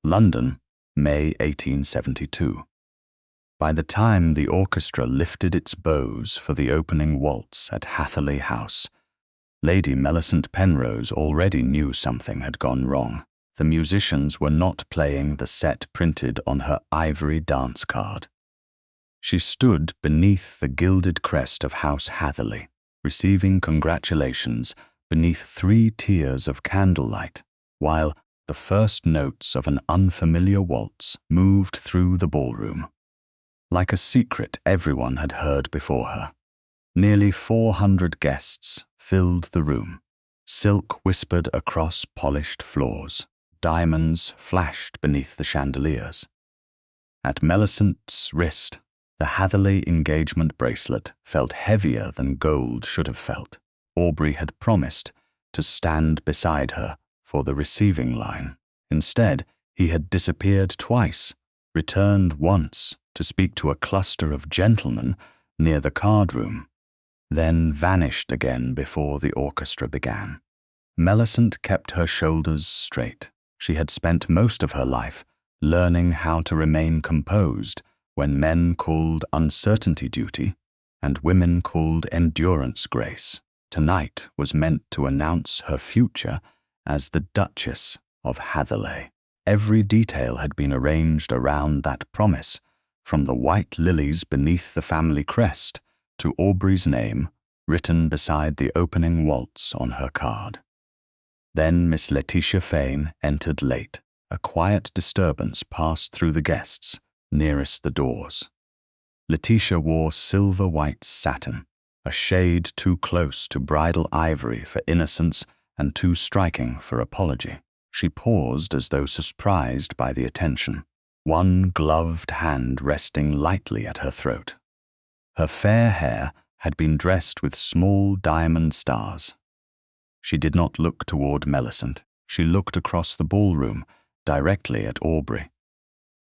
London, May 1872. By the time the orchestra lifted its bows for the opening waltz at Hatherleigh House, Lady Melicent Penrose already knew something had gone wrong. The musicians were not playing the set printed on her ivory dance card. She stood beneath the gilded crest of House Hatherleigh, receiving congratulations beneath 3 tiers of candlelight, while the first notes of an unfamiliar waltz moved through the ballroom. Like a secret everyone had heard before her. Nearly 400 guests filled the room. Silk whispered across polished floors. Diamonds flashed beneath the chandeliers. At Melicent's wrist, the Hatherleigh engagement bracelet felt heavier than gold should have felt. Aubrey had promised to stand beside her for the receiving line. Instead, he had disappeared twice, returned once to speak to a cluster of gentlemen near the card room, then vanished again before the orchestra began. Melicent kept her shoulders straight. She had spent most of her life learning how to remain composed when men called uncertainty duty and women called endurance grace. Tonight was meant to announce her future as the Duchess of Hatherleigh. Every detail had been arranged around that promise, from the white lilies beneath the family crest to Aubrey's name written beside the opening waltz on her card. Then Miss Letitia Fane entered late. A quiet disturbance passed through the guests nearest the doors. Letitia wore silver-white satin, a shade too close to bridal ivory for innocence and too striking for apology. She paused as though surprised by the attention, one gloved hand resting lightly at her throat. Her fair hair had been dressed with small diamond stars. She did not look toward Melicent. She looked across the ballroom, directly at Aubrey.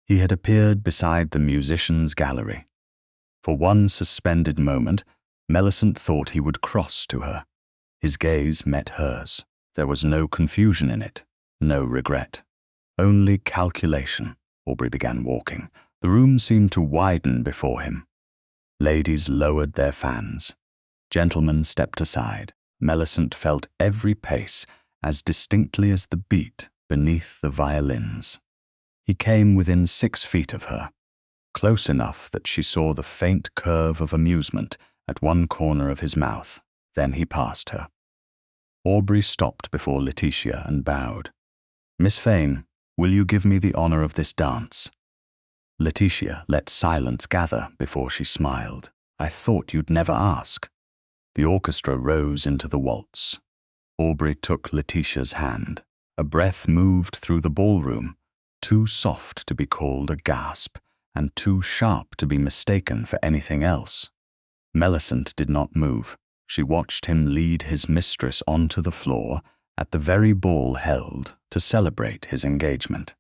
He had appeared beside the musicians' gallery. For one suspended moment, Melicent thought he would cross to her. His gaze met hers. There was no confusion in it, no regret. Only calculation. Aubrey began walking. The room seemed to widen before him. Ladies lowered their fans. Gentlemen stepped aside. Melicent felt every pace as distinctly as the beat beneath the violins. He came within 6 feet of her, close enough that she saw the faint curve of amusement at one corner of his mouth. Then he passed her. Aubrey stopped before Letitia and bowed. "Miss Fane, will you give me the honor of this dance?" Letitia let silence gather before she smiled. "I thought you'd never ask." The orchestra rose into the waltz. Aubrey took Letitia's hand. A breath moved through the ballroom, too soft to be called a gasp, and too sharp to be mistaken for anything else. Melicent did not move. She watched him lead his mistress onto the floor at the very ball held to celebrate his engagement.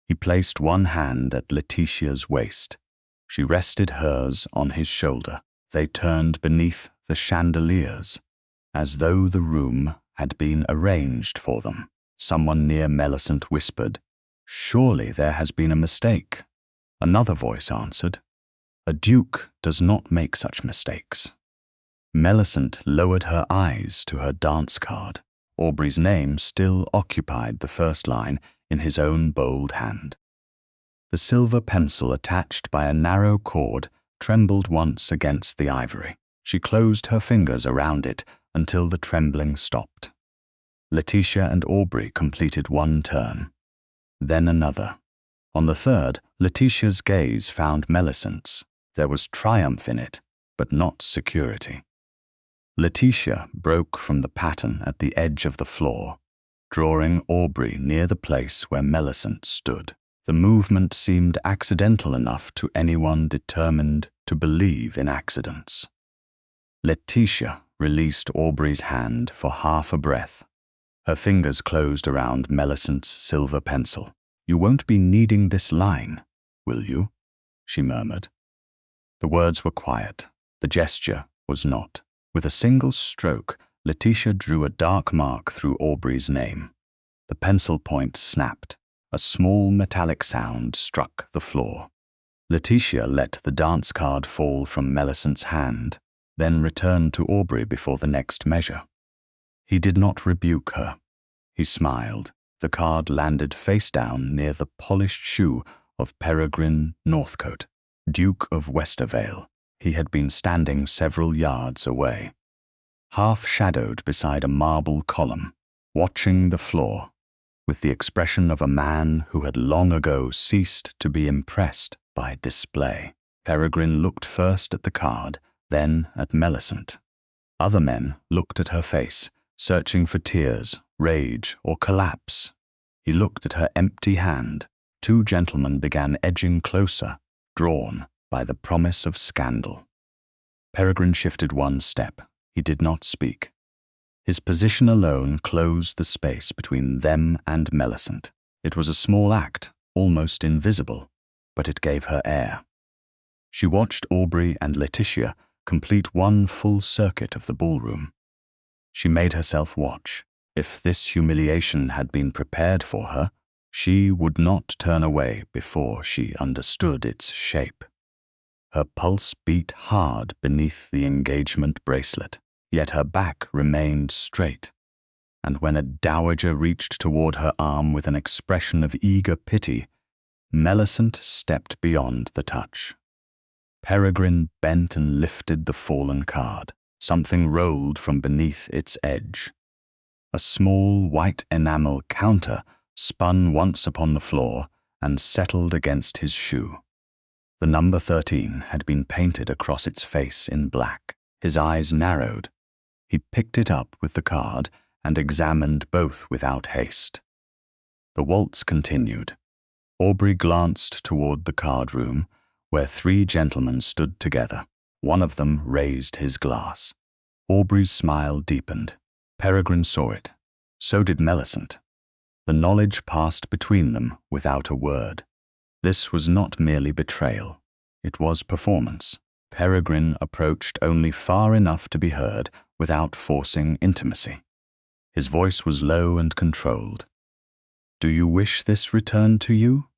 He placed one hand at Letitia's waist. She rested hers on his shoulder. They turned beneath the chandeliers, as though the room had been arranged for them. Someone near Melicent whispered, "Surely there has been a mistake." Another voice answered, "A duke does not make such mistakes." Melicent lowered her eyes to her dance card. Aubrey's name still occupied the first line in his own bold hand. The silver pencil attached by a narrow cord trembled once against the ivory. She closed her fingers around it until the trembling stopped. Letitia and Aubrey completed one turn, then another. On the third, Letitia's gaze found Melicent's. There was triumph in it, but not security. Letitia broke from the pattern at the edge of the floor, drawing Aubrey near the place where Melicent stood. The movement seemed accidental enough to anyone determined to believe in accidents. Letitia released Aubrey's hand for half a breath. Her fingers closed around Melicent's silver pencil. "You won't be needing this line, will you?" she murmured. The words were quiet. The gesture was not. With a single stroke, Letitia drew a dark mark through Aubrey's name. The pencil point snapped. a small metallic sound struck the floor. Letitia let the dance card fall from Melicent's hand, then returned to Aubrey before the next measure. He did not rebuke her. He smiled. The card landed face down near the polished shoe of Peregrine Northcote, Duke of Westervale. He had been standing several yards away, half-shadowed beside a marble column, watching the floor, with the expression of a man who had long ago ceased to be impressed by display. Peregrine looked first at the card, then at Melicent. Other men looked at her face, searching for tears, rage, or collapse. He looked at her empty hand. Two gentlemen began edging closer, drawn by the promise of scandal. Peregrine shifted one step. He did not speak. His position alone closed the space between them and Melicent. It was a small act, almost invisible, but it gave her air. She watched Aubrey and Letitia complete one full circuit of the ballroom. She made herself watch. If this humiliation had been prepared for her, she would not turn away before she understood its shape. Her pulse beat hard beneath the engagement bracelet, yet her back remained straight. And when a dowager reached toward her arm with an expression of eager pity, Melicent stepped beyond the touch. Peregrine bent and lifted the fallen card. Something rolled from beneath its edge. A small white enamel counter spun once upon the floor and settled against his shoe. The number 13 had been painted across its face in black. His eyes narrowed. He picked it up with the card and examined both without haste. The waltz continued. Aubrey glanced toward the card room, where three gentlemen stood together. One of them raised his glass. Aubrey's smile deepened. Peregrine saw it. So did Melicent. The knowledge passed between them without a word. This was not merely betrayal. It was performance. Peregrine approached only far enough to be heard without forcing intimacy. His voice was low and controlled. "Do you wish this returned to you?"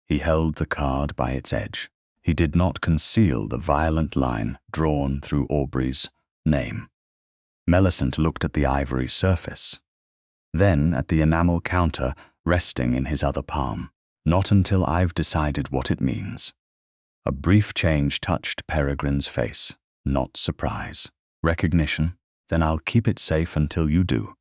He held the card by its edge. He did not conceal the violent line drawn through Aubrey's name. Melicent looked at the ivory surface, then at the enamel counter resting in his other palm. "Not until I've decided what it means." A brief change touched Peregrine's face. Not surprise. Recognition. "Then I'll keep it safe until you do."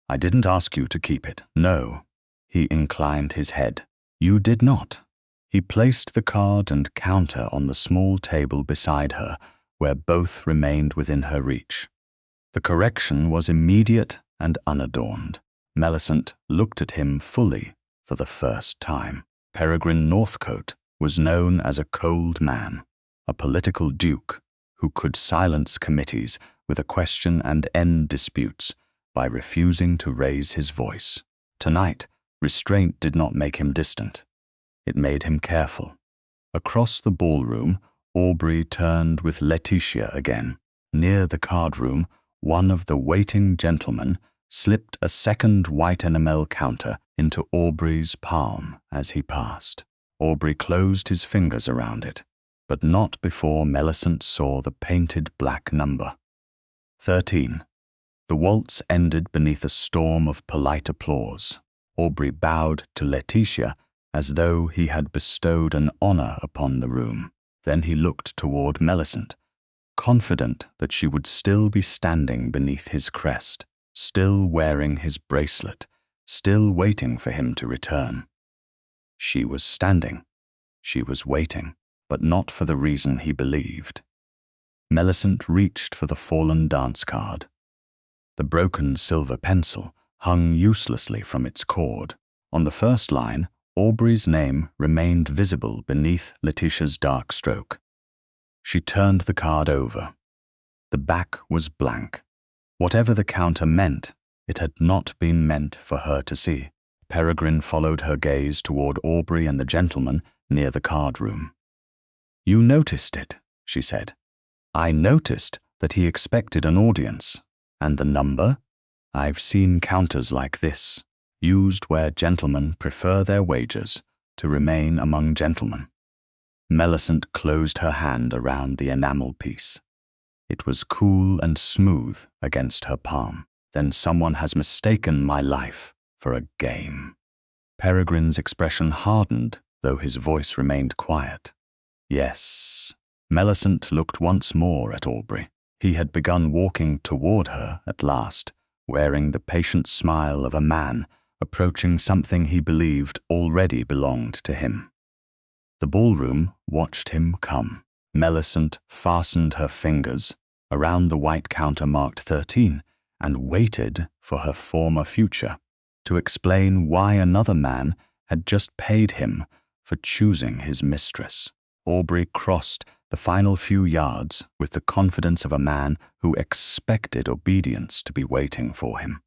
"I didn't ask you to keep it." "No." He inclined his head. "You did not." He placed the card and counter on the small table beside her, where both remained within her reach. The correction was immediate and unadorned. Melicent looked at him fully for the first time. Peregrine Northcote was known as a cold man, a political duke who could silence committees with a question and end disputes by refusing to raise his voice. Tonight, restraint did not make him distant. It made him careful. Across the ballroom, Aubrey turned with Letitia again. Near the card room, one of the waiting gentlemen slipped a second white enamel counter into Aubrey's palm as he passed. Aubrey closed his fingers around it, but not before Melicent saw the painted black number. 13. The waltz ended beneath a storm of polite applause. Aubrey bowed to Letitia as though he had bestowed an honor upon the room. Then he looked toward Melicent, confident that she would still be standing beneath his crest, still wearing his bracelet, still waiting for him to return. She was standing. She was waiting, but not for the reason he believed. Melicent reached for the fallen dance card. The broken silver pencil hung uselessly from its cord. On the first line, Aubrey's name remained visible beneath Letitia's dark stroke. She turned the card over. The back was blank. Whatever the counter meant, it had not been meant for her to see. Peregrine followed her gaze toward Aubrey and the gentleman near the card room. "You noticed it," she said. "I noticed that he expected an audience. And the number? I've seen counters like this. used where gentlemen prefer their wages to remain among gentlemen. Melicent closed her hand around the enamel piece. It was cool and smooth against her palm. Then someone has mistaken my life for a game. Peregrine's expression hardened, though his voice remained quiet. Yes. Melicent looked once more at Aubrey. He had begun walking toward her at last, wearing the patient smile of a man approaching something he believed already belonged to him. The ballroom watched him come. Melicent fastened her fingers around the white counter marked 13 and waited for her former future to explain why another man had just paid him for choosing his mistress. Aubrey crossed the final few yards with the confidence of a man who expected obedience to be waiting for him.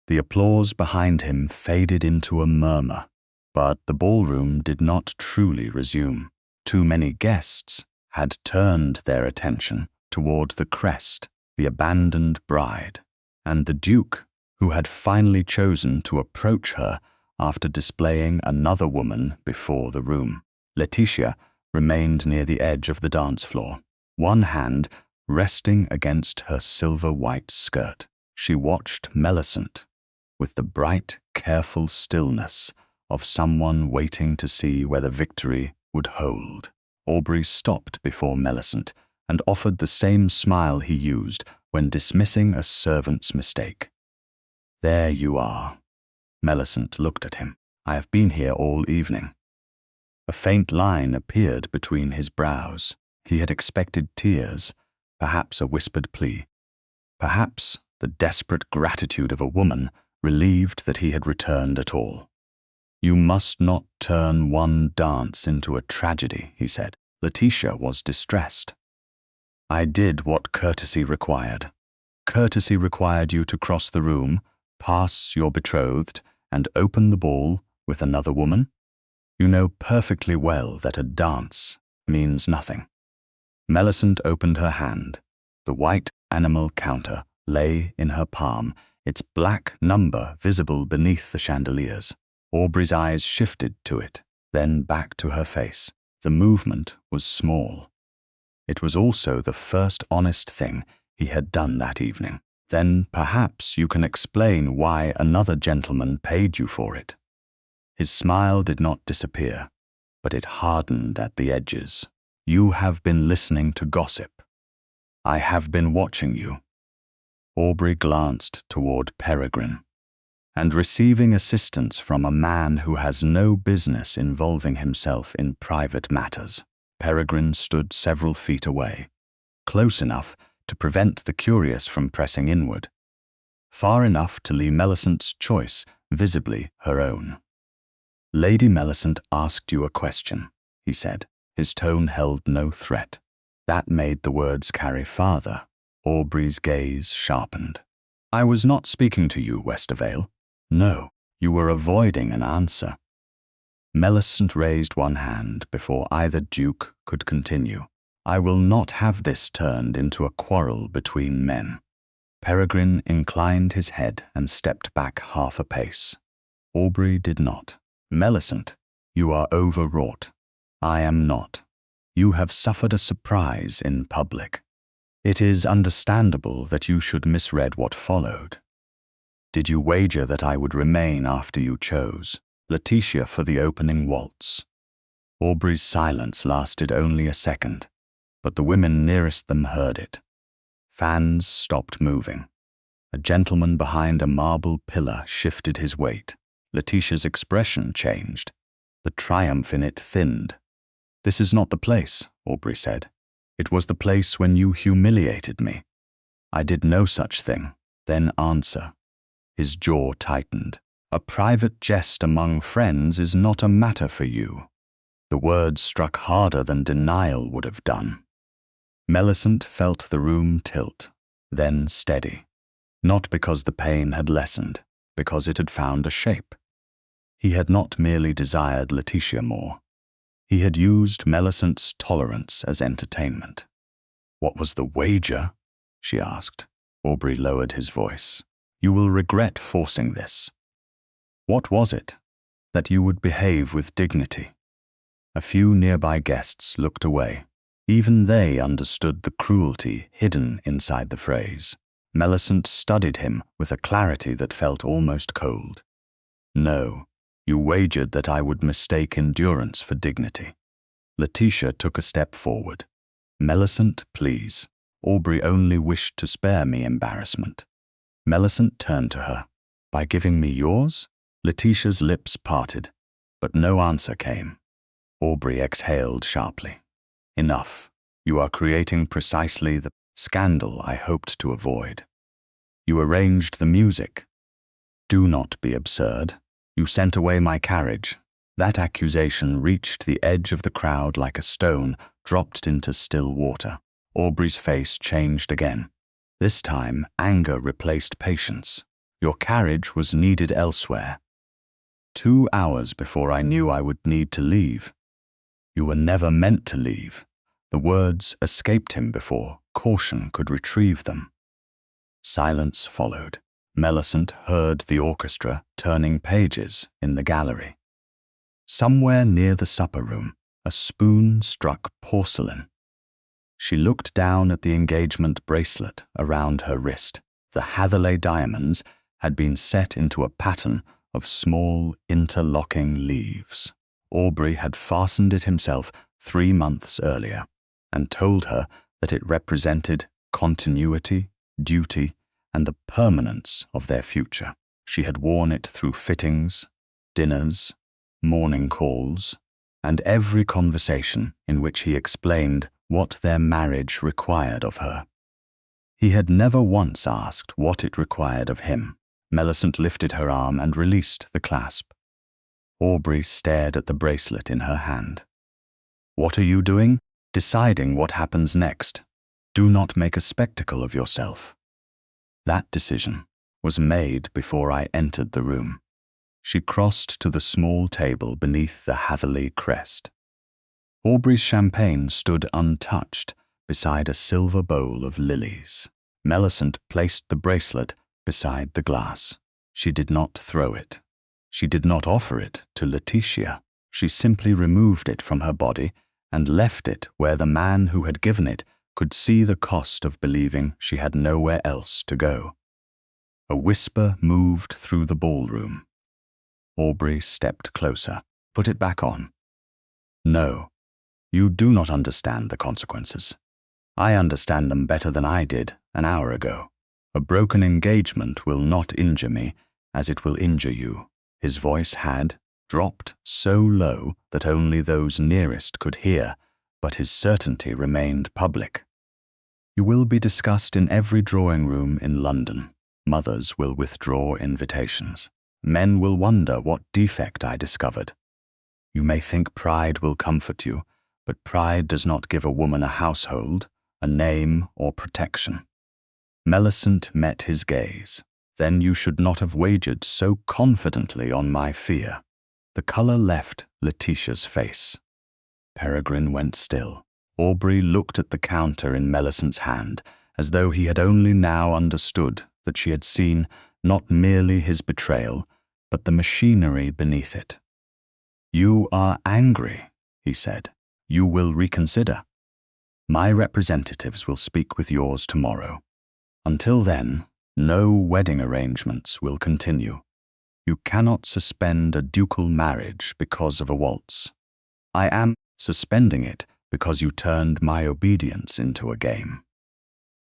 The applause behind him faded into a murmur, but the ballroom did not truly resume. Too many guests had turned their attention toward the crest, the abandoned bride, and the Duke, who had finally chosen to approach her after displaying another woman before the room. Letitia remained near the edge of the dance floor, one hand resting against her silver-white skirt. She watched Melicent with the bright, careful stillness of someone waiting to see whether victory would hold. Aubrey stopped before Melicent and offered the same smile he used when dismissing a servant's mistake. "There you are." Melicent looked at him. "I have been here all evening." A faint line appeared between his brows. He had expected tears, perhaps a whispered plea, perhaps the desperate gratitude of a woman relieved that he had returned at all. "You must not turn one dance into a tragedy," he said. Letitia was distressed. "I did what courtesy required. Courtesy required you to cross the room, pass your betrothed, and open the ball with another woman? You know perfectly well that a dance means nothing." Melicent opened her hand. The white animal counter lay in her palm, its black number visible beneath the chandeliers. Aubrey's eyes shifted to it, then back to her face. The movement was small. It was also the first honest thing he had done that evening. "Then perhaps you can explain why another gentleman paid you for it." His smile did not disappear, but it hardened at the edges. "You have been listening to gossip. I have been watching you." Aubrey glanced toward Peregrine. "And receiving assistance from a man who has no business involving himself in private matters." Peregrine stood several feet away, close enough to prevent the curious from pressing inward, far enough to leave Melicent's choice visibly her own. "Lady Melicent asked you a question," he said. His tone held no threat. That made the words carry farther. Aubrey's gaze sharpened. "I was not speaking to you, Westervale. No, you were avoiding an answer." Melicent raised one hand before either Duke could continue. "I will not have this turned into a quarrel between men." Peregrine inclined his head and stepped back half a pace. Aubrey did not. "Melicent, you are overwrought. I am not. You have suffered a surprise in public. It is understandable that you should misread what followed. Did you wager that I would remain after you chose Letitia for the opening waltz?" Aubrey's silence lasted only a second, but the women nearest them heard it. Fans stopped moving. A gentleman behind a marble pillar shifted his weight. Letitia's expression changed. The triumph in it thinned. "This is not the place," Aubrey said. "It was the place when you humiliated me. I did no such thing. Then answer." His jaw tightened. "A private jest among friends is not a matter for you." The words struck harder than denial would have done. Melicent felt the room tilt, then steady. Not because the pain had lessened, because it had found a shape. He had not merely desired Letitia more. He had used Melicent's tolerance as entertainment. "What was the wager?" she asked. Aubrey lowered his voice. "You will regret forcing this." What was it? That you would behave with dignity. A few nearby guests looked away. Even they understood the cruelty hidden inside the phrase. Melicent studied him with a clarity that felt almost cold. No, you wagered that I would mistake endurance for dignity. Letitia took a step forward. Melicent, please. Aubrey only wished to spare me embarrassment. Melicent turned to her. By giving me yours? Letitia's lips parted, but no answer came. Aubrey exhaled sharply. Enough. You are creating precisely the scandal I hoped to avoid. You arranged the music. Do not be absurd. You sent away my carriage. That accusation reached the edge of the crowd like a stone dropped into still water. Aubrey's face changed again. This time, anger replaced patience. Your carriage was needed elsewhere. 2 hours before I knew I would need to leave. You were never meant to leave. The words escaped him before caution could retrieve them. Silence followed. Melicent heard the orchestra turning pages in the gallery. Somewhere near the supper room, a spoon struck porcelain. She looked down at the engagement bracelet around her wrist. The Hatherleigh diamonds had been set into a pattern of small interlocking leaves. Aubrey had fastened it himself 3 months earlier and told her that it represented continuity, duty, and the permanence of their future. She had worn it through fittings, dinners, morning calls, and every conversation in which he explained what their marriage required of her. He had never once asked what it required of him. Melicent lifted her arm and released the clasp. Aubrey stared at the bracelet in her hand. What are you doing? Deciding what happens next. Do not make a spectacle of yourself. That decision was made before I entered the room. She crossed to the small table beneath the Hatherleigh crest. Aubrey's champagne stood untouched beside a silver bowl of lilies. Melicent placed the bracelet beside the glass. She did not throw it. She did not offer it to Letitia. She simply removed it from her body and left it where the man who had given it could see the cost of believing she had nowhere else to go. A whisper moved through the ballroom. Aubrey stepped closer. Put it back on. No, you do not understand the consequences. I understand them better than I did an hour ago. A broken engagement will not injure me as it will injure you. His voice had dropped so low that only those nearest could hear, but his certainty remained public. You will be discussed in every drawing room in London. Mothers will withdraw invitations. Men will wonder what defect I discovered. You may think pride will comfort you, but pride does not give a woman a household, a name, or protection. Melicent met his gaze. Then you should not have wagered so confidently on my fear. The color left Letitia's face. Peregrine went still. Aubrey looked at the counter in Melicent's hand, as though he had only now understood that she had seen not merely his betrayal, but the machinery beneath it. You are angry, he said. You will reconsider. My representatives will speak with yours tomorrow. Until then, no wedding arrangements will continue. You cannot suspend a ducal marriage because of a waltz. I am suspending it because you turned my obedience into a game.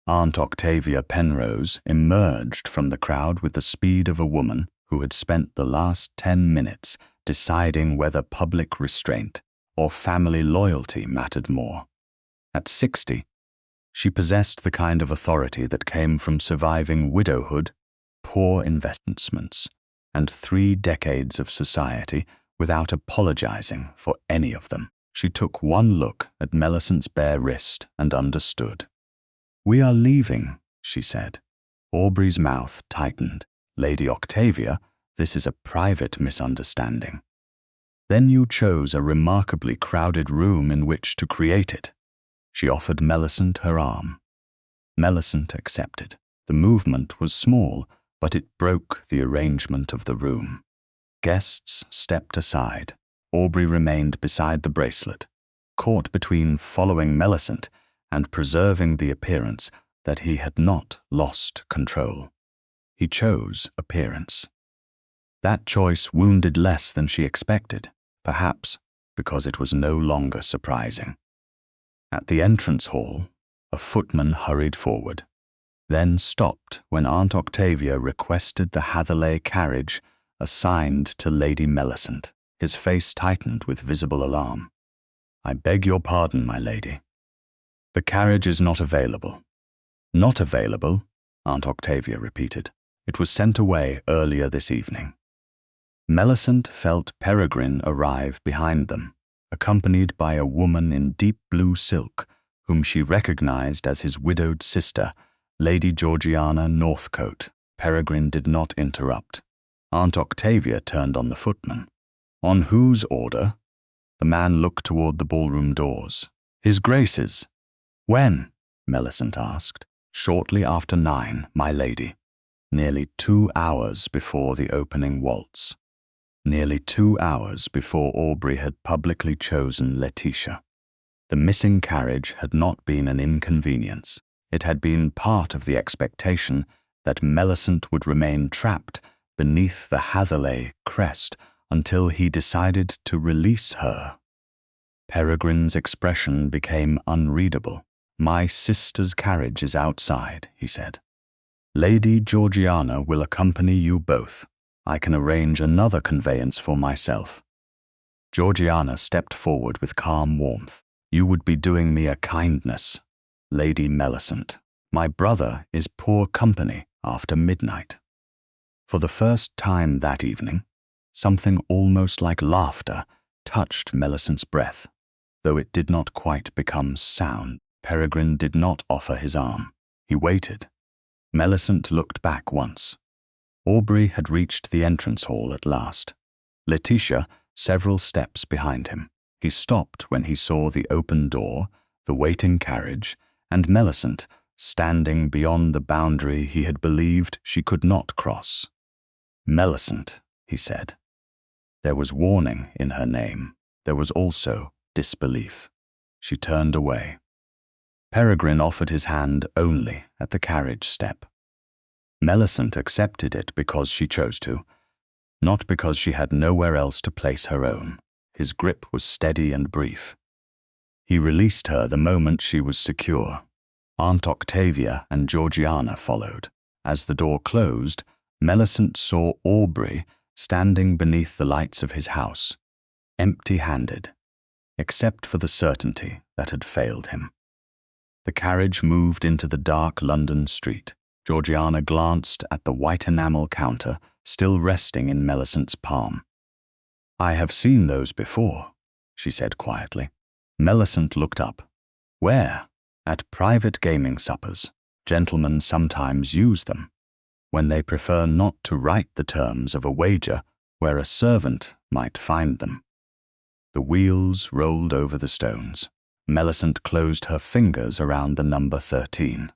Aunt Octavia Penrose emerged from the crowd with the speed of a woman who had spent the last 10 minutes deciding whether public restraint or family loyalty mattered more. At 60, she possessed the kind of authority that came from surviving widowhood, poor investments, and 3 decades of society without apologizing for any of them. She took one look at Melicent's bare wrist and understood. We are leaving, she said. Aubrey's mouth tightened. Lady Octavia, this is a private misunderstanding. Then you chose a remarkably crowded room in which to create it. She offered Melicent her arm. Melicent accepted. The movement was small, but it broke the arrangement of the room. Guests stepped aside. Aubrey remained beside the bracelet, caught between following Melicent and preserving the appearance that he had not lost control. He chose appearance. That choice wounded less than she expected, perhaps because it was no longer surprising. At the entrance hall, a footman hurried forward, then stopped when Aunt Octavia requested the Hatherleigh carriage assigned to Lady Melicent. His face tightened with visible alarm. "I beg your pardon, my lady. The carriage is not available." "Not available?" Aunt Octavia repeated. "It was sent away earlier this evening." Melicent felt Peregrine arrive behind them, accompanied by a woman in deep blue silk, whom she recognized as his widowed sister, Lady Georgiana Northcote. Peregrine did not interrupt. Aunt Octavia turned on the footman. "On whose order?" The man looked toward the ballroom doors. "His Grace's." "When?" Melicent asked. "Shortly after 9, my lady. Nearly 2 hours before the opening waltz. Nearly 2 hours before Aubrey had publicly chosen Letitia. The missing carriage had not been an inconvenience. It had been part of the expectation that Melicent would remain trapped beneath the Hatherleigh crest until he decided to release her. Peregrine's expression became unreadable. "My sister's carriage is outside," he said. "Lady Georgiana will accompany you both. I can arrange another conveyance for myself." Georgiana stepped forward with calm warmth. "You would be doing me a kindness, Lady Melicent. My brother is poor company after midnight." For the first time that evening, something almost like laughter touched Melicent's breath, though it did not quite become sound. Peregrine did not offer his arm. He waited. Melicent looked back once. Aubrey had reached the entrance hall at last. Letitia several steps behind him. He stopped when he saw the open door, the waiting carriage, and Melicent standing beyond the boundary he had believed she could not cross. "Melicent," he said. There was warning in her name. There was also disbelief. She turned away. Peregrine offered his hand only at the carriage step. Melicent accepted it because she chose to, not because she had nowhere else to place her own. His grip was steady and brief. He released her the moment she was secure. Aunt Octavia and Georgiana followed. As the door closed, Melicent saw Aubrey standing beneath the lights of his house, empty-handed, except for the certainty that had failed him. The carriage moved into the dark London street. Georgiana glanced at the white enamel counter still resting in Melicent's palm. "I have seen those before," she said quietly. Melicent looked up. "Where?" "At private gaming suppers. Gentlemen sometimes use them, when they prefer not to write the terms of a wager where a servant might find them." The wheels rolled over the stones. Melicent closed her fingers around the number 13.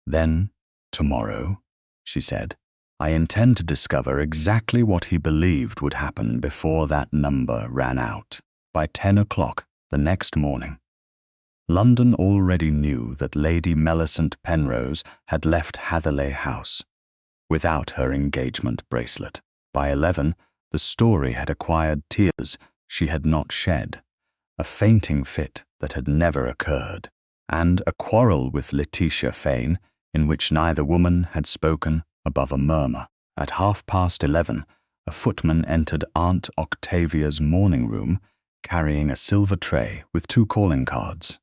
"Then, tomorrow," she said, "I intend to discover exactly what he believed would happen before that number ran out, by 10 o'clock the next morning." London already knew that Lady Melicent Penrose had left Hatherleigh House without her engagement bracelet. By 11, the story had acquired tears she had not shed, a fainting fit that had never occurred, and a quarrel with Letitia Fane in which neither woman had spoken above a murmur. At 11:30, a footman entered Aunt Octavia's morning room carrying a silver tray with 2 calling cards.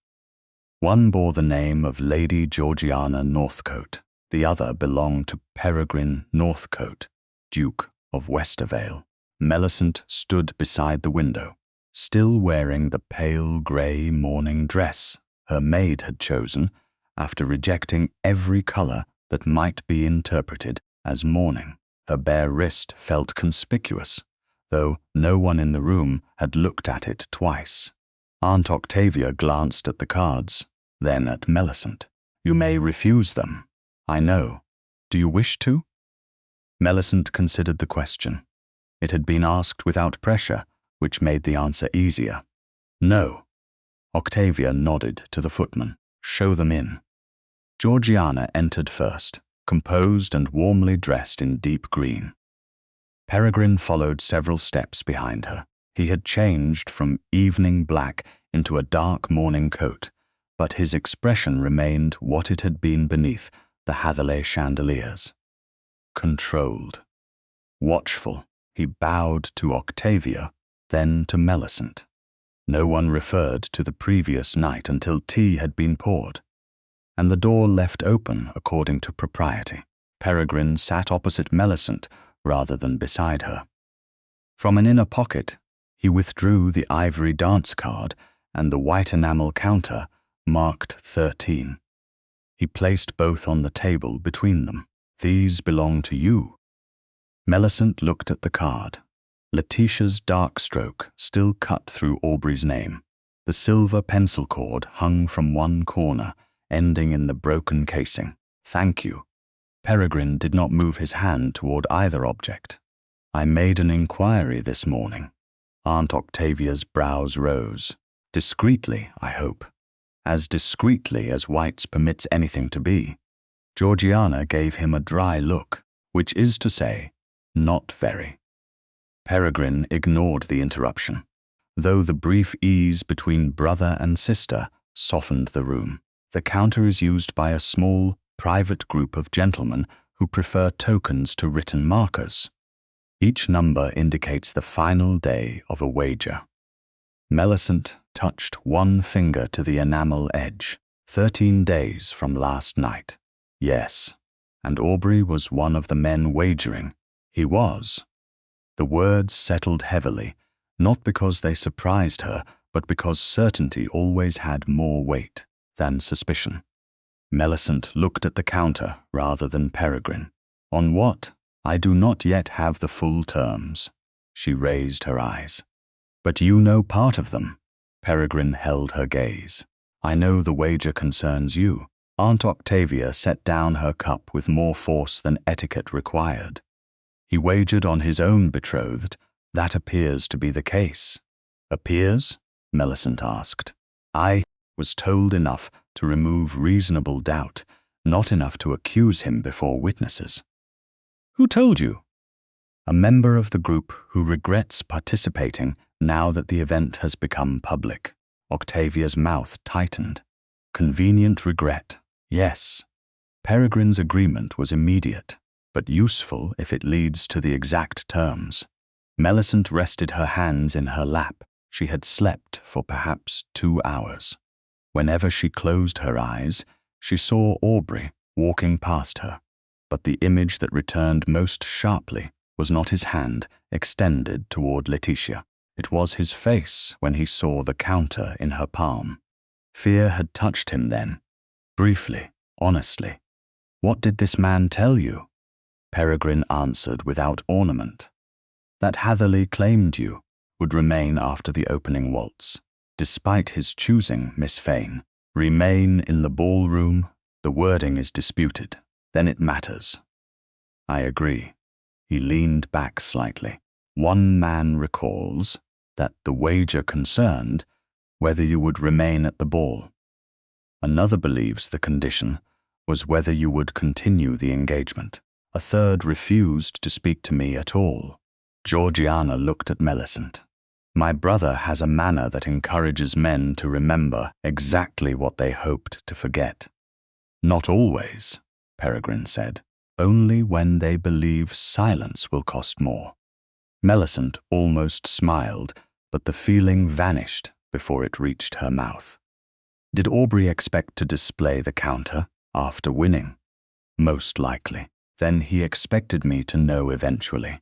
One bore the name of Lady Georgiana Northcote. The other belonged to Peregrine Northcote, Duke of Westervale. Melicent stood beside the window, still wearing the pale grey morning dress her maid had chosen after rejecting every color that might be interpreted as mourning. Her bare wrist felt conspicuous, though no one in the room had looked at it twice. Aunt Octavia glanced at the cards, then at Melicent. "You may refuse them, I know. Do you wish to?" Melicent considered the question. It had been asked without pressure, which made the answer easier. No. Octavia nodded to the footman. Show them in. Georgiana entered first, composed and warmly dressed in deep green. Peregrine followed several steps behind her. He had changed from evening black into a dark morning coat, but his expression remained what it had been beneath the Hatherleigh chandeliers. Controlled. Watchful, he bowed to Octavia, then to Melicent. No one referred to the previous night until tea had been poured, and the door left open according to propriety. Peregrine sat opposite Melicent rather than beside her. From an inner pocket, he withdrew the ivory dance card and the white enamel counter marked 13. He placed both on the table between them. These belong to you. Melicent looked at the card. Letitia's dark stroke still cut through Aubrey's name. The silver pencil cord hung from one corner, ending in the broken casing. Thank you. Peregrine did not move his hand toward either object. I made an inquiry this morning. Aunt Octavia's brows rose. Discreetly, I hope. As discreetly as White's permits anything to be. Georgiana gave him a dry look, which is to say, not very. Peregrine ignored the interruption, though the brief ease between brother and sister softened the room. The counter is used by a small, private group of gentlemen who prefer tokens to written markers. Each number indicates the final day of a wager. Melicent touched one finger to the enamel edge. 13 days from last night. Yes, and Aubrey was one of the men wagering. He was. The words settled heavily, not because they surprised her, but because certainty always had more weight than suspicion. Melicent looked at the counter rather than Peregrine. On what? I do not yet have the full terms. She raised her eyes. But you know part of them. Peregrine held her gaze. I know the wager concerns you. Aunt Octavia set down her cup with more force than etiquette required. He wagered on his own betrothed. That appears to be the case. Appears? Melicent asked. I was told enough to remove reasonable doubt, not enough to accuse him before witnesses. Who told you? A member of the group who regrets participating now that the event has become public. Octavia's mouth tightened. Convenient regret. Yes. Peregrine's agreement was immediate, but useful if it leads to the exact terms. Melicent rested her hands in her lap. She had slept for perhaps 2 hours. Whenever she closed her eyes, she saw Aubrey walking past her, but the image that returned most sharply was not his hand extended toward Letitia. It was his face when he saw the counter in her palm. Fear had touched him then, briefly, honestly. What did this man tell you? Peregrine answered without ornament. That Hatherleigh claimed you, would remain after the opening waltz. Despite his choosing, Miss Fane, remain in the ballroom. The wording is disputed. Then it matters. I agree. He leaned back slightly. One man recalls that the wager concerned whether you would remain at the ball. Another believes the condition was whether you would continue the engagement. A third refused to speak to me at all. Georgiana looked at Melicent. My brother has a manner that encourages men to remember exactly what they hoped to forget. Not always, Peregrine said. Only when they believe silence will cost more. Melicent almost smiled, but the feeling vanished before it reached her mouth. Did Aubrey expect to display the counter after winning? Most likely. Then he expected me to know eventually.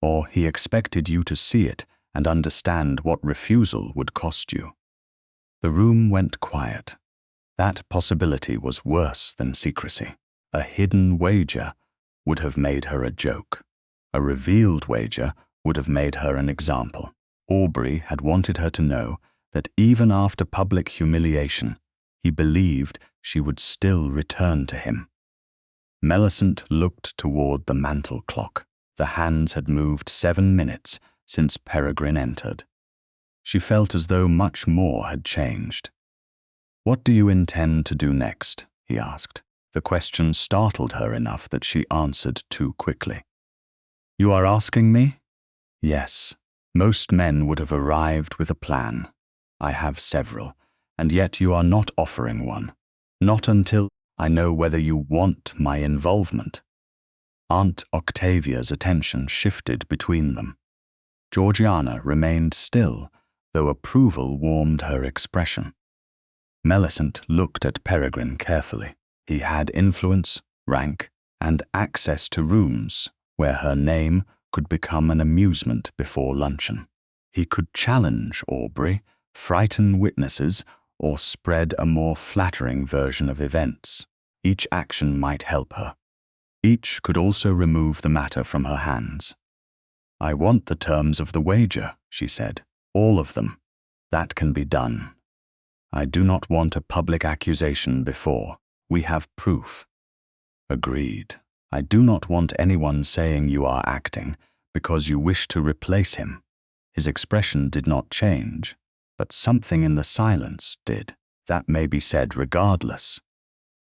Or he expected you to see it and understand what refusal would cost you. The room went quiet. That possibility was worse than secrecy. A hidden wager would have made her a joke. A revealed wager would have made her an example. Aubrey had wanted her to know that even after public humiliation, he believed she would still return to him. Melicent looked toward the mantel clock. The hands had moved 7 minutes since Peregrine entered. She felt as though much more had changed. "What do you intend to do next?" he asked. The question startled her enough that she answered too quickly. "You are asking me?" "Yes. Most men would have arrived with a plan. I have several, and yet you are not offering one. Not until I know whether you want my involvement." Aunt Octavia's attention shifted between them. Georgiana remained still, though approval warmed her expression. Melicent looked at Peregrine carefully. He had influence, rank, and access to rooms where her name could become an amusement before luncheon. He could challenge Aubrey, frighten witnesses, or spread a more flattering version of events. Each action might help her. Each could also remove the matter from her hands. "I want the terms of the wager," she said. "All of them. That can be done. I do not want a public accusation before we have proof." "Agreed. I do not want anyone saying you are acting because you wish to replace him." His expression did not change, but something in the silence did. "That may be said regardless.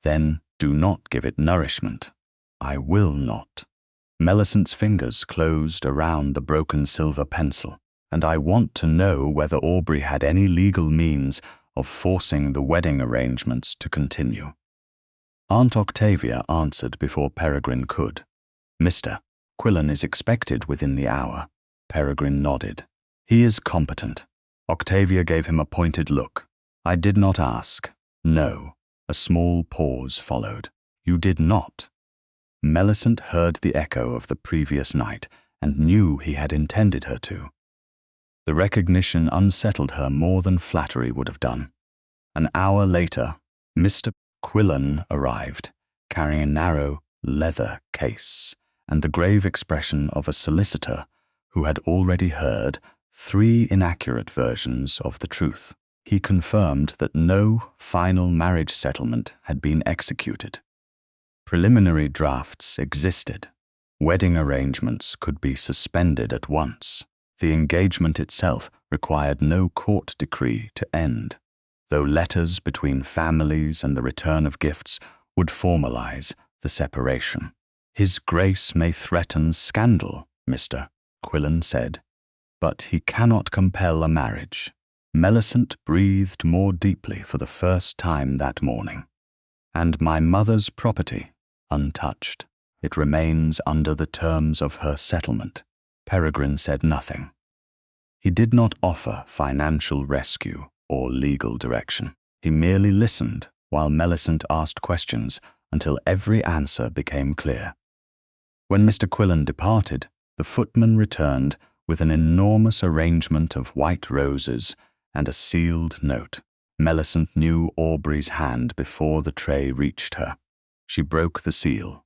Then do not give it nourishment." "I will not." Melicent's fingers closed around the broken silver pencil, "and I want to know whether Aubrey had any legal means of forcing the wedding arrangements to continue." Aunt Octavia answered before Peregrine could. "Mr. Quillen is expected within the hour." Peregrine nodded. "He is competent." Octavia gave him a pointed look. "I did not ask." "No." A small pause followed. "You did not." Melicent heard the echo of the previous night and knew he had intended her to. The recognition unsettled her more than flattery would have done. An hour later, Mr. Quillen arrived, carrying a narrow leather case and the grave expression of a solicitor who had already heard 3 inaccurate versions of the truth. He confirmed that no final marriage settlement had been executed. Preliminary drafts existed. Wedding arrangements could be suspended at once. The engagement itself required no court decree to end, though letters between families and the return of gifts would formalize the separation. "His Grace may threaten scandal," Mr. Quillen said, "but he cannot compel a marriage." Melicent breathed more deeply for the first time that morning. "And my mother's property, untouched. It remains under the terms of her settlement." Peregrine said nothing. He did not offer financial rescue or legal direction. He merely listened while Melicent asked questions until every answer became clear. When Mr. Quillen departed, the footman returned with an enormous arrangement of white roses and a sealed note. Melicent knew Aubrey's hand before the tray reached her. She broke the seal.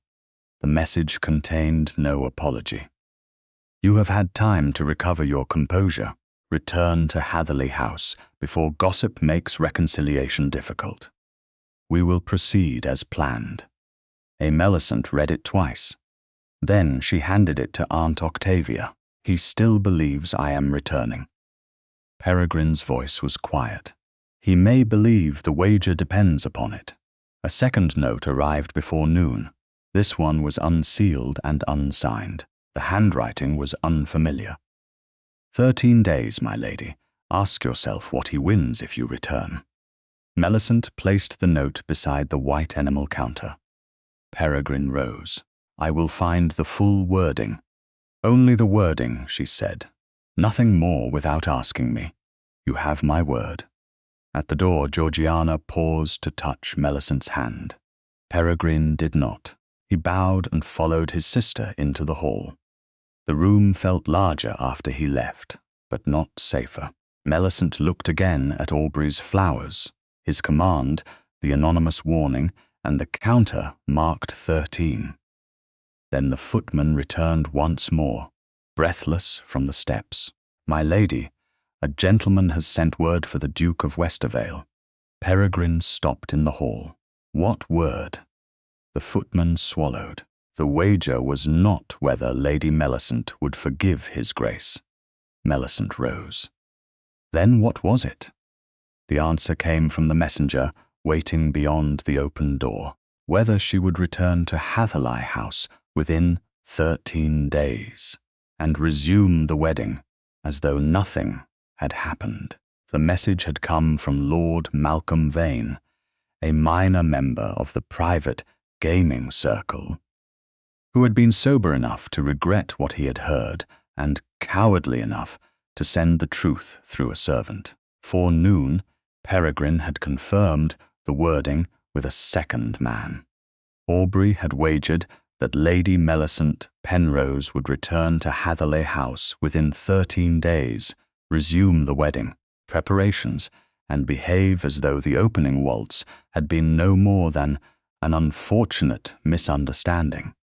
The message contained no apology. "You have had time to recover your composure. Return to Hatherleigh House before gossip makes reconciliation difficult. We will proceed as planned." Melicent read it twice. Then she handed it to Aunt Octavia. "He still believes I am returning." Peregrine's voice was quiet. "He may believe the wager depends upon it." A second note arrived before noon. This one was unsealed and unsigned. The handwriting was unfamiliar. 13 days, my lady. Ask yourself what he wins if you return." Melicent placed the note beside the white enamel counter. Peregrine rose. "I will find the full wording." "Only the wording," she said. "Nothing more without asking me. You have my word." At the door, Georgiana paused to touch Melicent's hand. Peregrine did not. He bowed and followed his sister into the hall. The room felt larger after he left, but not safer. Melicent looked again at Aubrey's flowers, his command, the anonymous warning, and the counter marked 13. Then the footman returned once more, breathless from the steps. "My lady, a gentleman has sent word for the Duke of Westervale." Peregrine stopped in the hall. "What word?" The footman swallowed. The wager was not whether Lady Melicent would forgive his grace. Melicent rose. Then what was it? The answer came from the messenger, waiting beyond the open door, whether she would return to Hatherleigh House within 13 days, and resume the wedding as though nothing had happened. The message had come from Lord Malcolm Vane, a minor member of the private gaming circle, who had been sober enough to regret what he had heard and cowardly enough to send the truth through a servant. For noon, Peregrine had confirmed the wording with a second man. Aubrey had wagered that Lady Melicent Penrose would return to Hatherleigh House within 13 days, resume the wedding preparations, and behave as though the opening waltz had been no more than an unfortunate misunderstanding.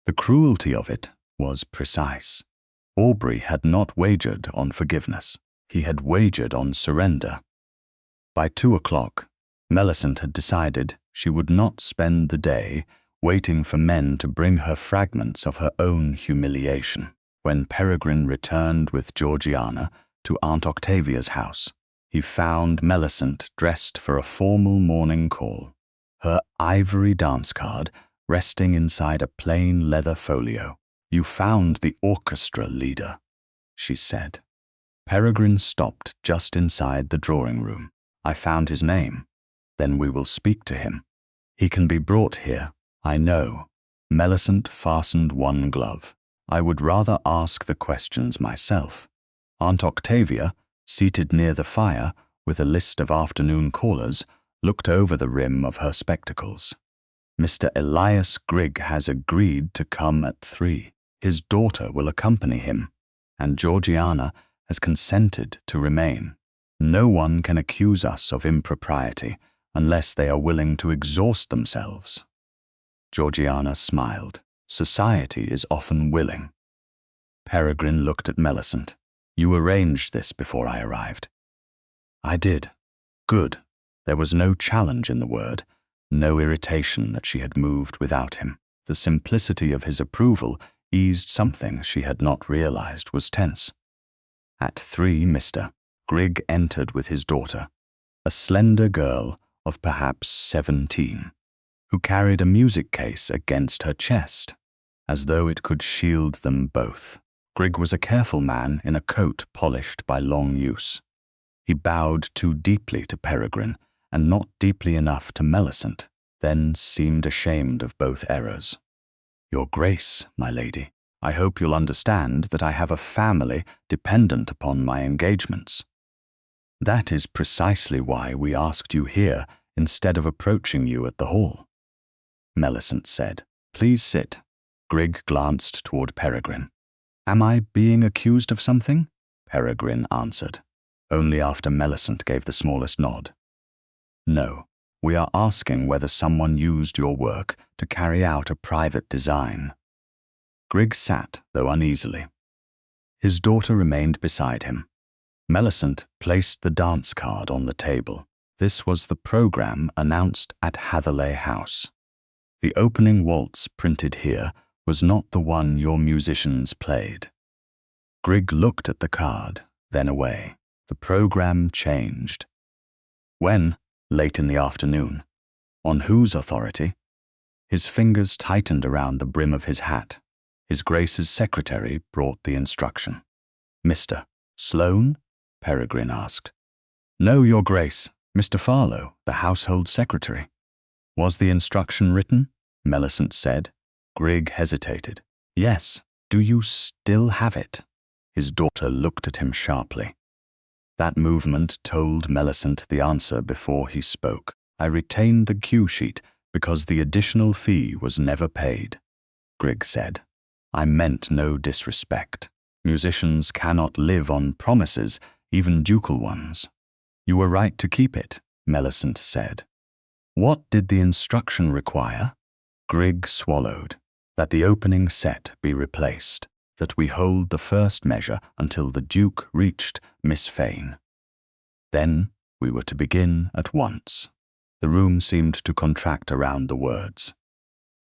The cruelty of it was precise. Aubrey had not wagered on forgiveness. He had wagered on surrender. By 2 o'clock, Melicent had decided she would not spend the day waiting for men to bring her fragments of her own humiliation. When Peregrine returned with Georgiana to Aunt Octavia's house, he found Melicent dressed for a formal morning call, her ivory dance card resting inside a plain leather folio. "You found the orchestra leader," she said. Peregrine stopped just inside the drawing room. "I found his name." "Then we will speak to him. He can be brought here." "I know." Melicent fastened one glove. "I would rather ask the questions myself." Aunt Octavia, seated near the fire with a list of afternoon callers, looked over the rim of her spectacles. "Mr. Elias Grigg has agreed to come at 3. His daughter will accompany him, and Georgiana has consented to remain. No one can accuse us of impropriety unless they are willing to exhaust themselves." Georgiana smiled. "Society is often willing." Peregrine looked at Melicent. "You arranged this before I arrived." "I did." "Good." There was no challenge in the word, no irritation that she had moved without him. The simplicity of his approval eased something she had not realized was tense. At 3, Mr. Grigg entered with his daughter, a slender girl of perhaps 17, who carried a music case against her chest, as though it could shield them both. Grigg was a careful man in a coat polished by long use. He bowed too deeply to Peregrine and not deeply enough to Melicent, then seemed ashamed of both errors. "Your Grace, my lady, I hope you'll understand that I have a family dependent upon my engagements." "That is precisely why we asked you here instead of approaching you at the hall," Melicent said. "Please sit." Grigg glanced toward Peregrine. "Am I being accused of something?" Peregrine answered, only after Melicent gave the smallest nod. "No, we are asking whether someone used your work to carry out a private design." Grigg sat, though uneasily. His daughter remained beside him. Melicent placed the dance card on the table. This was the program announced at Hatherleigh House. The opening waltz printed here was not the one your musicians played. Grigg looked at the card, then away. The program changed. When? Late in the afternoon. On whose authority? His fingers tightened around the brim of his hat. His Grace's secretary brought the instruction. "Mr. Sloane?" Peregrine asked. "No, Your Grace, Mr. Farlow, the household secretary." "Was the instruction written?" Melicent said. Grigg hesitated. "Yes. Do you still have it?" His daughter looked at him sharply. That movement told Melicent the answer before he spoke. "I retained the cue sheet because the additional fee was never paid," Grigg said. "I meant no disrespect. Musicians cannot live on promises, even ducal ones." "You were right to keep it," Melicent said. "What did the instruction require?" Grigg swallowed. "That the opening set be replaced, that we hold the first measure until the Duke reached Miss Fane. Then we were to begin at once." The room seemed to contract around the words.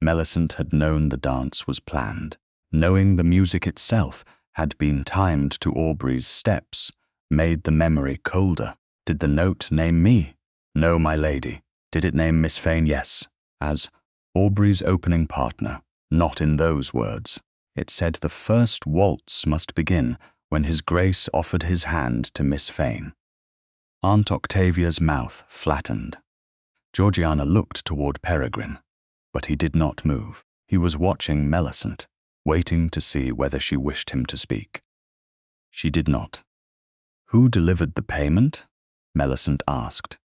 Melicent had known the dance was planned. Knowing the music itself had been timed to Aubrey's steps made the memory colder. Did the note name me? No, my lady. Did it name Miss Fane? Yes, as Aubrey's opening partner, not in those words. It said the first waltz must begin when His Grace offered his hand to Miss Fane. Aunt Octavia's mouth flattened. Georgiana looked toward Peregrine, but he did not move. He was watching Melicent, waiting to see whether she wished him to speak. She did not. Who delivered the payment? Melicent asked.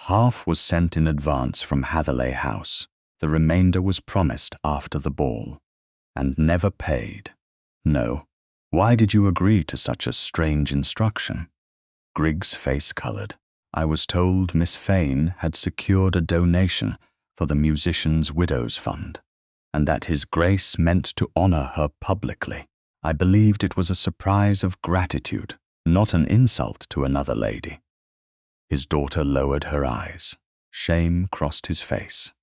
Half was sent in advance from Hatherleigh House. The remainder was promised after the ball, and never paid. No. Why did you agree to such a strange instruction? Grig's face colored. I was told Miss Fane had secured a donation for the Musicians' Widows' Fund, and that His Grace meant to honor her publicly. I believed it was a surprise of gratitude, not an insult to another lady. His daughter lowered her eyes. Shame crossed his face.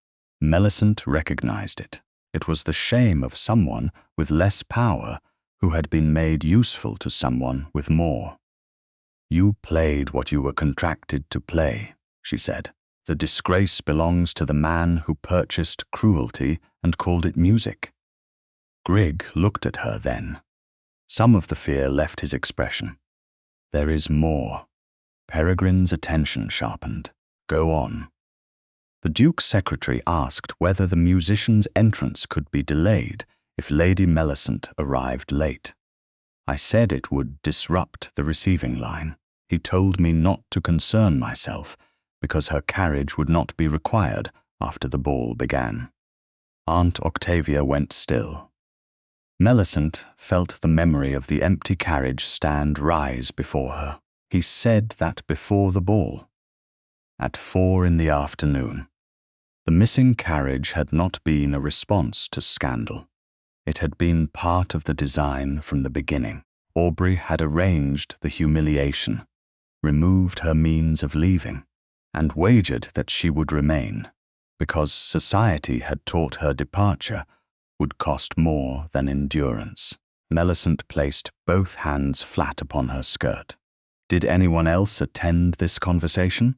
Melicent recognized it. It was the shame of someone with less power who had been made useful to someone with more. You played what you were contracted to play, she said. The disgrace belongs to the man who purchased cruelty and called it music. Grig looked at her then. Some of the fear left his expression. There is more. Peregrine's attention sharpened. Go on. The Duke's secretary asked whether the musician's entrance could be delayed if Lady Melicent arrived late. I said it would disrupt the receiving line. He told me not to concern myself because her carriage would not be required after the ball began. Aunt Octavia went still. Melicent felt the memory of the empty carriage stand rise before her. He said that before the ball. At 4 in the afternoon. The missing carriage had not been a response to scandal. It had been part of the design from the beginning. Aubrey had arranged the humiliation, removed her means of leaving, and wagered that she would remain, because society had taught her departure would cost more than endurance. Melicent placed both hands flat upon her skirt. Did anyone else attend this conversation?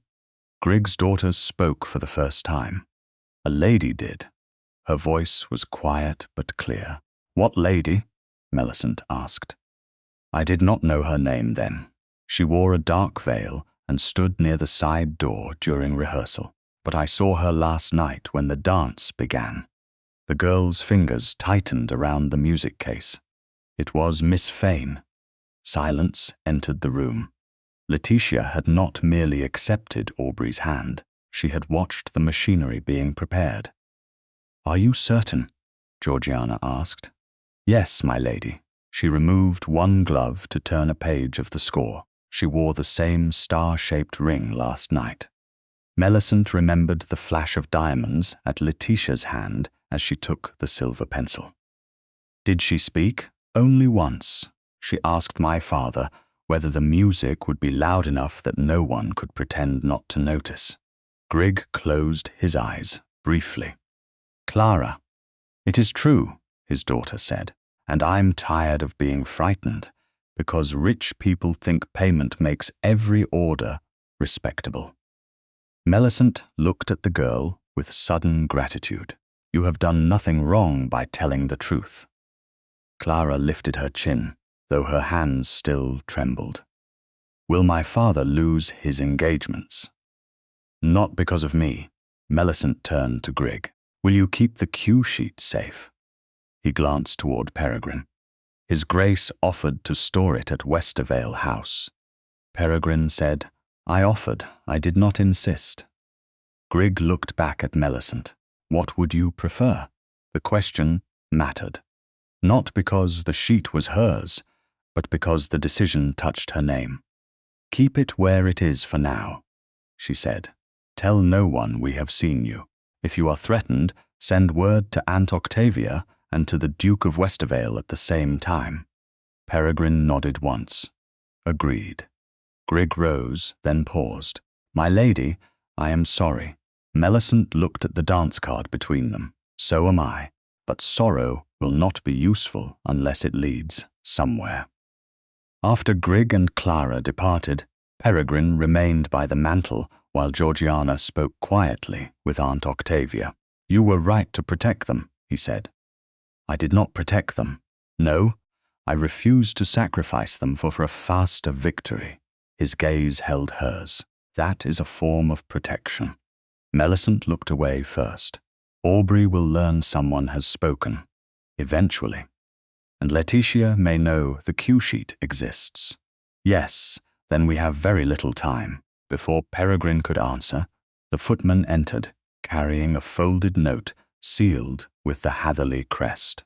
Grig's daughter spoke for the first time. A lady did. Her voice was quiet but clear. What lady? Melicent asked. I did not know her name then. She wore a dark veil and stood near the side door during rehearsal, but I saw her last night when the dance began. The girl's fingers tightened around the music case. It was Miss Fane. Silence entered the room. Letitia had not merely accepted Aubrey's hand. She had watched the machinery being prepared. Are you certain? Georgiana asked. Yes, my lady. She removed one glove to turn a page of the score. She wore the same star-shaped ring last night. Melicent remembered the flash of diamonds at Letitia's hand as she took the silver pencil. Did she speak? Only once. She asked my father whether the music would be loud enough that no one could pretend not to notice. Grig closed his eyes briefly. Clara. It is true, his daughter said, and I'm tired of being frightened because rich people think payment makes every order respectable. Melicent looked at the girl with sudden gratitude. You have done nothing wrong by telling the truth. Clara lifted her chin, though her hands still trembled. Will my father lose his engagements? Not because of me. Melicent turned to Grig. Will you keep the cue sheet safe? He glanced toward Peregrine. His Grace offered to store it at Westervale House. Peregrine said, I offered, I did not insist. Grig looked back at Melicent. What would you prefer? The question mattered. Not because the sheet was hers, but because the decision touched her name. Keep it where it is for now, she said. Tell no one we have seen you. If you are threatened, send word to Aunt Octavia and to the Duke of Westervale at the same time. Peregrine nodded once. Agreed. Grig rose, then paused. My lady, I am sorry. Melicent looked at the dance card between them. So am I, but sorrow will not be useful unless it leads somewhere. After Grigg and Clara departed, Peregrine remained by the mantel while Georgiana spoke quietly with Aunt Octavia. "You were right to protect them," he said. "I did not protect them. No, I refused to sacrifice them for a faster victory." His gaze held hers. "That is a form of protection." Melicent looked away first. "Aubrey will learn someone has spoken, eventually. And Letitia may know the cue sheet exists." "Yes, then we have very little time." Before Peregrine could answer, the footman entered, carrying a folded note sealed with the Hatherleigh crest.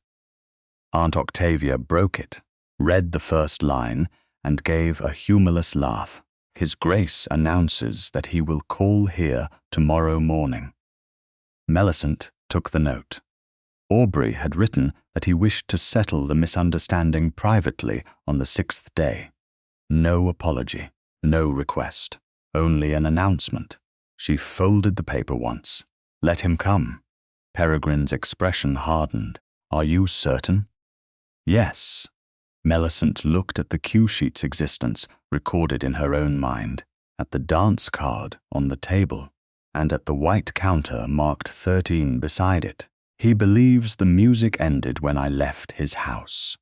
Aunt Octavia broke it, read the first line, and gave a humorless laugh. "His Grace announces that he will call here tomorrow morning." Melicent took the note. Aubrey had written that he wished to settle the misunderstanding privately on the 6th day. No apology, no request, only an announcement. She folded the paper once. "Let him come." Peregrine's expression hardened. "Are you certain?" "Yes." Melicent looked at the cue sheet's existence recorded in her own mind, at the dance card on the table, and at the white counter marked 13 beside it. "He believes the music ended when I left his house.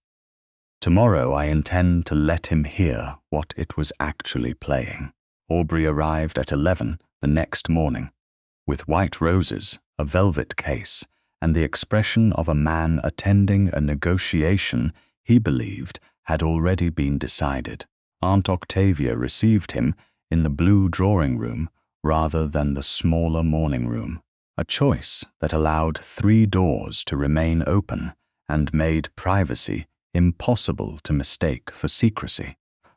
Tomorrow I intend to let him hear what it was actually playing." Aubrey arrived at 11 the next morning, with white roses, a velvet case, and the expression of a man attending a negotiation he believed had already been decided. Aunt Octavia received him in the blue drawing room rather than the smaller morning room, a choice that allowed 3 doors to remain open and made privacy impossible to mistake for secrecy.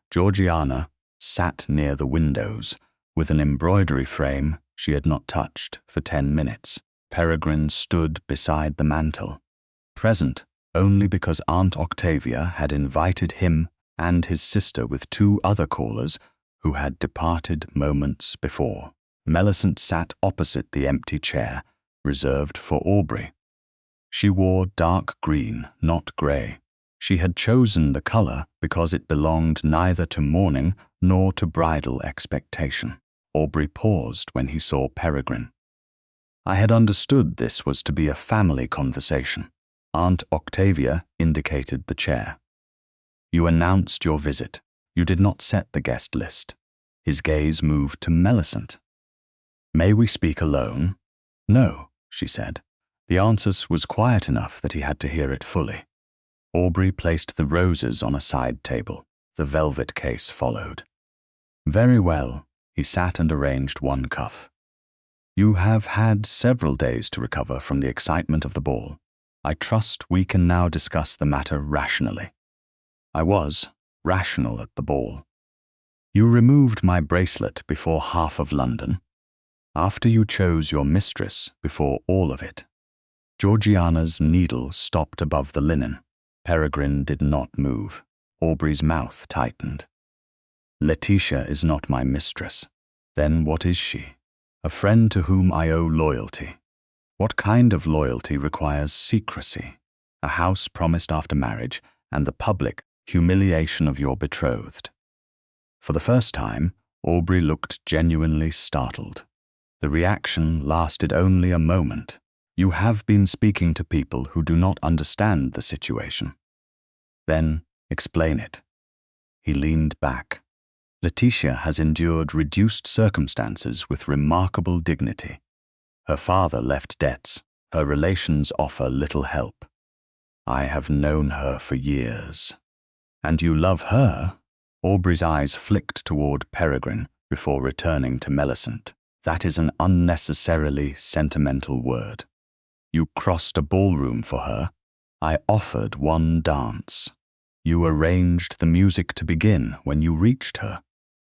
Georgiana sat near the windows with an embroidery frame she had not touched for 10 minutes. Peregrine stood beside the mantel, present only because Aunt Octavia had invited him and his sister with 2 other callers who had departed moments before. Melicent sat opposite the empty chair reserved for Aubrey. She wore dark green, not grey. She had chosen the color because it belonged neither to mourning nor to bridal expectation. Aubrey paused when he saw Peregrine. "I had understood this was to be a family conversation." Aunt Octavia indicated the chair. "You announced your visit. You did not set the guest list." His gaze moved to Melicent. "May we speak alone?" "No," she said. The answer was quiet enough that he had to hear it fully. Aubrey placed the roses on a side table. The velvet case followed. "Very well." He sat and arranged one cuff. "You have had several days to recover from the excitement of the ball. I trust we can now discuss the matter rationally." "I was rational at the ball." "You removed my bracelet before half of London, after you chose your mistress before all of it." Georgiana's needle stopped above the linen. Peregrine did not move. Aubrey's mouth tightened. "Letitia is not my mistress. Then what is she? A friend to whom I owe loyalty. What kind of loyalty requires secrecy? A house promised after marriage, and the public humiliation of your betrothed." For the first time, Aubrey looked genuinely startled. The reaction lasted only a moment. "You have been speaking to people who do not understand the situation." "Then explain it." He leaned back. "Letitia has endured reduced circumstances with remarkable dignity. Her father left debts. Her relations offer little help. I have known her for years." "And you love her?" Aubrey's eyes flicked toward Peregrine before returning to Melicent. "That is an unnecessarily sentimental word. You crossed a ballroom for her. I offered one dance. You arranged the music to begin when you reached her."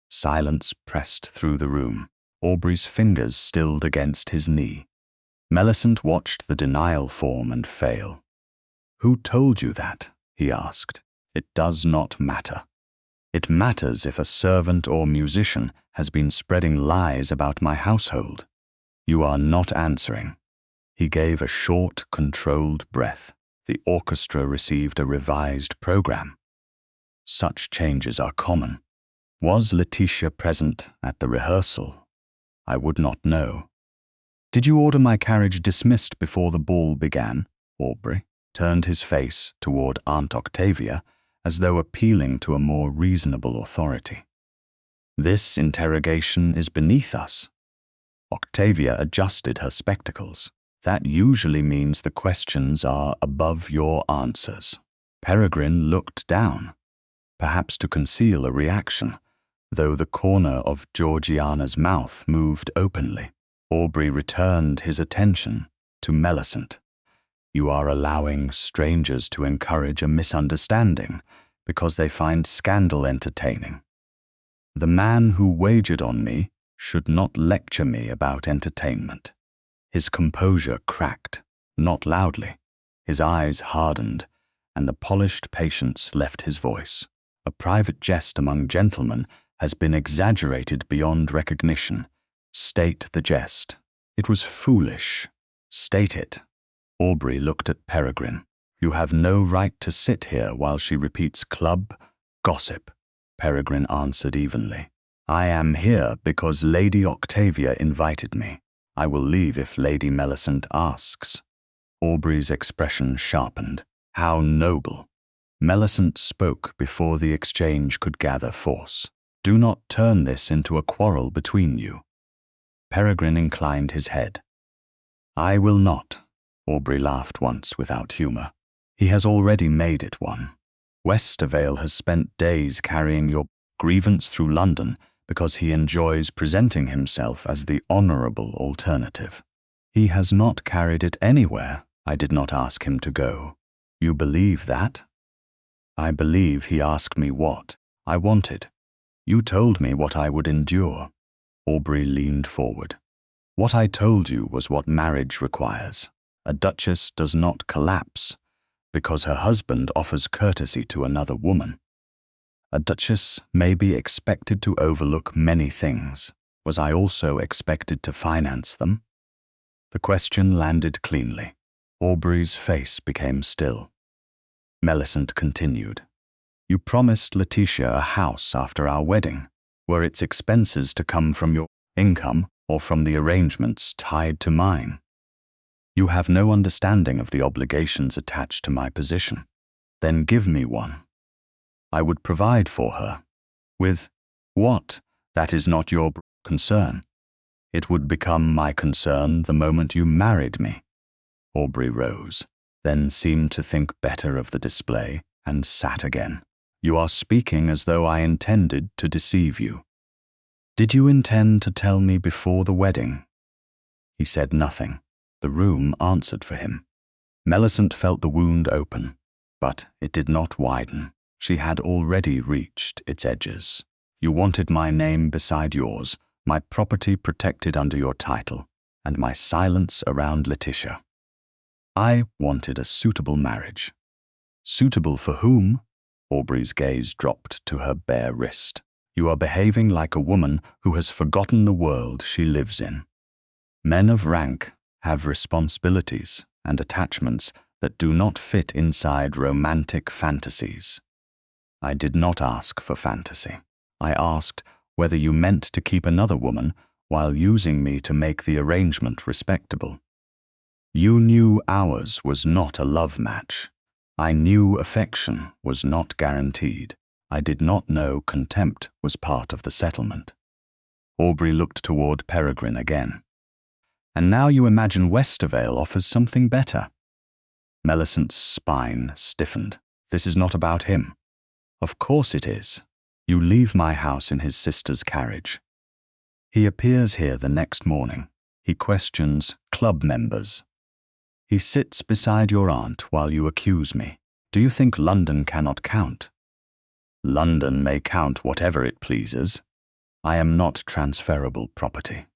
Silence pressed through the room. Aubrey's fingers stilled against his knee. Melicent watched the denial form and fail. "Who told you that?" he asked. "It does not matter. It matters if a servant or musician has been spreading lies about my household." "You are not answering." He gave a short, controlled breath. The orchestra received a revised program. Such changes are common. Was Letitia present at the rehearsal? I would not know. Did you order my carriage dismissed before the ball began? Aubrey turned his face toward Aunt Octavia as though appealing to a more reasonable authority. This interrogation is beneath us. Octavia adjusted her spectacles. That usually means the questions are above your answers. Peregrine looked down, perhaps to conceal a reaction, though the corner of Georgiana's mouth moved openly. Aubrey returned his attention to Melicent. You are allowing strangers to encourage a misunderstanding because they find scandal entertaining. The man who wagered on me should not lecture me about entertainment. His composure cracked, not loudly. His eyes hardened, and the polished patience left his voice. A private jest among gentlemen has been exaggerated beyond recognition. State the jest. It was foolish. State it. Aubrey looked at Peregrine. You have no right to sit here while she repeats club gossip. Peregrine answered evenly. I am here because Lady Octavia invited me. I will leave if Lady Melicent asks. Aubrey's expression sharpened. How noble. Melicent spoke before the exchange could gather force. Do not turn this into a quarrel between you. Peregrine inclined his head. I will not. Aubrey laughed once without humor. He has already made it one. Westervale has spent days carrying your grievance through London because he enjoys presenting himself as the honorable alternative. He has not carried it anywhere. I did not ask him to go. You believe that? I believe he asked me what I wanted. You told me what I would endure. Aubrey leaned forward. What I told you was what marriage requires. A duchess does not collapse because her husband offers courtesy to another woman. A duchess may be expected to overlook many things. Was I also expected to finance them? The question landed cleanly. Aubrey's face became still. Melicent continued. You promised Letitia a house after our wedding. Were its expenses to come from your income or from the arrangements tied to mine? You have no understanding of the obligations attached to my position. Then give me one. I would provide for her. With what? That is not your concern. It would become my concern the moment you married me. Aubrey rose, then seemed to think better of the display and sat again. You are speaking as though I intended to deceive you. Did you intend to tell me before the wedding? He said nothing. The room answered for him. Melicent felt the wound open, but it did not widen. She had already reached its edges. You wanted my name beside yours, my property protected under your title, and my silence around Letitia. I wanted a suitable marriage. Suitable for whom? Aubrey's gaze dropped to her bare wrist. You are behaving like a woman who has forgotten the world she lives in. Men of rank have responsibilities and attachments that do not fit inside romantic fantasies. I did not ask for fantasy. I asked whether you meant to keep another woman while using me to make the arrangement respectable. You knew ours was not a love match. I knew affection was not guaranteed. I did not know contempt was part of the settlement. Aubrey looked toward Peregrine again. And now you imagine Westervale offers something better. Melicent's spine stiffened. This is not about him. Of course it is. You leave my house in his sister's carriage. He appears here the next morning. He questions club members. He sits beside your aunt while you accuse me. Do you think London cannot count? London may count whatever it pleases. I am not transferable property.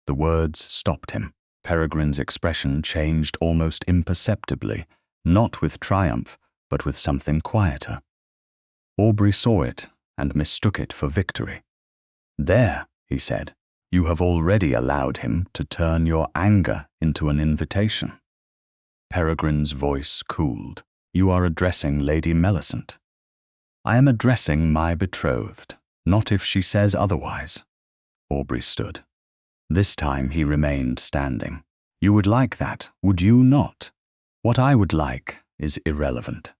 The words stopped him. Peregrine's expression changed almost imperceptibly, not with triumph, but with something quieter. Aubrey saw it and mistook it for victory. There, he said, you have already allowed him to turn your anger into an invitation. Peregrine's voice cooled. "You are addressing Lady Melicent." "I am addressing my betrothed, not if she says otherwise." Aubrey stood. This time he remained standing. "You would like that, would you not?" "What I would like is irrelevant."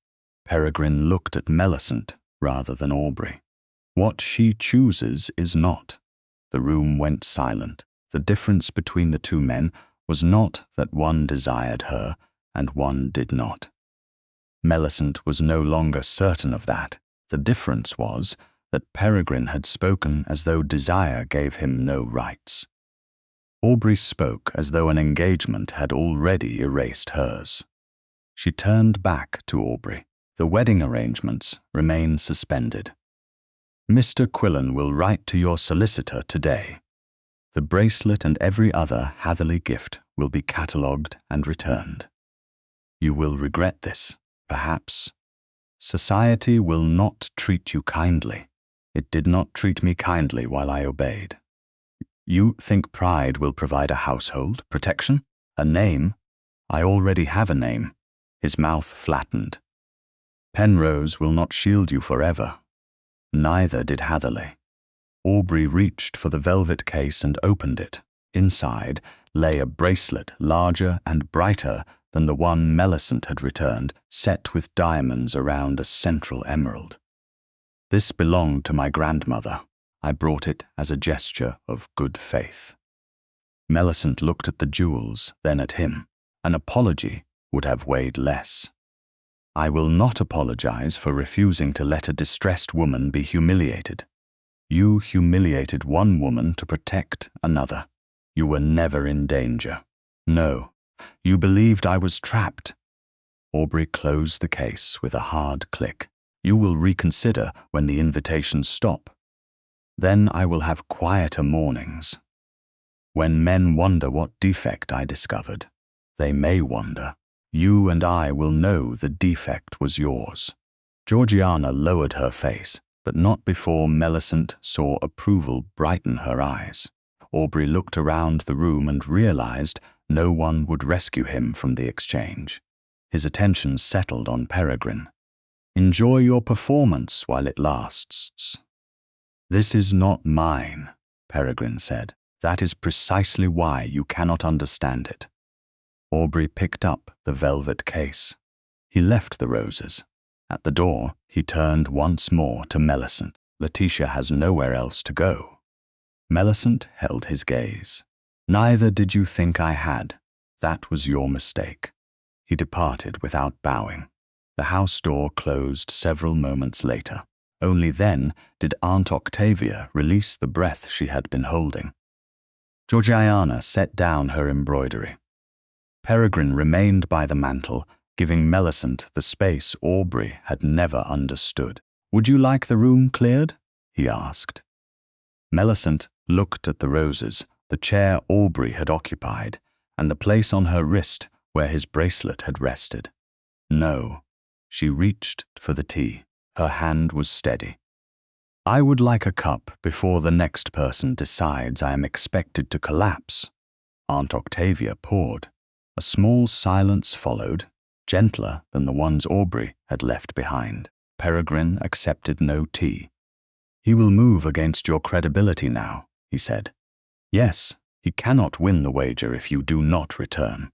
Peregrine looked at Melicent rather than Aubrey. "What she chooses is not." The room went silent. The difference between the two men was not that one desired her and one did not. Melicent was no longer certain of that. The difference was that Peregrine had spoken as though desire gave him no rights. Aubrey spoke as though an engagement had already erased hers. She turned back to Aubrey. "The wedding arrangements remain suspended. Mr. Quillen will write to your solicitor today. The bracelet and every other Hatherleigh gift will be catalogued and returned. You will regret this, perhaps. Society will not treat you kindly. It did not treat me kindly while I obeyed. You think pride will provide a household, protection, a name? I already have a name." His mouth flattened. "Penrose will not shield you forever. Neither did Hatherleigh." Aubrey reached for the velvet case and opened it. Inside lay a bracelet larger and brighter than the one Melicent had returned, set with diamonds around a central emerald. "This belonged to my grandmother. I brought it as a gesture of good faith." Melicent looked at the jewels, then at him. An apology would have weighed less. "I will not apologize for refusing to let a distressed woman be humiliated. You humiliated one woman to protect another. You were never in danger. No, you believed I was trapped." Aubrey closed the case with a hard click. "You will reconsider when the invitations stop. Then I will have quieter mornings. When men wonder what defect I discovered, they may wonder. You and I will know the defect was yours." Georgiana lowered her face, but not before Melicent saw approval brighten her eyes. Aubrey looked around the room and realized no one would rescue him from the exchange. His attention settled on Peregrine. "Enjoy your performance while it lasts." "This is not mine," Peregrine said. "That is precisely why you cannot understand it." Aubrey picked up the velvet case. He left the roses. At the door, he turned once more to Melicent. "Letitia has nowhere else to go." Melicent held his gaze. "Neither did you think I had. That was your mistake." He departed without bowing. The house door closed several moments later. Only then did Aunt Octavia release the breath she had been holding. Georgiana set down her embroidery. Peregrine remained by the mantel, giving Melicent the space Aubrey had never understood. "Would you like the room cleared?" he asked. Melicent looked at the roses, the chair Aubrey had occupied, and the place on her wrist where his bracelet had rested. No. She reached for the tea. Her hand was steady. "I would like a cup before the next person decides I am expected to collapse." Aunt Octavia poured. A small silence followed, gentler than the ones Aubrey had left behind. Peregrine accepted no tea. "He will move against your credibility now," he said. "Yes, he cannot win the wager if you do not return."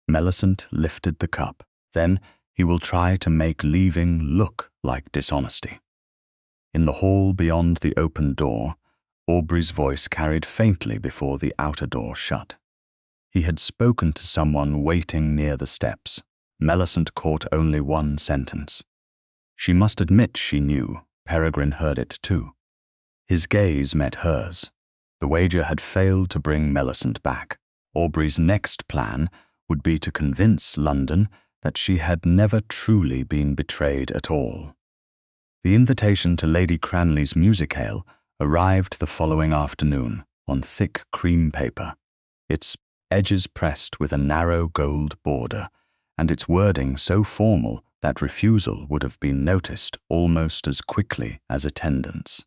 Melicent lifted the cup. "Then he will try to make leaving look like dishonesty." In the hall beyond the open door, Aubrey's voice carried faintly before the outer door shut. He had spoken to someone waiting near the steps. Melicent caught only one sentence. She must admit she knew. Peregrine heard it too. His gaze met hers. The wager had failed to bring Melicent back. Aubrey's next plan would be to convince London that she had never truly been betrayed at all. The invitation to Lady Cranley's musicale arrived the following afternoon on thick cream paper, its edges pressed with a narrow gold border, and its wording so formal that refusal would have been noticed almost as quickly as attendance.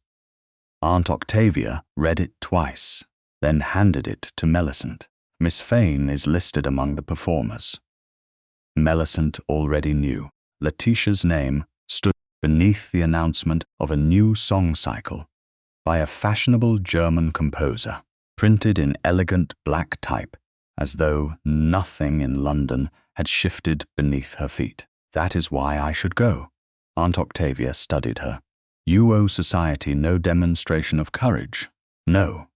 Aunt Octavia read it twice, then handed it to Melicent. "Miss Fane is listed among the performers." Melicent already knew. Letitia's name stood beneath the announcement of a new song cycle by a fashionable German composer, printed in elegant black type, as though nothing in London had shifted beneath her feet. That is why I should go. Aunt Octavia studied her. You owe society no demonstration of courage. No.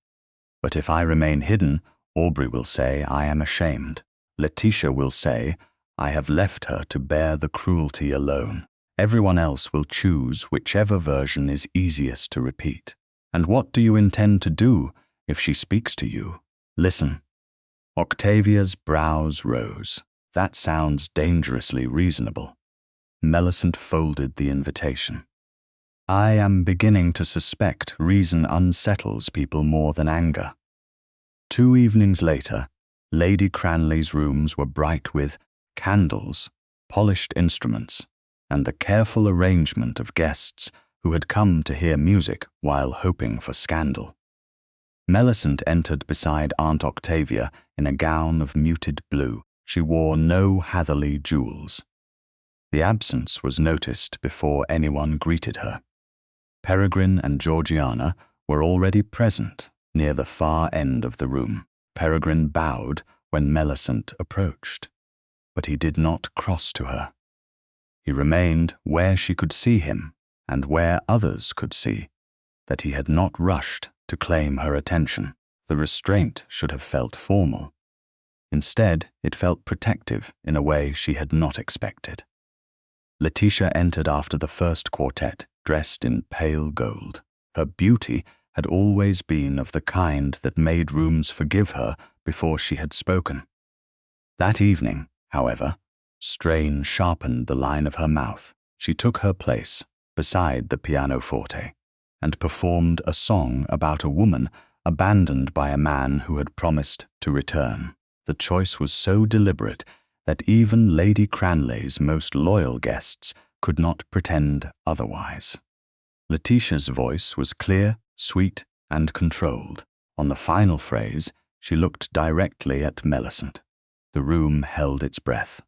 But if I remain hidden, Aubrey will say I am ashamed. Letitia will say I have left her to bear the cruelty alone. Everyone else will choose whichever version is easiest to repeat. And what do you intend to do if she speaks to you? Listen. Octavia's brows rose. That sounds dangerously reasonable. Melicent folded the invitation. I am beginning to suspect reason unsettles people more than anger. 2 evenings later, Lady Cranley's rooms were bright with candles, polished instruments, and the careful arrangement of guests who had come to hear music while hoping for scandal. Melicent entered beside Aunt Octavia in a gown of muted blue. She wore no Hatherleigh jewels. The absence was noticed before anyone greeted her. Peregrine and Georgiana were already present near the far end of the room. Peregrine bowed when Melicent approached, but he did not cross to her. He remained where she could see him and where others could see that he had not rushed to claim her attention. The restraint should have felt formal. Instead, it felt protective in a way she had not expected. Letitia entered after the first quartet, dressed in pale gold. Her beauty had always been of the kind that made rooms forgive her before she had spoken. That evening, however, strain sharpened the line of her mouth. She took her place beside the pianoforte and performed a song about a woman abandoned by a man who had promised to return. The choice was so deliberate that even Lady Cranley's most loyal guests could not pretend otherwise. Letitia's voice was clear, sweet, and controlled. On the final phrase, she looked directly at Melicent. The room held its breath.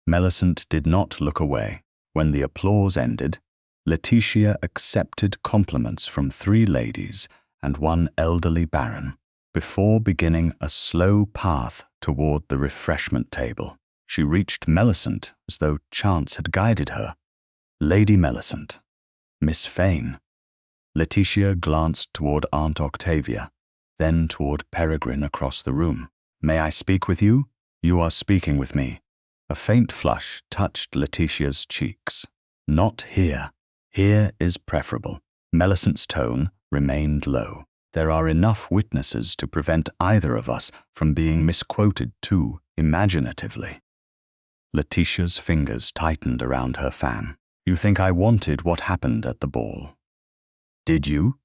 Melicent did not look away. When the applause ended, Letitia accepted compliments from 3 ladies and 1 elderly baron before beginning a slow path toward the refreshment table. She reached Melicent as though chance had guided her. Lady Melicent. Miss Fane. Letitia glanced toward Aunt Octavia, then toward Peregrine across the room. May I speak with you? You are speaking with me. A faint flush touched Letitia's cheeks. Not here. Here is preferable. Melicent's tone remained low. There are enough witnesses to prevent either of us from being misquoted too imaginatively. Letitia's fingers tightened around her fan. You think I wanted what happened at the ball? Did you?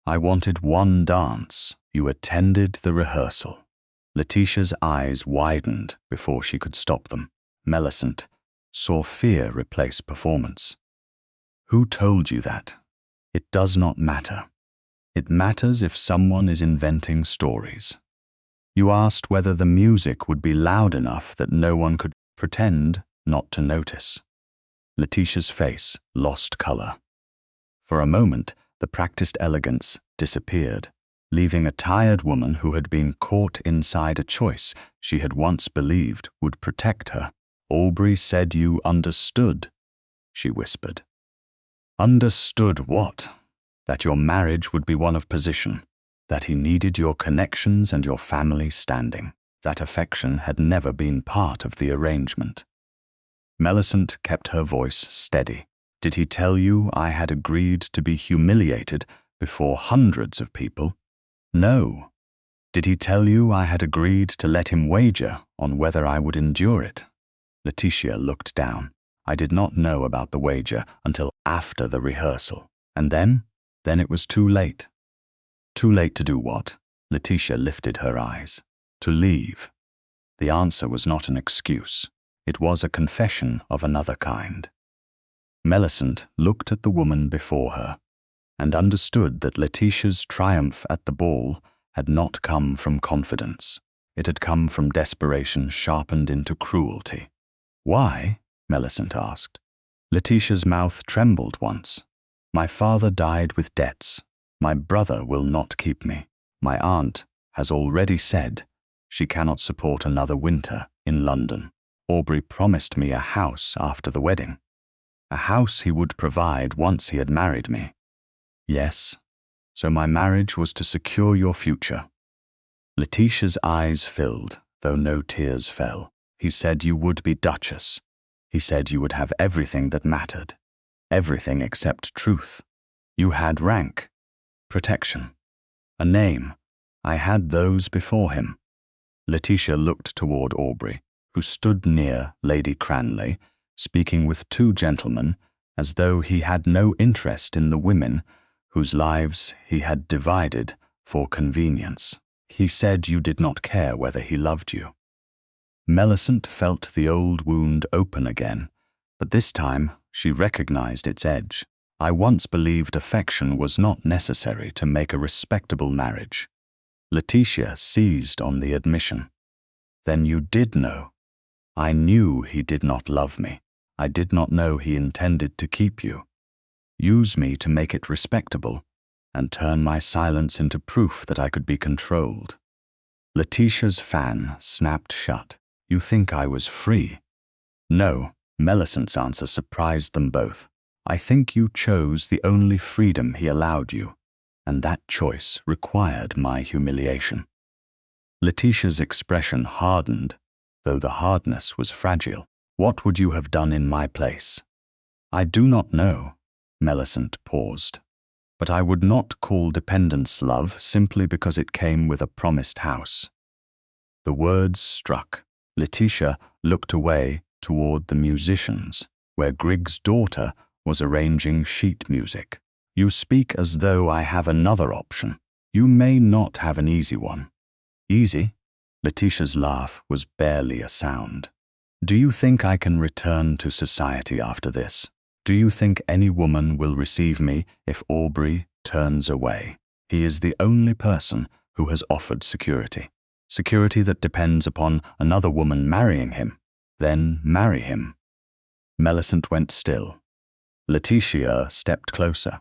I wanted 1 dance. You attended the rehearsal. Letitia's eyes widened before she could stop them. Melicent saw fear replace performance. Who told you that? It does not matter. It matters if someone is inventing stories. You asked whether the music would be loud enough that no one could pretend not to notice. Letitia's face lost color. For a moment, the practiced elegance disappeared, leaving a tired woman who had been caught inside a choice she had once believed would protect her. Aubrey said you understood, she whispered. Understood what? That your marriage would be one of position, that he needed your connections and your family standing. That affection had never been part of the arrangement. Melicent kept her voice steady. Did he tell you I had agreed to be humiliated before hundreds of people? No. Did he tell you I had agreed to let him wager on whether I would endure it? Letitia looked down. I did not know about the wager until after the rehearsal. And then it was too late. Too late to do what? Letitia lifted her eyes. To leave. The answer was not an excuse. It was a confession of another kind. Melicent looked at the woman before her and understood that Letitia's triumph at the ball had not come from confidence. It had come from desperation sharpened into cruelty. Why? Melicent asked. Letitia's mouth trembled once. My father died with debts. My brother will not keep me. My aunt has already said she cannot support another winter in London. Aubrey promised me a house after the wedding. A house he would provide once he had married me. Yes, so my marriage was to secure your future. Letitia's eyes filled, though no tears fell. He said you would be Duchess. He said you would have everything that mattered. Everything except truth. You had rank, protection, a name. I had those before him. Letitia looked toward Aubrey, who stood near Lady Cranley, speaking with two gentlemen, as though he had no interest in the women whose lives he had divided for convenience. He said you did not care whether he loved you. Melicent felt the old wound open again, but this time she recognized its edge. I once believed affection was not necessary to make a respectable marriage. Letitia seized on the admission. Then you did know. I knew he did not love me. I did not know he intended to keep you. Use me to make it respectable, and turn my silence into proof that I could be controlled. Letitia's fan snapped shut. You think I was free? No, Melicent's answer surprised them both. I think you chose the only freedom he allowed you, and that choice required my humiliation. Letitia's expression hardened, though the hardness was fragile. What would you have done in my place? I do not know. Melicent paused. But I would not call dependence love simply because it came with a promised house. The words struck. Letitia looked away toward the musicians, where Grigg's daughter was arranging sheet music. You speak as though I have another option. You may not have an easy one. Easy? Letitia's laugh was barely a sound. Do you think I can return to society after this? Do you think any woman will receive me if Aubrey turns away? He is the only person who has offered security. Security that depends upon another woman marrying him. Then marry him. Melicent went still. Letitia stepped closer.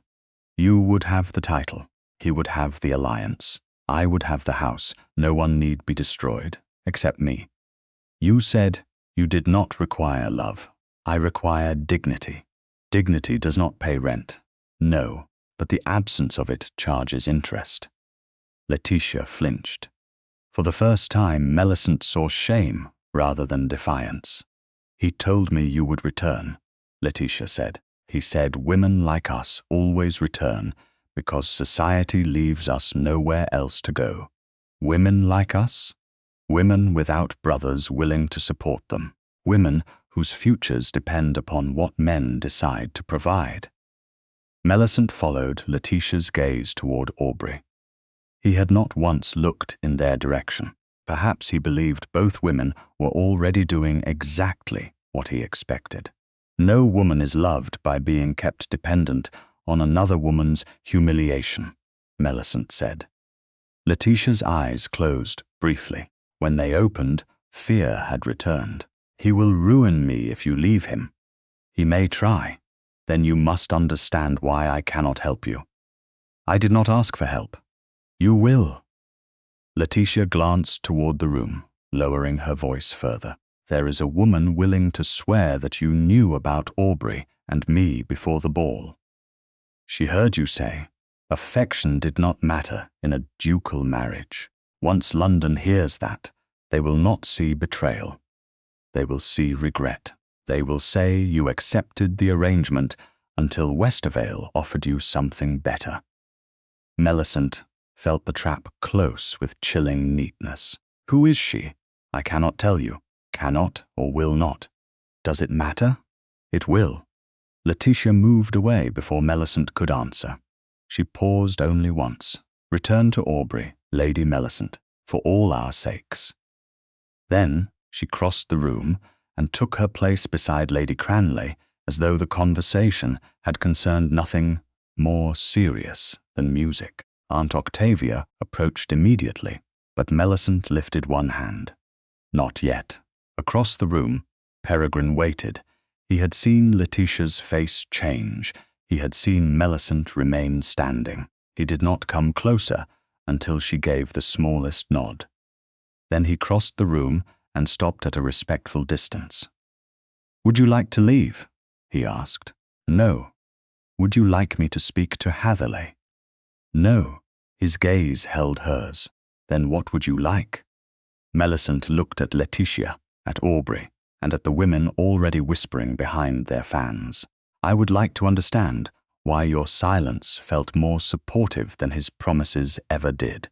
You would have the title. He would have the alliance. I would have the house. No one need be destroyed, except me. You said you did not require love. I require dignity. Dignity does not pay rent. No, but the absence of it charges interest. Letitia flinched. For the first time, Melicent saw shame rather than defiance. He told me you would return, Letitia said. He said women like us always return because society leaves us nowhere else to go. Women like us? Women without brothers willing to support them. Women whose futures depend upon what men decide to provide. Melicent followed Letitia's gaze toward Aubrey. He had not once looked in their direction. Perhaps he believed both women were already doing exactly what he expected. No woman is loved by being kept dependent on another woman's humiliation, Melicent said. Letitia's eyes closed briefly. When they opened, fear had returned. He will ruin me if you leave him. He may try. Then you must understand why I cannot help you. I did not ask for help. You will. Letitia glanced toward the room, lowering her voice further. There is a woman willing to swear that you knew about Aubrey and me before the ball. She heard you say, affection did not matter in a ducal marriage. Once London hears that, they will not see betrayal. They will see regret. They will say you accepted the arrangement until Westervale offered you something better. Melicent felt the trap close with chilling neatness. Who is she? I cannot tell you. Cannot or will not. Does it matter? It will. Letitia moved away before Melicent could answer. She paused only once. Return to Aubrey, Lady Melicent, for all our sakes. Then she crossed the room and took her place beside Lady Cranley as though the conversation had concerned nothing more serious than music. Aunt Octavia approached immediately, but Melicent lifted one hand. Not yet. Across the room, Peregrine waited. He had seen Letitia's face change. He had seen Melicent remain standing. He did not come closer until she gave the smallest nod. Then he crossed the room and stopped at a respectful distance. "Would you like to leave?" he asked. "No." "Would you like me to speak to Hatherleigh?" "No." His gaze held hers. "Then what would you like?" Melicent looked at Letitia, at Aubrey, and at the women already whispering behind their fans. "I would like to understand why your silence felt more supportive than his promises ever did."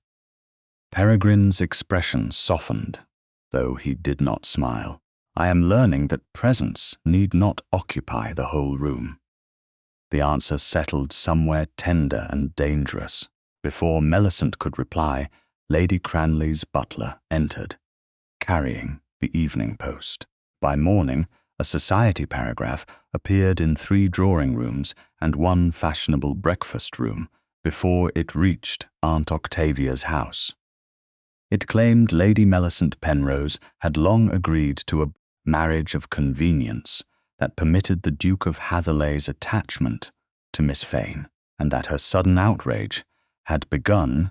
Peregrine's expression softened, though he did not smile. "I am learning that presence need not occupy the whole room." The answer settled somewhere tender and dangerous. Before Melicent could reply, Lady Cranley's butler entered, carrying the Evening Post. By morning, a society paragraph appeared in 3 drawing rooms and 1 fashionable breakfast room before it reached Aunt Octavia's house. It claimed Lady Melicent Penrose had long agreed to a marriage of convenience that permitted the Duke of Hatherleigh's attachment to Miss Fane, and that her sudden outrage had begun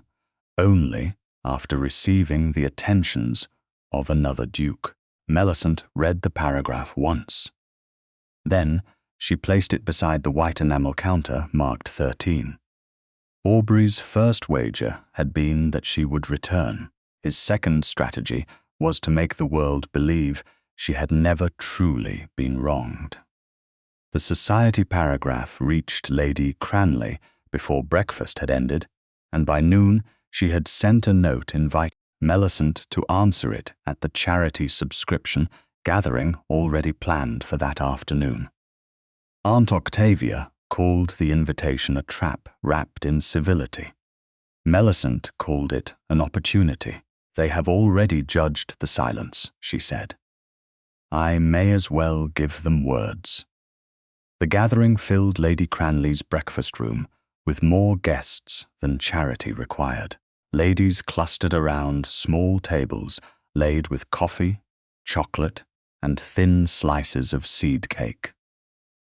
only after receiving the attentions of another duke. Melicent read the paragraph once. Then she placed it beside the white enamel counter marked 13. Aubrey's first wager had been that she would return. His second strategy was to make the world believe she had never truly been wronged. The society paragraph reached Lady Cranley before breakfast had ended, and by noon she had sent a note inviting Melicent to answer it at the charity subscription gathering already planned for that afternoon. Aunt Octavia called the invitation a trap wrapped in civility. Melicent called it an opportunity. "They have already judged the silence," she said. "I may as well give them words." The gathering filled Lady Cranley's breakfast room with more guests than charity required. Ladies clustered around small tables laid with coffee, chocolate, and thin slices of seed cake.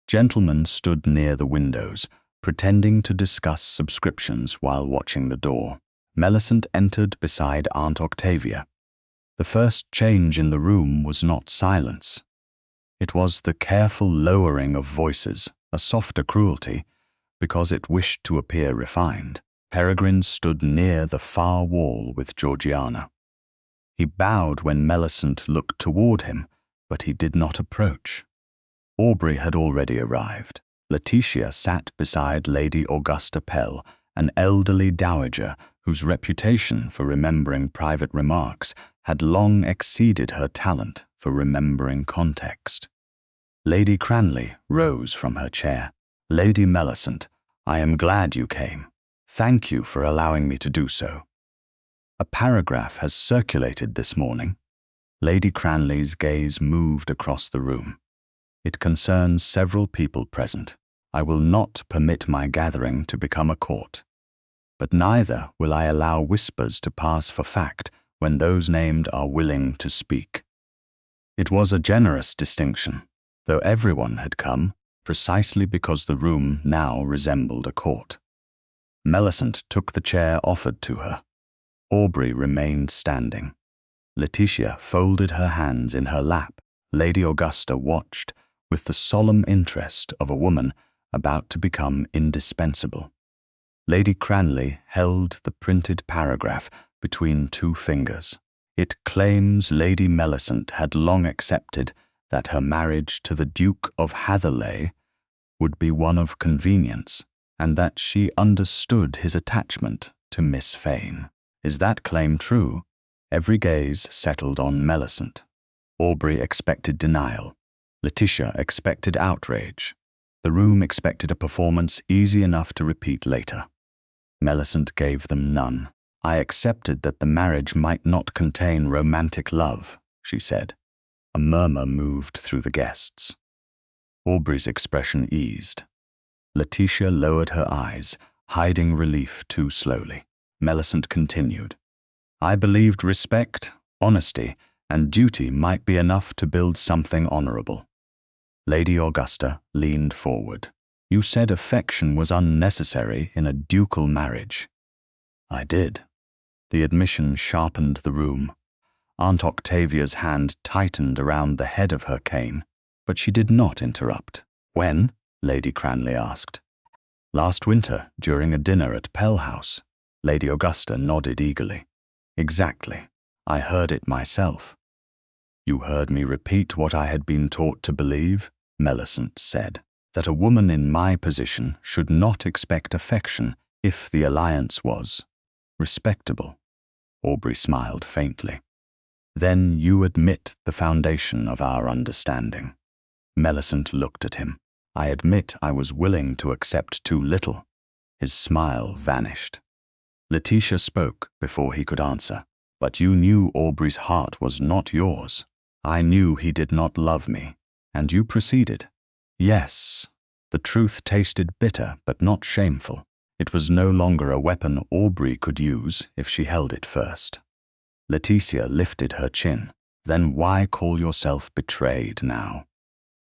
Gentlemen stood near the windows, pretending to discuss subscriptions while watching the door. Melicent entered beside Aunt Octavia. The first change in the room was not silence. It was the careful lowering of voices, a softer cruelty, because it wished to appear refined. Peregrine stood near the far wall with Georgiana. He bowed when Melicent looked toward him, but he did not approach. Aubrey had already arrived. Letitia sat beside Lady Augusta Pell, an elderly dowager whose reputation for remembering private remarks had long exceeded her talent for remembering context. Lady Cranley rose from her chair. "Lady Melicent, I am glad you came. Thank you for allowing me to do so. A paragraph has circulated this morning." Lady Cranley's gaze moved across the room. "It concerns several people present. I will not permit my gathering to become a court. But neither will I allow whispers to pass for fact when those named are willing to speak." It was a generous distinction, though everyone had come precisely because the room now resembled a court. Melicent took the chair offered to her. Aubrey remained standing. Letitia folded her hands in her lap. Lady Augusta watched with the solemn interest of a woman about to become indispensable. Lady Cranley held the printed paragraph between 2 fingers. It claims Lady Melicent had long accepted that her marriage to the Duke of Hatherleigh would be one of convenience, and that she understood his attachment to Miss Fane. Is that claim true? Every gaze settled on Melicent. Aubrey expected denial. Letitia expected outrage. The room expected a performance easy enough to repeat later. Melicent gave them none. "I accepted that the marriage might not contain romantic love," she said. A murmur moved through the guests. Aubrey's expression eased. Letitia lowered her eyes, hiding relief too slowly. Melicent continued. "I believed respect, honesty, and duty might be enough to build something honorable. Lady Augusta leaned forward. You said affection was unnecessary in a ducal marriage. I did. The admission sharpened the room. Aunt Octavia's hand tightened around the head of her cane, but she did not interrupt. When? Lady Cranley asked. Last winter, during a dinner at Pell House. Lady Augusta nodded eagerly. Exactly. I heard it myself. You heard me repeat what I had been taught to believe, Melicent said, that a woman in my position should not expect affection if the alliance was respectable. Aubrey smiled faintly. Then you admit the foundation of our understanding. Melicent looked at him. I admit I was willing to accept too little. His smile vanished. Letitia spoke before he could answer. But you knew Aubrey's heart was not yours. I knew he did not love me, and you proceeded. Yes, the truth tasted bitter but not shameful. It was no longer a weapon Aubrey could use if she held it first. Letitia lifted her chin. Then why call yourself betrayed now?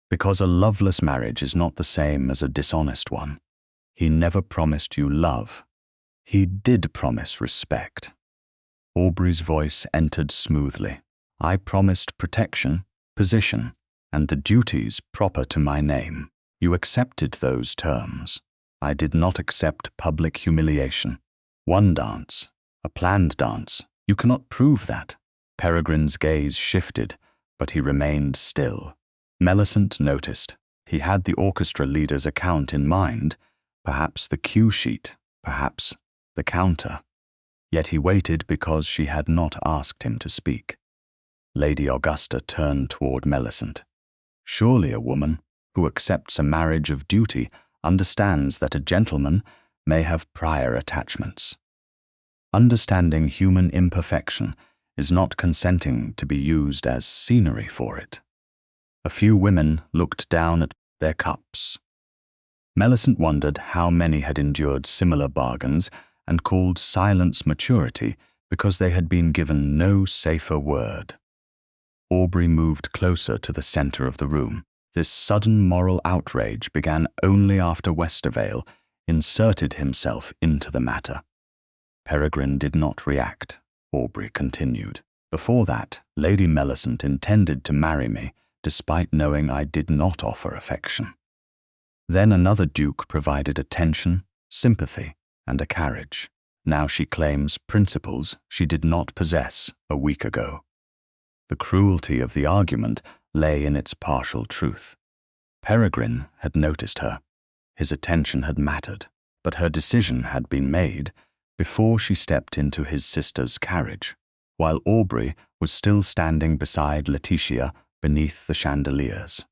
Because a loveless marriage is not the same as a dishonest one. He never promised you love. He did promise respect. Aubrey's voice entered smoothly. I promised protection, position, and the duties proper to my name. You accepted those terms. I did not accept public humiliation. One dance, a planned dance. You cannot prove that. Peregrine's gaze shifted, but he remained still. Melicent noticed. He had the orchestra leader's account in mind, perhaps the cue sheet, perhaps the counter. Yet he waited because she had not asked him to speak. Lady Augusta turned toward Melicent. Surely a woman who accepts a marriage of duty understands that a gentleman may have prior attachments. Understanding human imperfection is not consenting to be used as scenery for it. A few women looked down at their cups. Melicent wondered how many had endured similar bargains and called silence maturity because they had been given no safer word. Aubrey moved closer to the center of the room. This sudden moral outrage began only after Westervale inserted himself into the matter. Peregrine did not react, Aubrey continued. Before that, Lady Melicent intended to marry me, despite knowing I did not offer affection. Then another duke provided attention, sympathy, and a carriage. Now she claims principles she did not possess a week ago. The cruelty of the argument lay in its partial truth. Peregrine had noticed her. His attention had mattered, but her decision had been made before she stepped into his sister's carriage, while Aubrey was still standing beside Letitia beneath the chandeliers.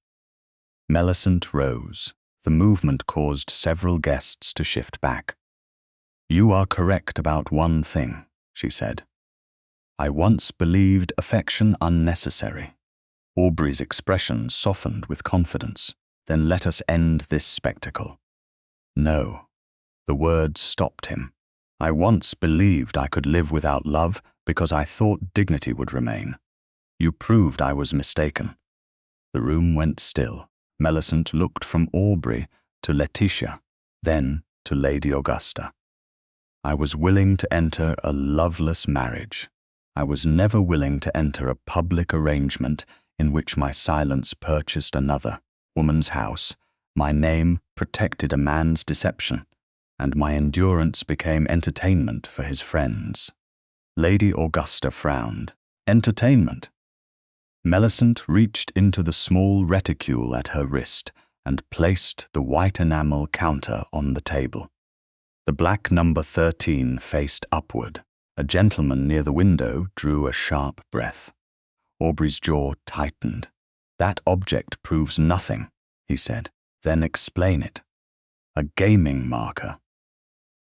Melicent rose. The movement caused several guests to shift back. You are correct about one thing, she said. I once believed affection unnecessary. Aubrey's expression softened with confidence. Then let us end this spectacle. No. The words stopped him. I once believed I could live without love because I thought dignity would remain. You proved I was mistaken. The room went still. Melicent looked from Aubrey to Letitia, then to Lady Augusta. I was willing to enter a loveless marriage. I was never willing to enter a public arrangement in which my silence purchased another woman's house, my name protected a man's deception, and my endurance became entertainment for his friends. Lady Augusta frowned. Entertainment? Melicent reached into the small reticule at her wrist and placed the white enamel counter on the table. The black number 13 faced upward. A gentleman near the window drew a sharp breath. Aubrey's jaw tightened. That object proves nothing, he said. Then explain it. A gaming marker.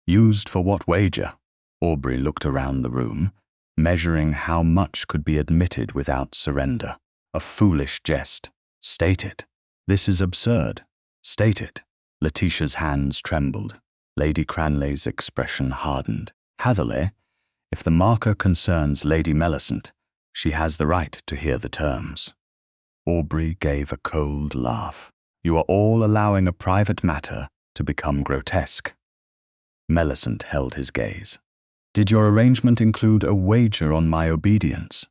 Used for what wager? Aubrey looked around the room, measuring how much could be admitted without surrender. A foolish jest. State it. This is absurd. State it. Letitia's hands trembled. Lady Cranley's expression hardened. Hatherleigh, if the marker concerns Lady Melicent, She has the right to hear the terms. Aubrey gave a cold laugh. You are all allowing a private matter to become grotesque. Melicent held his gaze. Did your arrangement include a wager on my obedience?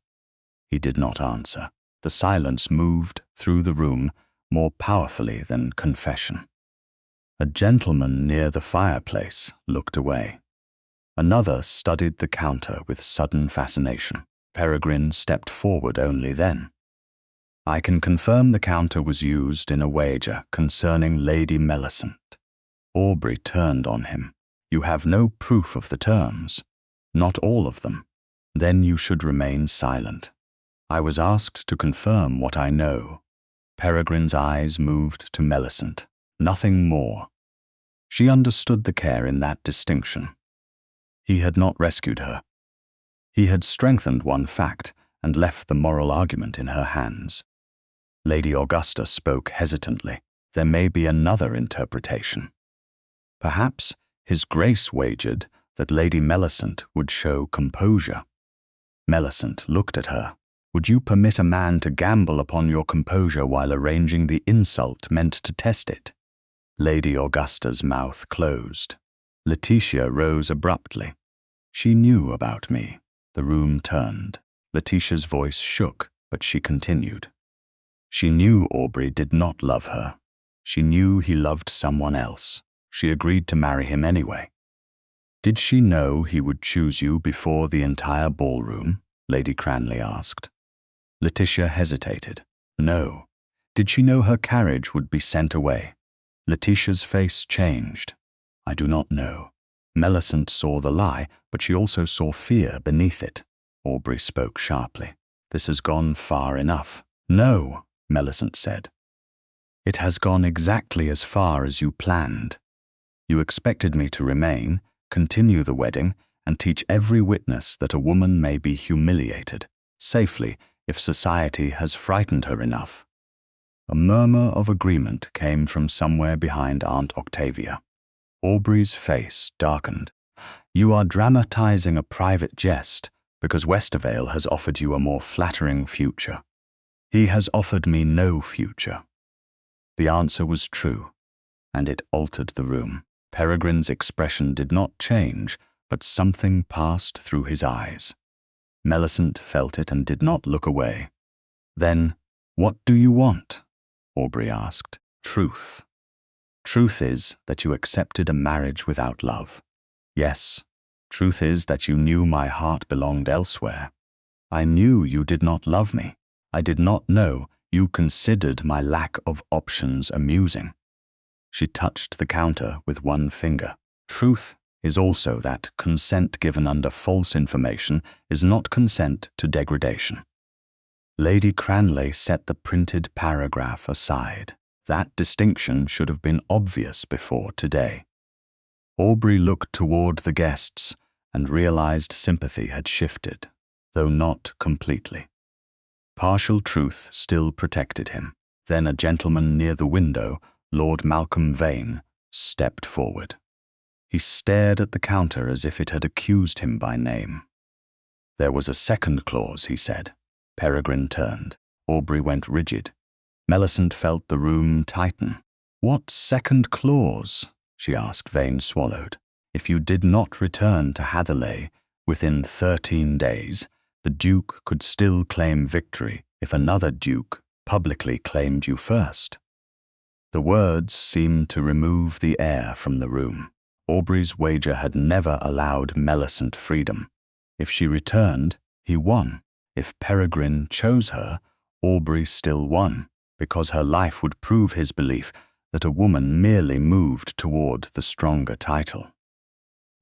He did not answer. The silence moved through the room more powerfully than confession. A gentleman near the fireplace looked away. Another studied the counter with sudden fascination. Peregrine stepped forward only then. I can confirm the counter was used in a wager concerning Lady Melicent. Aubrey turned on him. You have no proof of the terms. Not all of them. Then you should remain silent. I was asked to confirm what I know. Peregrine's eyes moved to Melicent. Nothing more. She understood the care in that distinction. He had not rescued her. He had strengthened one fact and left the moral argument in her hands. Lady Augusta spoke hesitantly. There may be another interpretation. Perhaps His Grace wagered that Lady Melicent would show composure. Melicent looked at her. Would you permit a man to gamble upon your composure while arranging the insult meant to test it? Lady Augusta's mouth closed. Letitia rose abruptly. She knew about me. The room turned. Letitia's voice shook, but she continued. She knew Aubrey did not love her. She knew he loved someone else. She agreed to marry him anyway. Did she know he would choose you before the entire ballroom? Lady Cranley asked. Letitia hesitated. No. Did she know her carriage would be sent away? Letitia's face changed. I do not know. Melicent saw the lie, but she also saw fear beneath it. Aubrey spoke sharply. This has gone far enough. No, Melicent said. It has gone exactly as far as you planned. You expected me to remain, continue the wedding, and teach every witness that a woman may be humiliated, safely, if society has frightened her enough. A murmur of agreement came from somewhere behind Aunt Octavia. Aubrey's face darkened. You are dramatizing a private jest because Westervale has offered you a more flattering future. He has offered me no future. The answer was true, and it altered the room. Peregrine's expression did not change, but something passed through his eyes. Melicent felt it and did not look away. Then, what do you want? Aubrey asked. Truth. Truth is that you accepted a marriage without love. Yes, truth is that you knew my heart belonged elsewhere. I knew you did not love me. I did not know you considered my lack of options amusing. She touched the counter with one finger. Truth is also that consent given under false information is not consent to degradation. Lady Cranley set the printed paragraph aside. That distinction should have been obvious before today. Aubrey looked toward the guests and realized sympathy had shifted, though not completely. Partial truth still protected him. Then a gentleman near the window, Lord Malcolm Vane, stepped forward. He stared at the counter as if it had accused him by name. There was a second clause, he said. Peregrine turned. Aubrey went rigid. Melicent felt the room tighten. What second clause? She asked. Vane swallowed. If you did not return to Hatherleigh within 13 days, the Duke could still claim victory if another Duke publicly claimed you first. The words seemed to remove the air from the room. Aubrey's wager had never allowed Melicent freedom. If she returned, he won. If Peregrine chose her, Aubrey still won, because her life would prove his belief that a woman merely moved toward the stronger title.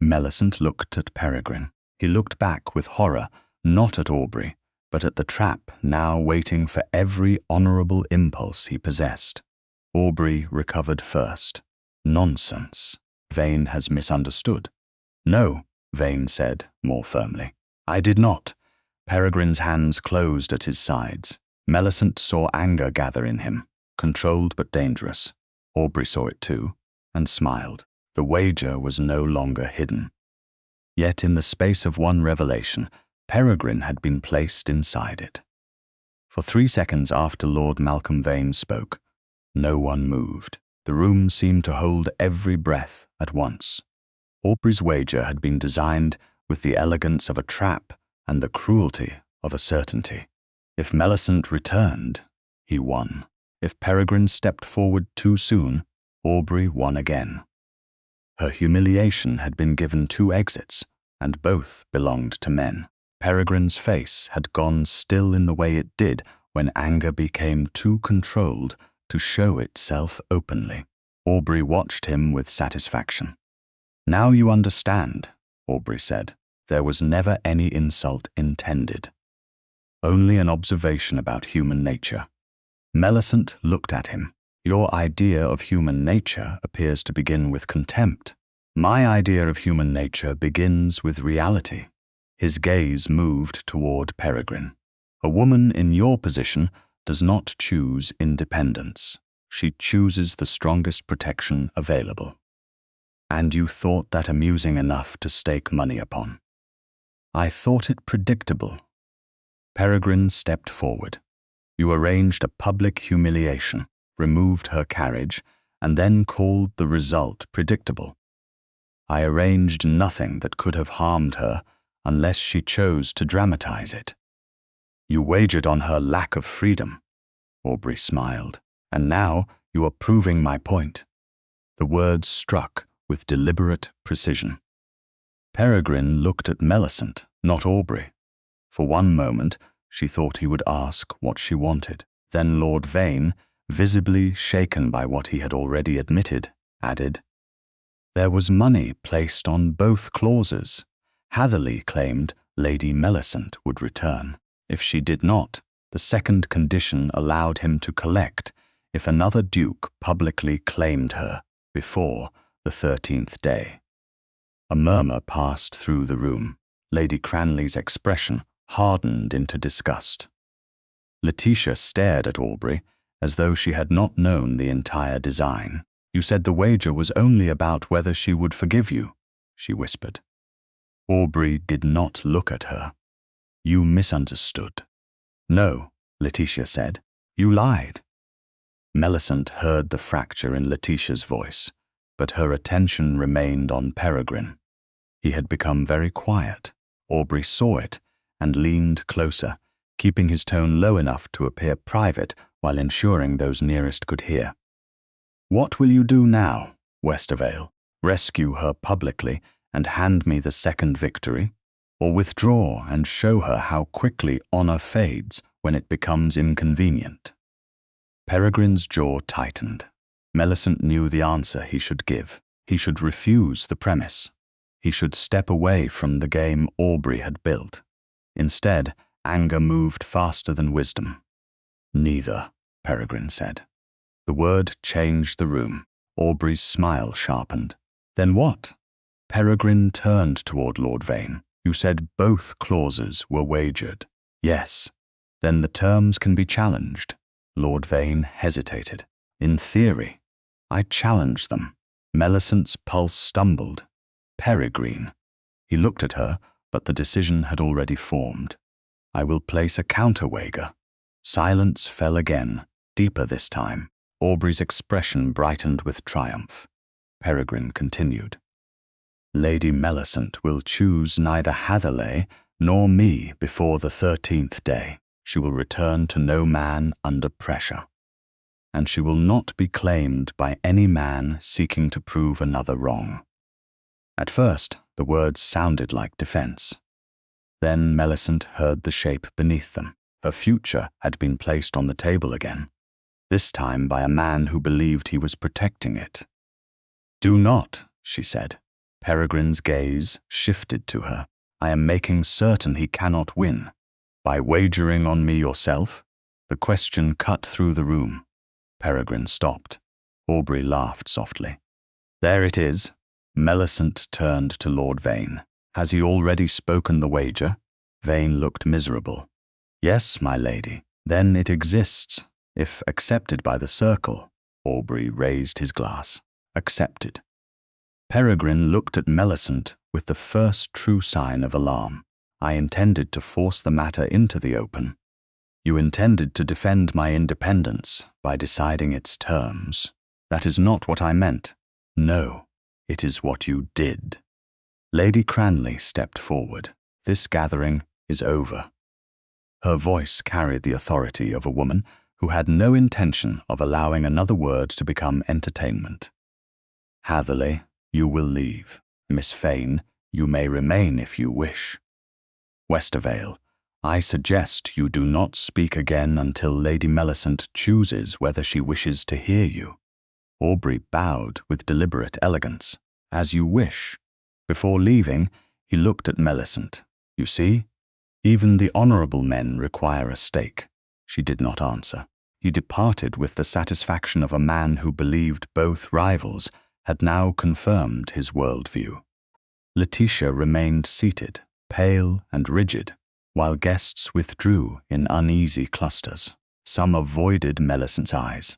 Melicent looked at Peregrine. He looked back with horror, not at Aubrey, but at the trap now waiting for every honorable impulse he possessed. Aubrey recovered first. Nonsense. Vane has misunderstood. No, Vane said more firmly. I did not. Peregrine's hands closed at his sides. Melicent saw anger gather in him, controlled but dangerous. Aubrey saw it too, and smiled. The wager was no longer hidden. Yet in the space of one revelation, Peregrine had been placed inside it. For 3 seconds after Lord Malcolm Vane spoke, no one moved. The room seemed to hold every breath at once. Aubrey's wager had been designed with the elegance of a trap and the cruelty of a certainty. If Melicent returned, he won. If Peregrine stepped forward too soon, Aubrey won again. Her humiliation had been given 2 exits, and both belonged to men. Peregrine's face had gone still in the way it did when anger became too controlled to show itself openly. Aubrey watched him with satisfaction. "Now you understand," Aubrey said. "There was never any insult intended. Only an observation about human nature." Melicent looked at him. "Your idea of human nature appears to begin with contempt. My idea of human nature begins with reality." His gaze moved toward Peregrine. "A woman in your position does not choose independence. She chooses the strongest protection available. And you thought that amusing enough to stake money upon." "I thought it predictable." Peregrine stepped forward. "You arranged a public humiliation, removed her carriage, and then called the result predictable. I arranged nothing that could have harmed her unless she chose to dramatize it." "You wagered on her lack of freedom," Aubrey smiled. "And now you are proving my point." The words struck with deliberate precision. Peregrine looked at Melicent, not Aubrey. For one moment, she thought he would ask what she wanted. Then Lord Vane, visibly shaken by what he had already admitted, added, "There was money placed on both clauses. Hatherleigh claimed Lady Melicent would return. If she did not, the second condition allowed him to collect if another duke publicly claimed her before the 13th day." A murmur passed through the room. Lady Cranley's expression hardened into disgust. Letitia stared at Aubrey as though she had not known the entire design. "You said the wager was only about whether she would forgive you," she whispered. Aubrey did not look at her. "You misunderstood." "No," Letitia said. "You lied." Melicent heard the fracture in Letitia's voice, but her attention remained on Peregrine. He had become very quiet. Aubrey saw it and leaned closer, keeping his tone low enough to appear private while ensuring those nearest could hear. "What will you do now, Westervale? Rescue her publicly and hand me the second victory? Or withdraw and show her how quickly honor fades when it becomes inconvenient?" Peregrine's jaw tightened. Melicent knew the answer he should give. He should refuse the premise. He should step away from the game Aubrey had built. Instead, anger moved faster than wisdom. "Neither," Peregrine said. The word changed the room. Aubrey's smile sharpened. "Then what?" Peregrine turned toward Lord Vane. "You said both clauses were wagered." "Yes." "Then the terms can be challenged." Lord Vane hesitated. "In theory, I challenge them." Melicent's pulse stumbled. "Peregrine." He looked at her, but the decision had already formed. "I will place a counter-wager." Silence fell again, deeper this time. Aubrey's expression brightened with triumph. Peregrine continued. "Lady Melicent will choose neither Hatherleigh nor me before the 13th day. She will return to no man under pressure. And she will not be claimed by any man seeking to prove another wrong." At first, the words sounded like defense. Then Melicent heard the shape beneath them. Her future had been placed on the table again, this time by a man who believed he was protecting it. "Do not," she said. Peregrine's gaze shifted to her. "I am making certain he cannot win. By wagering on me yourself?" The question cut through the room. Peregrine stopped. Aubrey laughed softly. "There it is." Melicent turned to Lord Vane. "Has he already spoken the wager?" Vane looked miserable. "Yes, my lady. Then it exists, if accepted by the circle." Aubrey raised his glass. "Accepted." Peregrine looked at Melicent with the first true sign of alarm. I intended to force the matter into the open. You intended to defend my independence by deciding its terms. That is not what I meant. No, it is what you did. Lady Cranley stepped forward. This gathering is over. Her voice carried the authority of a woman who had no intention of allowing another word to become entertainment. Hatherleigh, you will leave. Miss Fane, you may remain if you wish. Westervale, I suggest you do not speak again until Lady Melicent chooses whether she wishes to hear you. Aubrey bowed with deliberate elegance. As you wish. Before leaving, he looked at Melicent. You see, even the honourable men require a stake. She did not answer. He departed with the satisfaction of a man who believed both rivals had now confirmed his worldview. Letitia remained seated, pale and rigid, while guests withdrew in uneasy clusters. Some avoided Melicent's eyes.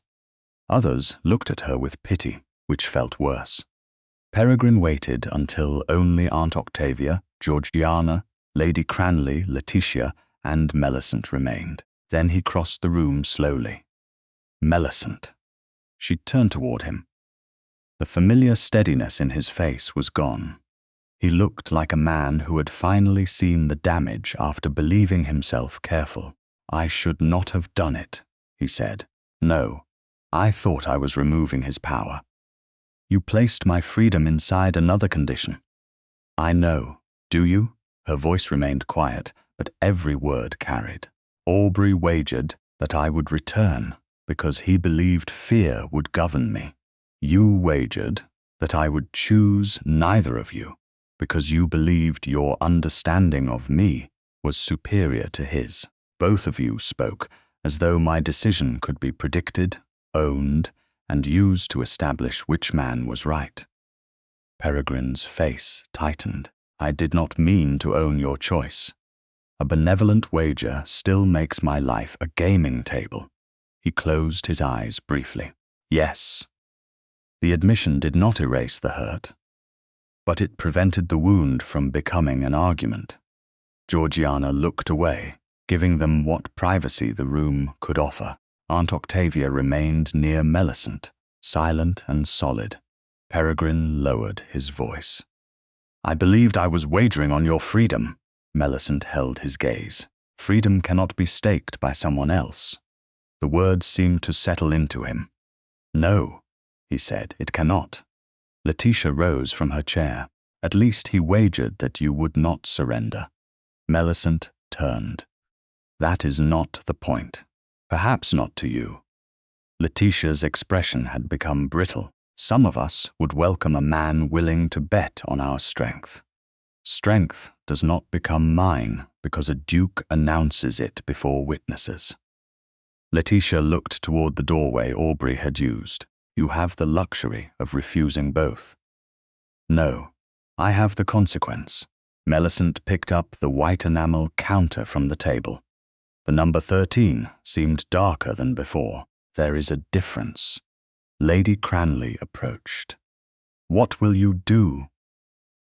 Others looked at her with pity, which felt worse. Peregrine waited until only Aunt Octavia, Georgiana, Lady Cranley, Letitia, and Melicent remained. Then he crossed the room slowly. Melicent. She turned toward him. The familiar steadiness in his face was gone. He looked like a man who had finally seen the damage after believing himself careful. I should not have done it, he said. No, I thought I was removing his power. You placed my freedom inside another condition. I know. Do you? Her voice remained quiet, but every word carried. Aubrey wagered that I would return because he believed fear would govern me. You wagered that I would choose neither of you because you believed your understanding of me was superior to his. Both of you spoke as though my decision could be predicted, owned, and used to establish which man was right. Peregrine's face tightened. I did not mean to own your choice. A benevolent wager still makes my life a gaming table. He closed his eyes briefly. Yes. The admission did not erase the hurt, but it prevented the wound from becoming an argument. Georgiana looked away, giving them what privacy the room could offer. Aunt Octavia remained near Melicent, silent and solid. Peregrine lowered his voice. I believed I was wagering on your freedom. Melicent held his gaze. Freedom cannot be staked by someone else. The words seemed to settle into him. No, he said, it cannot. Letitia rose from her chair. At least he wagered that you would not surrender. Melicent turned. That is not the point. Perhaps not to you. Letitia's expression had become brittle. Some of us would welcome a man willing to bet on our strength. Strength does not become mine because a duke announces it before witnesses. Letitia looked toward the doorway Aubrey had used. You have the luxury of refusing both. No, I have the consequence. Melicent picked up the white enamel counter from the table. The number 13 seemed darker than before. There is a difference. Lady Cranley approached. What will you do?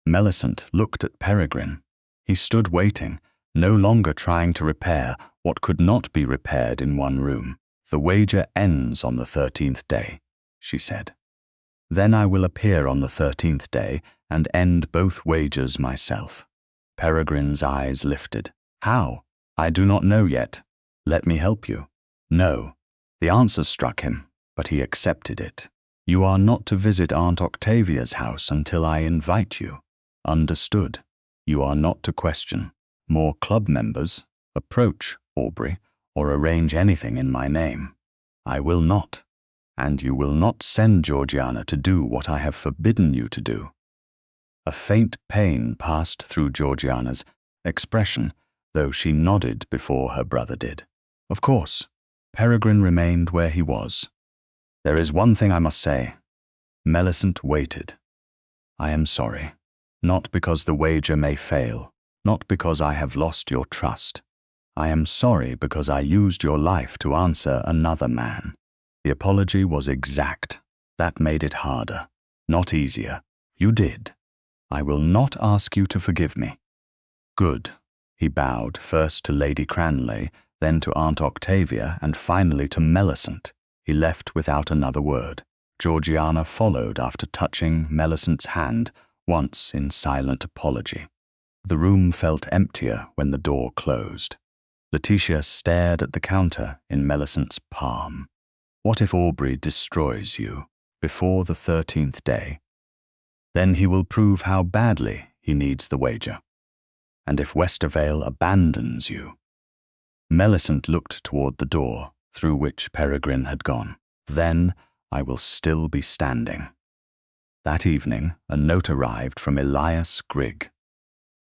Melicent looked at Peregrine. He stood waiting, no longer trying to repair what could not be repaired in one room. The wager ends on the 13th day, she said. Then I will appear on the 13th day and end both wagers myself. Peregrine's eyes lifted. How? I do not know yet. Let me help you. No. The answer struck him, but he accepted it. You are not to visit Aunt Octavia's house until I invite you. Understood. You are not to question. More club members, approach Aubrey, or arrange anything in my name. I will not. And you will not send Georgiana to do what I have forbidden you to do. A faint pain passed through Georgiana's expression, though she nodded before her brother did. Of course. Peregrine remained where he was. There is one thing I must say. Melicent waited. I am sorry. Not because the wager may fail, not because I have lost your trust. I am sorry because I used your life to answer another man. The apology was exact. That made it harder, not easier. You did. I will not ask you to forgive me. Good. He bowed first to Lady Cranleigh, then to Aunt Octavia, and finally to Melicent. He left without another word. Georgiana followed after touching Melicent's hand once in silent apology. The room felt emptier when the door closed. Letitia stared at the counter in Melicent's palm. What if Aubrey destroys you before the 13th day? Then he will prove how badly he needs the wager. And if Westervale abandons you? Melicent looked toward the door through which Peregrine had gone. Then I will still be standing. That evening, a note arrived from Elias Grigg.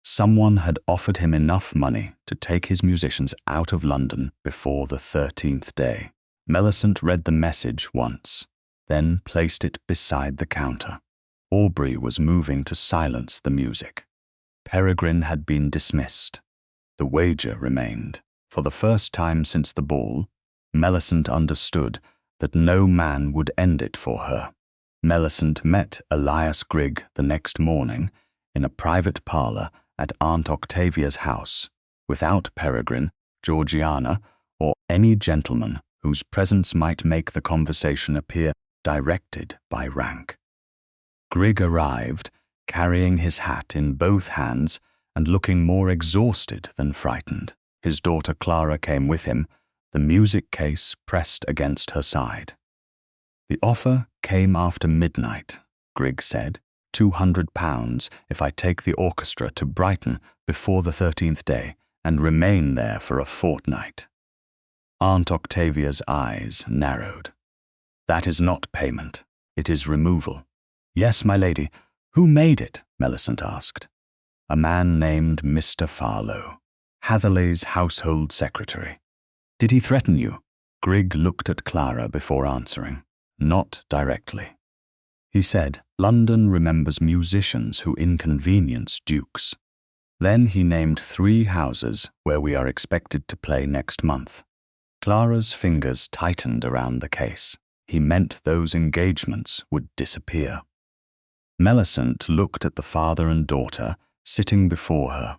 Someone had offered him enough money to take his musicians out of London before the 13th day. Melicent read the message once, then placed it beside the counter. Aubrey was moving to silence the music. Peregrine had been dismissed. The wager remained. For the first time since the ball, Melicent understood that no man would end it for her. Melicent met Elias Grigg the next morning in a private parlour at Aunt Octavia's house, without Peregrine, Georgiana, or any gentleman whose presence might make the conversation appear directed by rank. Grigg arrived, carrying his hat in both hands and looking more exhausted than frightened. His daughter Clara came with him, the music case pressed against her side. The offer came after midnight, Grigg said. £200 if I take the orchestra to Brighton before the 13th day and remain there for a fortnight. Aunt Octavia's eyes narrowed. That is not payment. It is removal. Yes, my lady. Who made it? Melicent asked. A man named Mr. Farlow, Hatherleigh's household secretary. Did he threaten you? Grigg looked at Clara before answering. Not directly. He said, London remembers musicians who inconvenience dukes. Then he named 3 houses where we are expected to play next month. Clara's fingers tightened around the case. He meant those engagements would disappear. Melicent looked at the father and daughter sitting before her.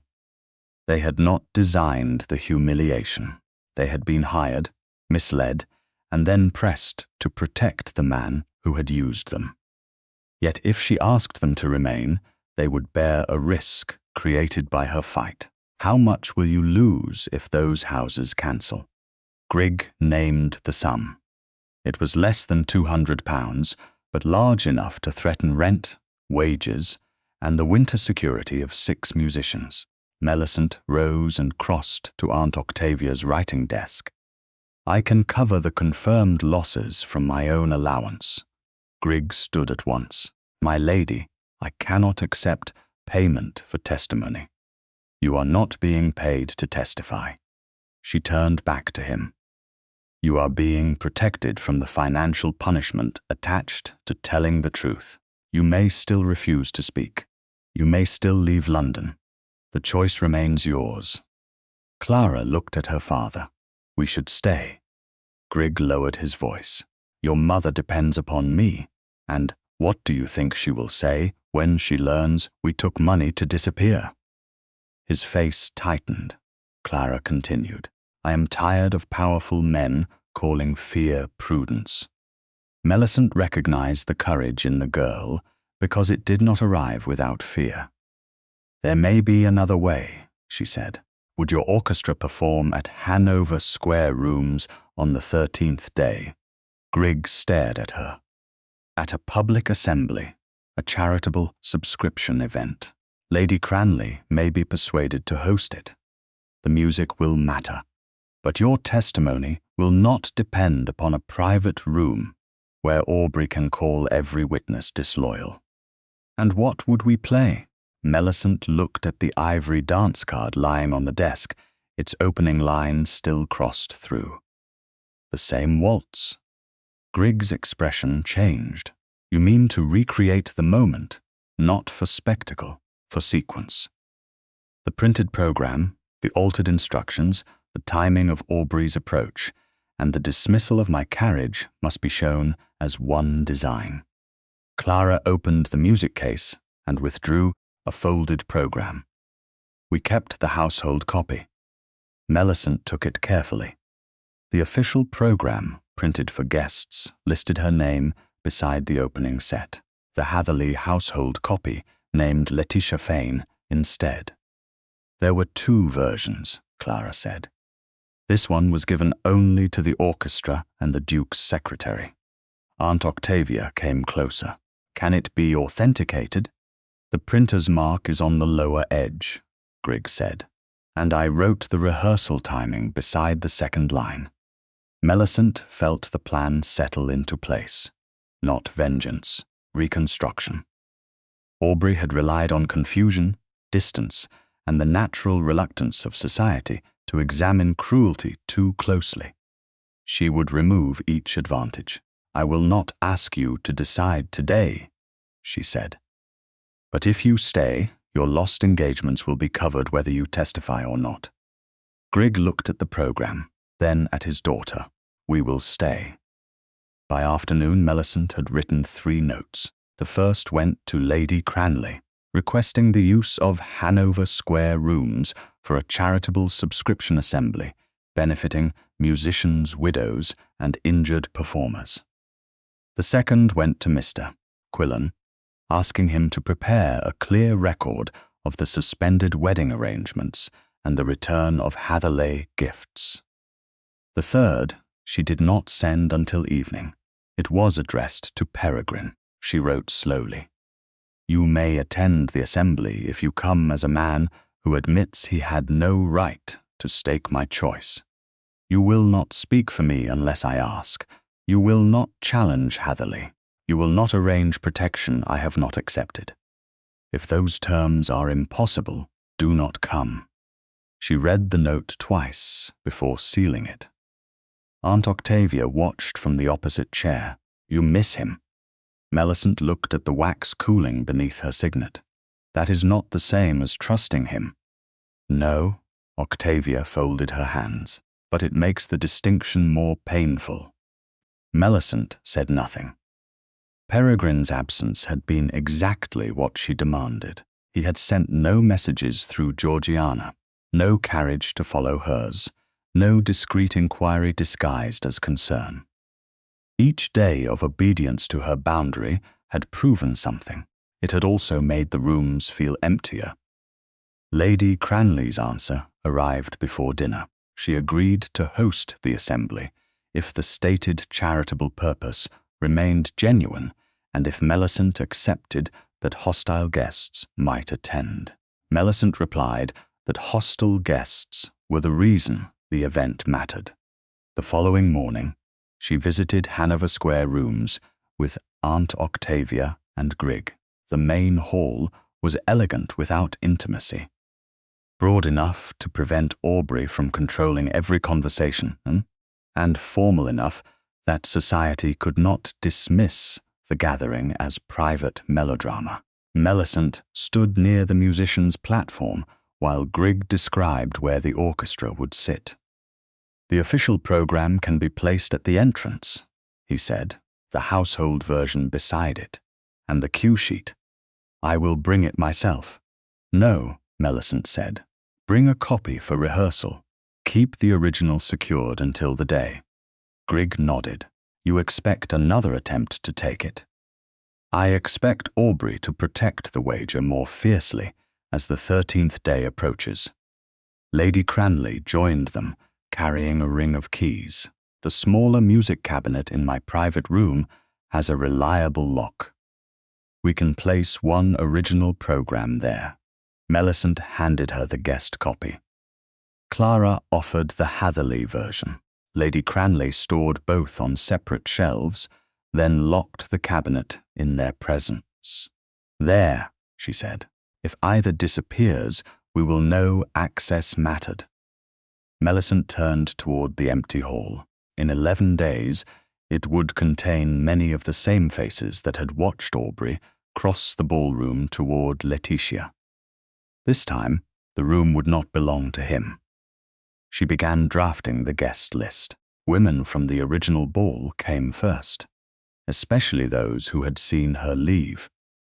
They had not designed the humiliation. They had been hired, misled, and then pressed to protect the man who had used them. Yet if she asked them to remain, they would bear a risk created by her fight. How much will you lose if those houses cancel? Grigg named the sum. It was less than £200, but large enough to threaten rent, wages, and the winter security of 6 musicians. Melicent rose and crossed to Aunt Octavia's writing desk. I can cover the confirmed losses from my own allowance. Grigg stood at once. My lady, I cannot accept payment for testimony. You are not being paid to testify. She turned back to him. You are being protected from the financial punishment attached to telling the truth. You may still refuse to speak. You may still leave London. The choice remains yours. Clara looked at her father. We should stay. Grigg lowered his voice. Your mother depends upon me, and what do you think she will say when she learns we took money to disappear? His face tightened. Clara continued. I am tired of powerful men calling fear prudence. Melicent recognized the courage in the girl because it did not arrive without fear. There may be another way, she said. Would your orchestra perform at Hanover Square Rooms on the 13th day? Grigg stared at her. At a public assembly, a charitable subscription event. Lady Cranleigh may be persuaded to host it. The music will matter, but your testimony will not depend upon a private room where Aubrey can call every witness disloyal. And what would we play? Melicent looked at the ivory dance card lying on the desk, its opening line still crossed through. The same waltz. Grigg's expression changed. You mean to recreate the moment, not for spectacle, for sequence. The printed program, the altered instructions, the timing of Aubrey's approach, and the dismissal of my carriage must be shown as one design. Clara opened the music case and withdrew a folded program. We kept the household copy. Melicent took it carefully. The official program, printed for guests, listed her name beside the opening set. The Hatherleigh household copy named Letitia Fane instead. There were 2 versions, Clara said. This one was given only to the orchestra and the Duke's secretary. Aunt Octavia came closer. Can it be authenticated? The printer's mark is on the lower edge, Grigg said, and I wrote the rehearsal timing beside the second line. Melicent felt the plan settle into place. Not vengeance, reconstruction. Aubrey had relied on confusion, distance, and the natural reluctance of society to examine cruelty too closely. She would remove each advantage. I will not ask you to decide today, she said. But if you stay, your lost engagements will be covered whether you testify or not. Grigg looked at the program, then at his daughter. We will stay. By afternoon, Melicent had written 3 notes. The first went to Lady Cranley, requesting the use of Hanover Square rooms for a charitable subscription assembly benefiting musicians' widows and injured performers. The second went to Mr. Quillan, asking him to prepare a clear record of the suspended wedding arrangements and the return of Hatherleigh gifts. The third she did not send until evening. It was addressed to Peregrine. She wrote slowly. You may attend the assembly if you come as a man who admits he had no right to stake my choice. You will not speak for me unless I ask. You will not challenge Hatherleigh. You will not arrange protection I have not accepted. If those terms are impossible, do not come. She read the note twice before sealing it. Aunt Octavia watched from the opposite chair. You miss him. Melicent looked at the wax cooling beneath her signet. That is not the same as trusting him. No, Octavia folded her hands, but it makes the distinction more painful. Melicent said nothing. Peregrine's absence had been exactly what she demanded. He had sent no messages through Georgiana, no carriage to follow hers, no discreet inquiry disguised as concern. Each day of obedience to her boundary had proven something. It had also made the rooms feel emptier. Lady Cranley's answer arrived before dinner. She agreed to host the assembly if the stated charitable purpose remained genuine and if Melicent accepted that hostile guests might attend. Melicent replied that hostile guests were the reason the event mattered. The following morning, she visited Hanover Square rooms with Aunt Octavia and Grigg. The main hall was elegant without intimacy, broad enough to prevent Aubrey from controlling every conversation, and formal enough that society could not dismiss the gathering as private melodrama. Melicent stood near the musicians' platform while Grigg described where the orchestra would sit. The official program can be placed at the entrance, he said, the household version beside it, and the cue sheet. I will bring it myself. No, Melicent said. Bring a copy for rehearsal. Keep the original secured until the day. Grigg nodded. You expect another attempt to take it? I expect Aubrey to protect the wager more fiercely as the 13th day approaches. Lady Cranley joined them, carrying a ring of keys. The smaller music cabinet in my private room has a reliable lock. We can place one original program there. Melicent handed her the guest copy. Clara offered the Hatherleigh version. Lady Cranley stored both on separate shelves, then locked the cabinet in their presence. There, she said. If either disappears, we will know access mattered. Melicent turned toward the empty hall. In 11 days, it would contain many of the same faces that had watched Aubrey cross the ballroom toward Letitia. This time, the room would not belong to him. She began drafting the guest list. Women from the original ball came first, especially those who had seen her leave,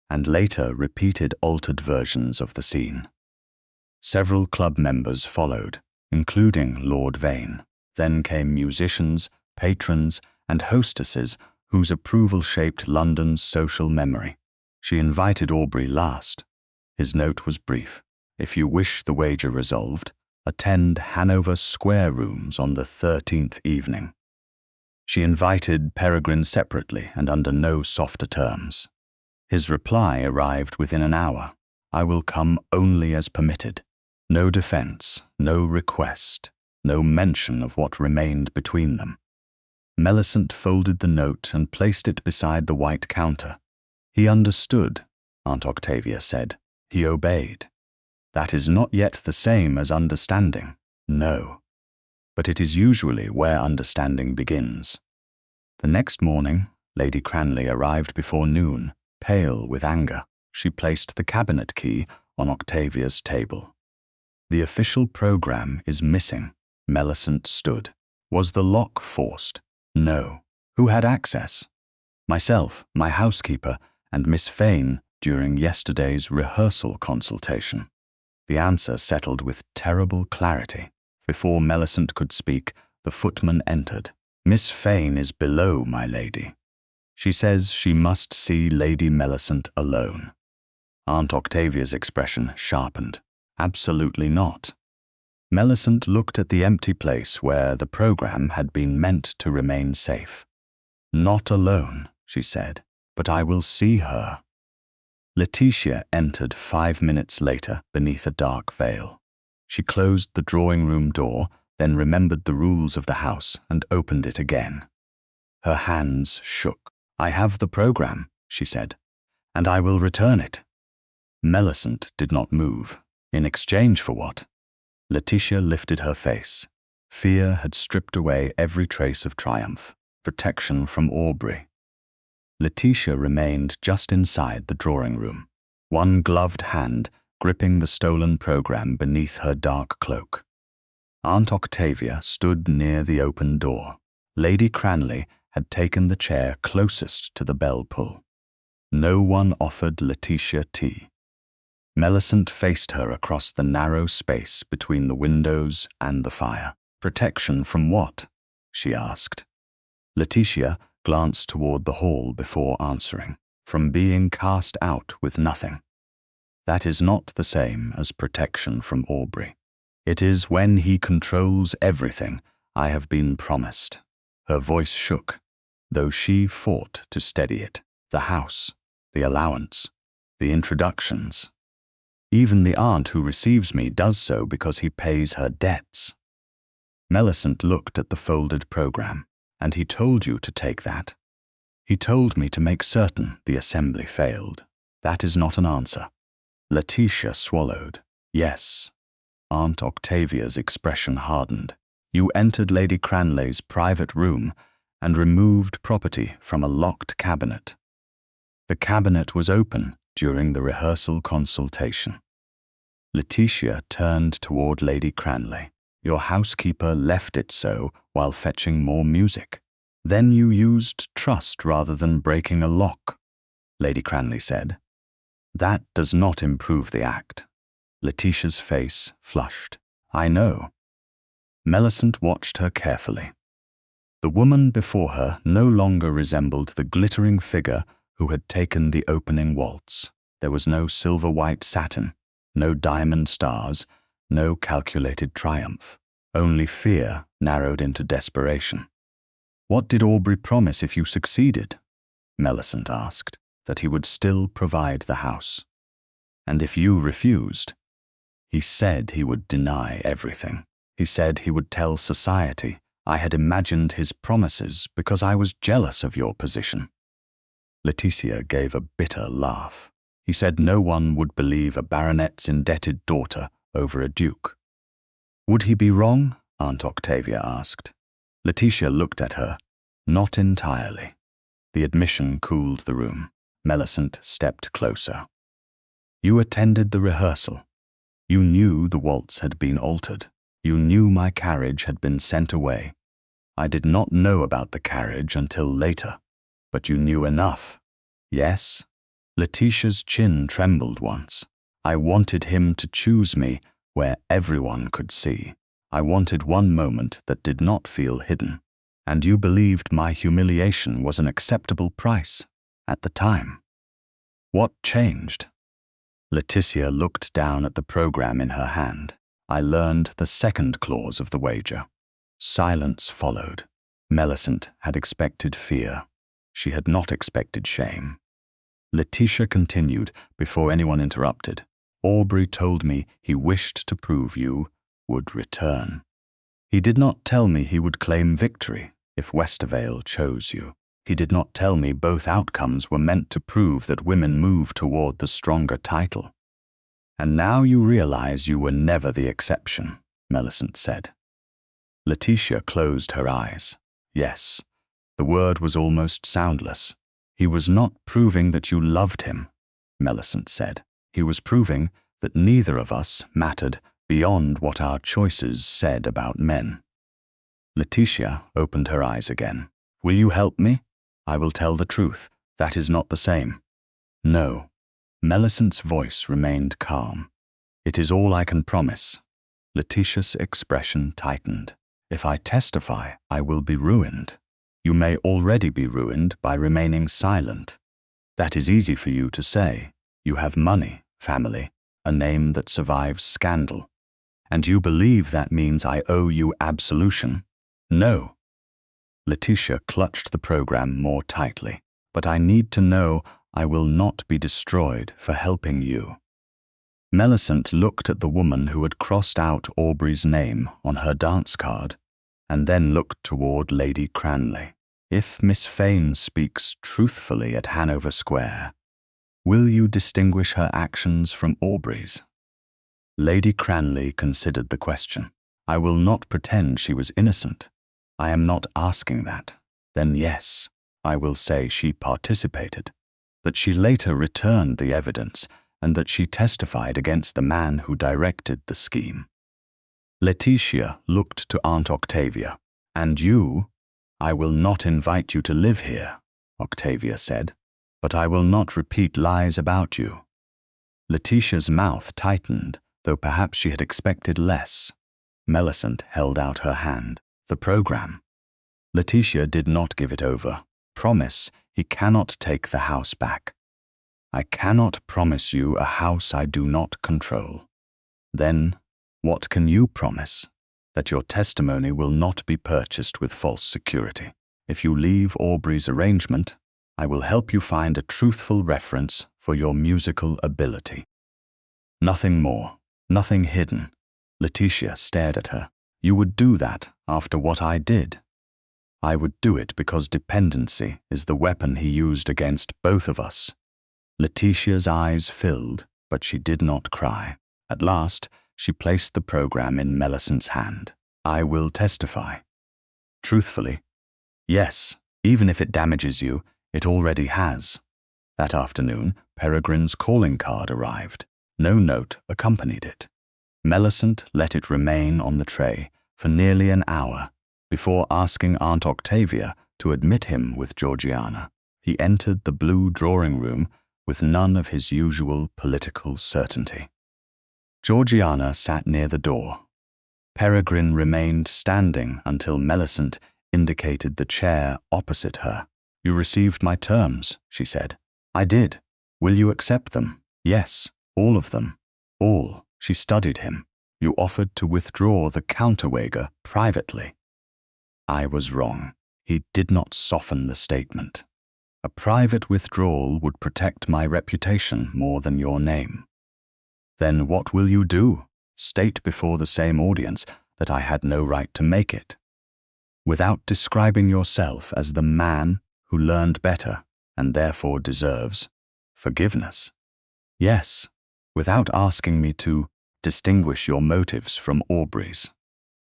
and later repeated altered versions of the scene. Several club members followed, including Lord Vane. Then came musicians, patrons, and hostesses whose approval shaped London's social memory. She invited Aubrey last. His note was brief. If you wish the wager resolved, attend Hanover Square Rooms on the 13th evening. She invited Peregrine separately and under no softer terms. His reply arrived within an hour. I will come only as permitted. No defense, no request, no mention of what remained between them. Melicent folded the note and placed it beside the white counter. He understood, Aunt Octavia said. He obeyed. That is not yet the same as understanding, no. But it is usually where understanding begins. The next morning, Lady Cranley arrived before noon, pale with anger. She placed the cabinet key on Octavia's table. The official program is missing. Melicent stood. Was the lock forced? No. Who had access? Myself, my housekeeper, and Miss Fane during yesterday's rehearsal consultation. The answer settled with terrible clarity. Before Melicent could speak, the footman entered. Miss Fane is below, my lady. She says she must see Lady Melicent alone. Aunt Octavia's expression sharpened. Absolutely not. Melicent looked at the empty place where the program had been meant to remain safe. Not alone, she said, but I will see her. Letitia entered 5 minutes later beneath a dark veil. She closed the drawing-room door, then remembered the rules of the house and opened it again. Her hands shook. I have the program, she said, and I will return it. Melicent did not move. In exchange for what? Letitia lifted her face. Fear had stripped away every trace of triumph, protection from Aubrey. Letitia remained just inside the drawing-room, one gloved hand gripping the stolen program beneath her dark cloak. Aunt Octavia stood near the open door. Lady Cranley had taken the chair closest to the bell pull. No one offered Letitia tea. Melicent faced her across the narrow space between the windows and the fire. Protection from what? She asked. Letitia glanced toward the hall before answering. From being cast out with nothing. That is not the same as protection from Aubrey. It is when he controls everything I have been promised. Her voice shook, though she fought to steady it. The house, the allowance, the introductions. Even the aunt who receives me does so because he pays her debts. Melicent looked at the folded program. And he told you to take that. He told me to make certain the assembly failed. That is not an answer. Letitia swallowed. Yes. Aunt Octavia's expression hardened. You entered Lady Cranley's private room and removed property from a locked cabinet. The cabinet was open during the rehearsal consultation. Letitia turned toward Lady Cranley. Your housekeeper left it so while fetching more music. Then you used trust rather than breaking a lock, Lady Cranley said. That does not improve the act. Letitia's face flushed. I know. Melicent watched her carefully. The woman before her no longer resembled the glittering figure who had taken the opening waltz. There was no silver-white satin, no diamond stars, no calculated triumph. Only fear narrowed into desperation. What did Aubrey promise if you succeeded? Melicent asked. That he would still provide the house. And if you refused? He said he would deny everything. He said he would tell society I had imagined his promises because I was jealous of your position. Letitia gave a bitter laugh. He said no one would believe a baronet's indebted daughter over a duke. Would he be wrong? Aunt Octavia asked. Letitia looked at her. Not entirely. The admission cooled the room. Melicent stepped closer. You attended the rehearsal. You knew the waltz had been altered. You knew my carriage had been sent away. I did not know about the carriage until later, but you knew enough. Yes? Letitia's chin trembled once. I wanted him to choose me where everyone could see. I wanted one moment that did not feel hidden, and you believed my humiliation was an acceptable price at the time. What changed? Letitia looked down at the program in her hand. I learned the second clause of the wager. Silence followed. Melicent had expected fear. She had not expected shame. Letitia continued before anyone interrupted. Aubrey told me he wished to prove you would return. He did not tell me he would claim victory if Westervale chose you. He did not tell me both outcomes were meant to prove that women move toward the stronger title. And now you realize you were never the exception, Melicent said. Letitia closed her eyes. Yes, the word was almost soundless. He was not proving that you loved him, Melicent said. He was proving that neither of us mattered beyond what our choices said about men. Letitia opened her eyes again. Will you help me? I will tell the truth. That is not the same. No. Melicent's voice remained calm. It is all I can promise. Letitia's expression tightened. If I testify, I will be ruined. You may already be ruined by remaining silent. That is easy for you to say. You have money, family, a name that survives scandal. And you believe that means I owe you absolution? No. Letitia clutched the program more tightly. But I need to know I will not be destroyed for helping you. Melicent looked at the woman who had crossed out Aubrey's name on her dance card, and then looked toward Lady Cranley. If Miss Fane speaks truthfully at Hanover Square, will you distinguish her actions from Aubrey's? Lady Cranley considered the question. I will not pretend she was innocent. I am not asking that. Then yes, I will say she participated, that she later returned the evidence, and that she testified against the man who directed the scheme. Letitia looked to Aunt Octavia. And you? I will not invite you to live here, Octavia said, but I will not repeat lies about you. Letitia's mouth tightened, though perhaps she had expected less. Melicent held out her hand. The program. Letitia did not give it over. Promise he cannot take the house back. I cannot promise you a house I do not control. Then, what can you promise? That your testimony will not be purchased with false security. If you leave Aubrey's arrangement, I will help you find a truthful reference for your musical ability. Nothing more, nothing hidden. Letitia stared at her. You would do that after what I did. I would do it because dependency is the weapon he used against both of us. Letitia's eyes filled, but she did not cry. At last, she placed the program in Melicent's hand. I will testify. Truthfully, yes, even if it damages you, it already has. That afternoon, Peregrine's calling card arrived. No note accompanied it. Melicent let it remain on the tray for nearly an hour before asking Aunt Octavia to admit him with Georgiana. He entered the blue drawing room with none of his usual political certainty. Georgiana sat near the door. Peregrine remained standing until Melicent indicated the chair opposite her. You received my terms, she said. I did. Will you accept them? Yes, all of them. All. She studied him. You offered to withdraw the counterwager privately. I was wrong. He did not soften the statement. A private withdrawal would protect my reputation more than your name. Then what will you do? State before the same audience that I had no right to make it, without describing yourself as the man who learned better and therefore deserves forgiveness. Yes, without asking me to distinguish your motives from Aubrey's.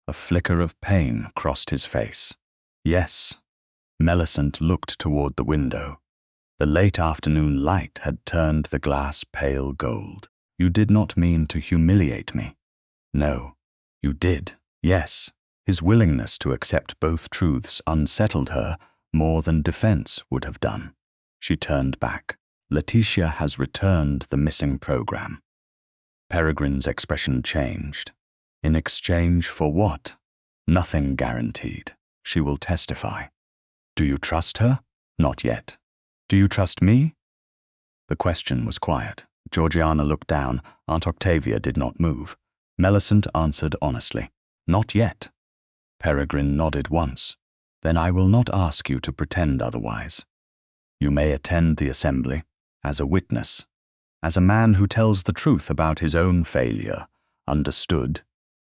A flicker of pain crossed his face. Yes. Melicent looked toward the window. The late afternoon light had turned the glass pale gold. You did not mean to humiliate me. No, you did. Yes. His willingness to accept both truths unsettled her more than defense would have done. She turned back. Letitia has returned the missing program. Peregrine's expression changed. In exchange for what? Nothing guaranteed. She will testify. Do you trust her? Not yet. Do you trust me? The question was quiet. Georgiana looked down. Aunt Octavia did not move. Melicent answered honestly. Not yet. Peregrine nodded once. Then I will not ask you to pretend otherwise. You may attend the assembly as a witness, as a man who tells the truth about his own failure. Understood?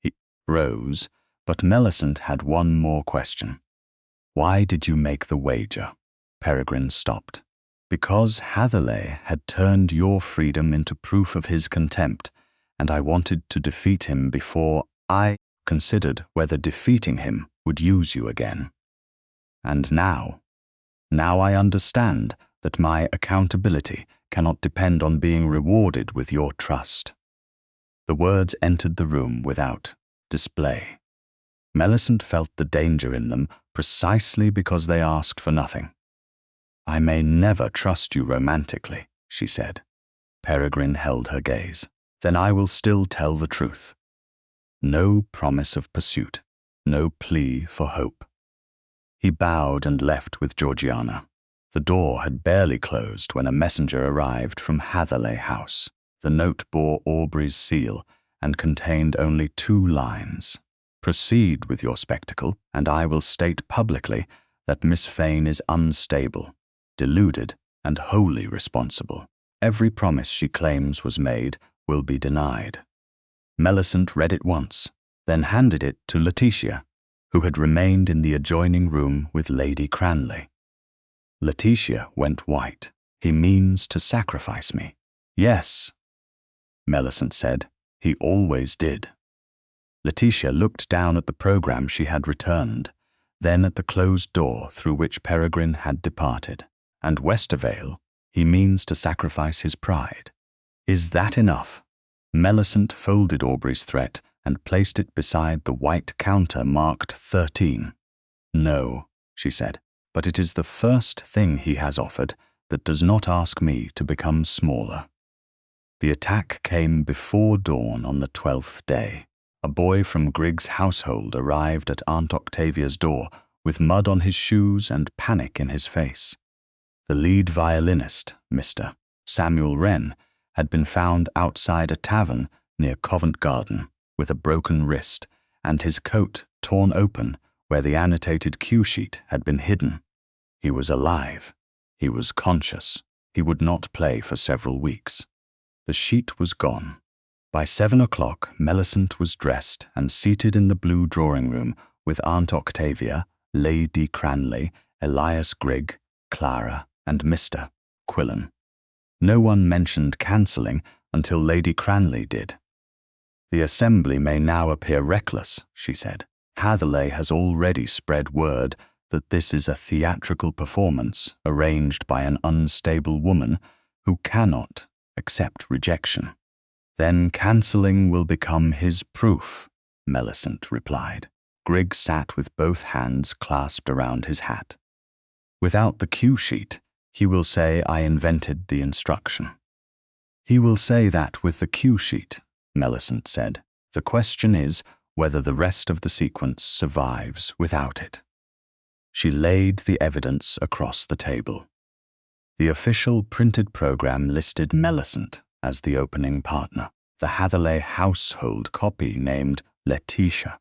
He rose, but Melicent had one more question. Why did you make the wager? Peregrine stopped. Because Hatherleigh had turned your freedom into proof of his contempt, and I wanted to defeat him before I considered whether defeating him would use you again. And now I understand that my accountability cannot depend on being rewarded with your trust. The words entered the room without display. Melicent felt the danger in them precisely because they asked for nothing. I may never trust you romantically, she said. Peregrine held her gaze. Then I will still tell the truth. No promise of pursuit, no plea for hope. He bowed and left with Georgiana. The door had barely closed when a messenger arrived from Hatherleigh House. The note bore Aubrey's seal and contained only 2 lines. Proceed with your spectacle, and I will state publicly that Miss Fane is unstable, deluded, and wholly responsible. Every promise she claims was made will be denied. Melicent read it once, then handed it to Letitia, who had remained in the adjoining room with Lady Cranley. Letitia went white. He means to sacrifice me. Yes, Melicent said. He always did. Letitia looked down at the program she had returned, then at the closed door through which Peregrine had departed. And Westervale, he means to sacrifice his pride. Is that enough? Melicent folded Aubrey's threat and placed it beside the white counter marked 13. No, she said, but it is the first thing he has offered that does not ask me to become smaller. The attack came before dawn on the 12th day. A boy from Griggs' household arrived at Aunt Octavia's door with mud on his shoes and panic in his face. The lead violinist, Mr. Samuel Wren, had been found outside a tavern near Covent Garden with a broken wrist and his coat torn open where the annotated cue sheet had been hidden. He was alive. He was conscious. He would not play for several weeks. The sheet was gone. By 7 o'clock, Melicent was dressed and seated in the blue drawing room with Aunt Octavia, Lady Cranley, Elias Grigg, Clara, and Mr. Quillen. No one mentioned cancelling until Lady Cranley did. The assembly may now appear reckless, she said. Hatherleigh has already spread word that this is a theatrical performance arranged by an unstable woman who cannot accept rejection. Then cancelling will become his proof, Melicent replied. Grigg sat with both hands clasped around his hat. Without the cue sheet, he will say I invented the instruction. He will say that with the cue sheet, Melicent said. The question is whether the rest of the sequence survives without it. She laid the evidence across the table. The official printed program listed Melicent as the opening partner. The Hatherleigh household copy named Letitia.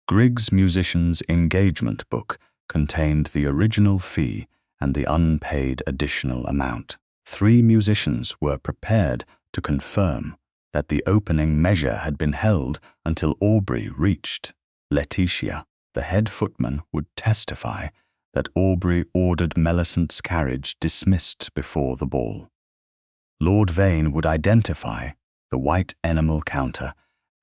Griggs' musician's engagement book contained the original fee and the unpaid additional amount. 3 musicians were prepared to confirm that the opening measure had been held until Aubrey reached. Letitia, the head footman, would testify that Aubrey ordered Melicent's carriage dismissed before the ball. Lord Vane would identify the white enamel counter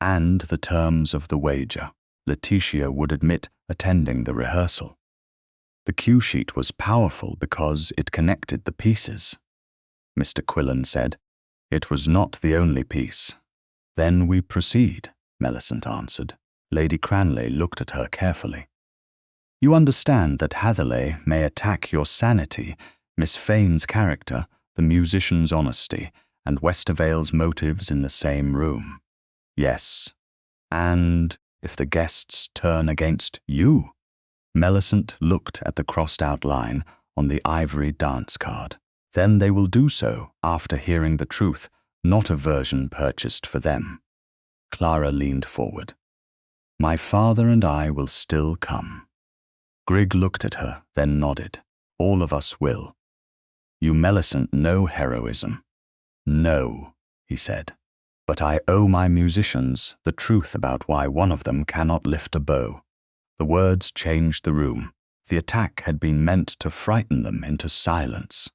and the terms of the wager. Letitia would admit attending the rehearsal. The cue sheet was powerful because it connected the pieces. Mr. Quillen said, It was not the only piece. Then we proceed, Melicent answered. Lady Cranley looked at her carefully. You understand that Hatherleigh may attack your sanity, Miss Fane's character, the musician's honesty, and Westervale's motives in the same room. Yes, and if the guests turn against you? Melicent looked at the crossed-out line on the ivory dance card. Then they will do so after hearing the truth, not a version purchased for them. Clara leaned forward. My father and I will still come. Grigg looked at her, then nodded. All of us will. You Melicent know heroism. No, he said. But I owe my musicians the truth about why one of them cannot lift a bow. The words changed the room. The attack had been meant to frighten them into silence.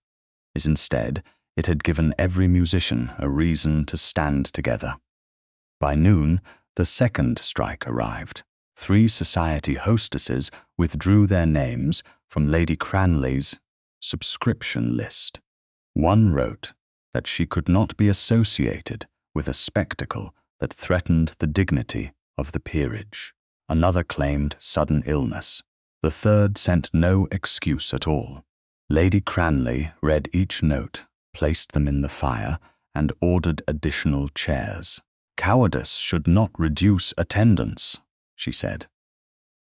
Instead, it had given every musician a reason to stand together. By noon, the second strike arrived. 3 society hostesses withdrew their names from Lady Cranleigh's subscription list. One wrote that she could not be associated with a spectacle that threatened the dignity of the peerage. Another claimed sudden illness. The third sent no excuse at all. Lady Cranleigh read each note, placed them in the fire, and ordered additional chairs. Cowardice should not reduce attendance, she said.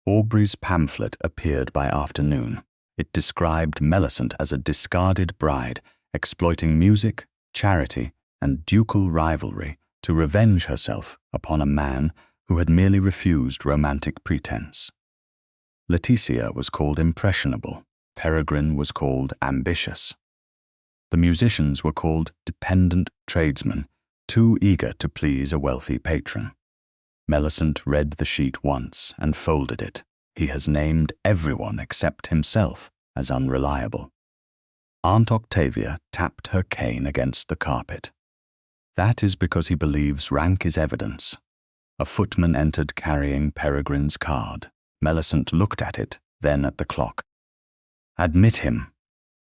Aubrey's pamphlet appeared by afternoon. It described Melicent as a discarded bride, exploiting music, charity, and ducal rivalry to revenge herself upon a man who had merely refused romantic pretense. Leticia was called impressionable. Peregrine was called ambitious. The musicians were called dependent tradesmen, too eager to please a wealthy patron. Melicent read the sheet once and folded it. He has named everyone except himself as unreliable. Aunt Octavia tapped her cane against the carpet. That is because he believes rank is evidence. A footman entered carrying Peregrine's card. Melicent looked at it, then at the clock. Admit him.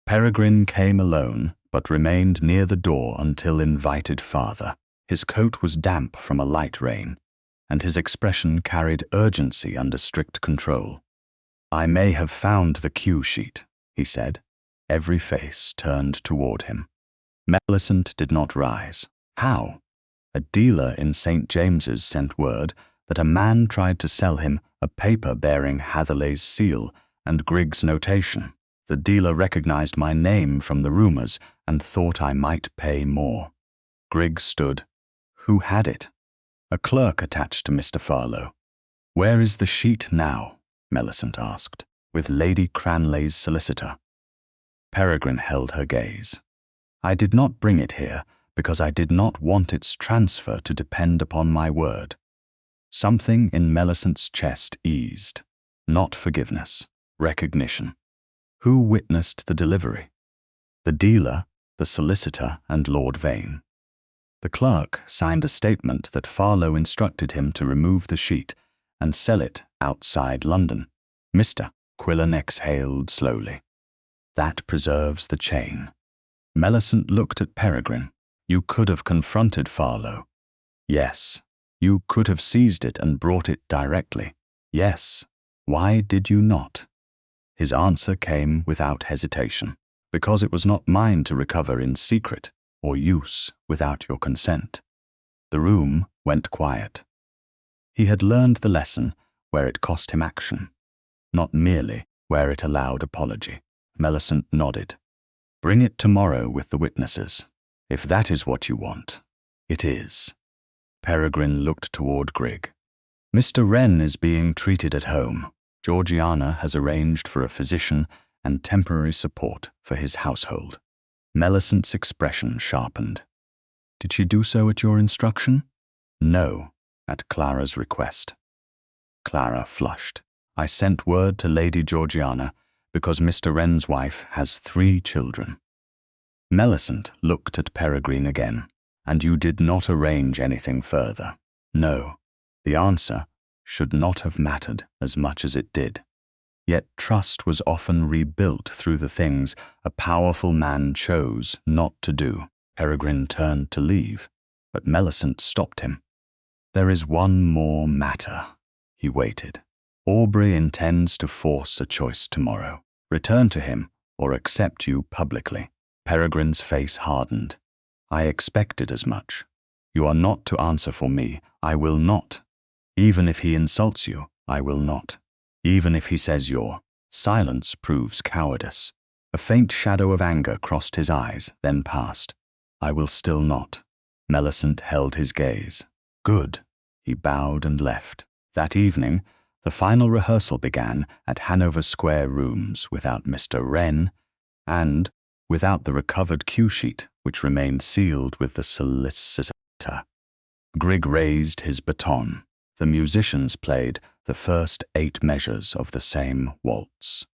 Peregrine came alone, but remained near the door until invited farther. His coat was damp from a light rain, and his expression carried urgency under strict control. I may have found the cue sheet, he said. Every face turned toward him. Melicent did not rise. How? A dealer in St. James's sent word that a man tried to sell him a paper bearing Hatherleigh's seal and Grigg's notation. The dealer recognized my name from the rumors and thought I might pay more. Grigg stood. Who had it? A clerk attached to Mr. Farlow. Where is the sheet now? Melicent asked, with Lady Cranleigh's solicitor. Peregrine held her gaze. I did not bring it here because I did not want its transfer to depend upon my word. Something in Melicent's chest eased. Not forgiveness, recognition. Who witnessed the delivery? The dealer, the solicitor, and Lord Vane. The clerk signed a statement that Farlow instructed him to remove the sheet and sell it outside London. Mr. Quillen exhaled slowly. That preserves the chain. Melicent looked at Peregrine. You could have confronted Farlow. Yes. You could have seized it and brought it directly. Yes. Why did you not? His answer came without hesitation. Because it was not mine to recover in secret or use without your consent. The room went quiet. He had learned the lesson where it cost him action, not merely where it allowed apology. Melicent nodded. Bring it tomorrow with the witnesses. If that is what you want, it is. Peregrine looked toward Grigg. Mr. Wren is being treated at home. Georgiana has arranged for a physician and temporary support for his household. Melicent's expression sharpened. Did she do so at your instruction? No, at Clara's request. Clara flushed. I sent word to Lady Georgiana because Mr. Wren's wife has 3 children. Melicent looked at Peregrine again. And you did not arrange anything further. No, the answer should not have mattered as much as it did. Yet trust was often rebuilt through the things a powerful man chose not to do. Peregrine turned to leave, but Melicent stopped him. There is one more matter. He waited. Aubrey intends to force a choice tomorrow. Return to him or accept you publicly. Peregrine's face hardened. I expected as much. You are not to answer for me. I will not. Even if he insults you, I will not. Even if he says your silence proves cowardice. A faint shadow of anger crossed his eyes, then passed. I will still not. Melicent held his gaze. Good. He bowed and left. That evening, the final rehearsal began at Hanover Square Rooms without Mr. Wren and without the recovered cue sheet, which remained sealed with the solicitor. Grigg raised his baton. The musicians played the first 8 measures of the same waltz.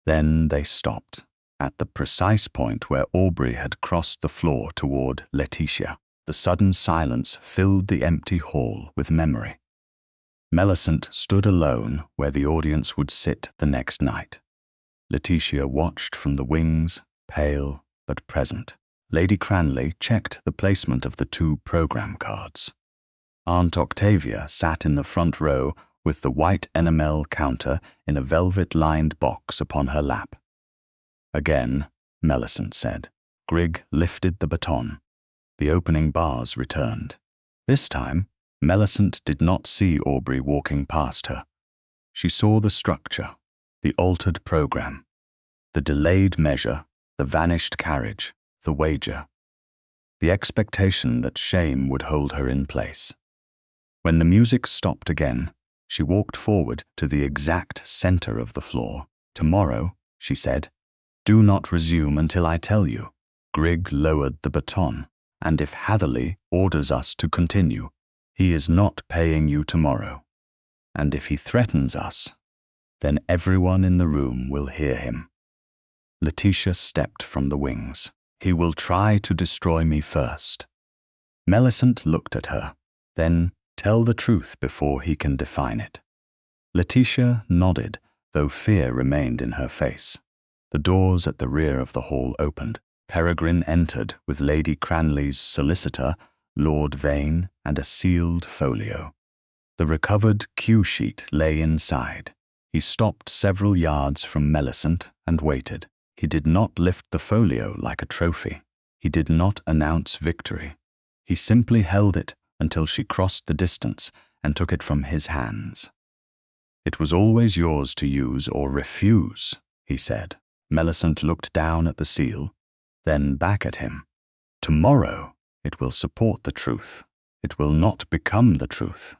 Then they stopped, at the precise point where Aubrey had crossed the floor toward Letitia. The sudden silence filled the empty hall with memory. Melicent stood alone where the audience would sit the next night. Letitia watched from the wings, pale but present. Lady Cranley checked the placement of the 2 program cards. Aunt Octavia sat in the front row with the white enamel counter in a velvet-lined box upon her lap. Again, Melicent said. Grigg lifted the baton. The opening bars returned. This time, Melicent did not see Aubrey walking past her. She saw the structure, the altered program, the delayed measure, the vanished carriage, the wager, the expectation that shame would hold her in place. When the music stopped again, she walked forward to the exact center of the floor. Tomorrow, she said, do not resume until I tell you. Grigg lowered the baton, and if Hatherleigh orders us to continue, he is not paying you tomorrow. And if he threatens us, then everyone in the room will hear him. Letitia stepped from the wings. He will try to destroy me first. Melicent looked at her, then tell the truth before he can define it. Letitia nodded, though fear remained in her face. The doors at the rear of the hall opened. Peregrine entered with Lady Cranley's solicitor, Lord Vane, and a sealed folio. The recovered cue sheet lay inside. He stopped several yards from Melicent and waited. He did not lift the folio like a trophy. He did not announce victory. He simply held it until she crossed the distance and took it from his hands. It was always yours to use or refuse, he said. Melicent looked down at the seal, then back at him. Tomorrow, it will support the truth. It will not become the truth.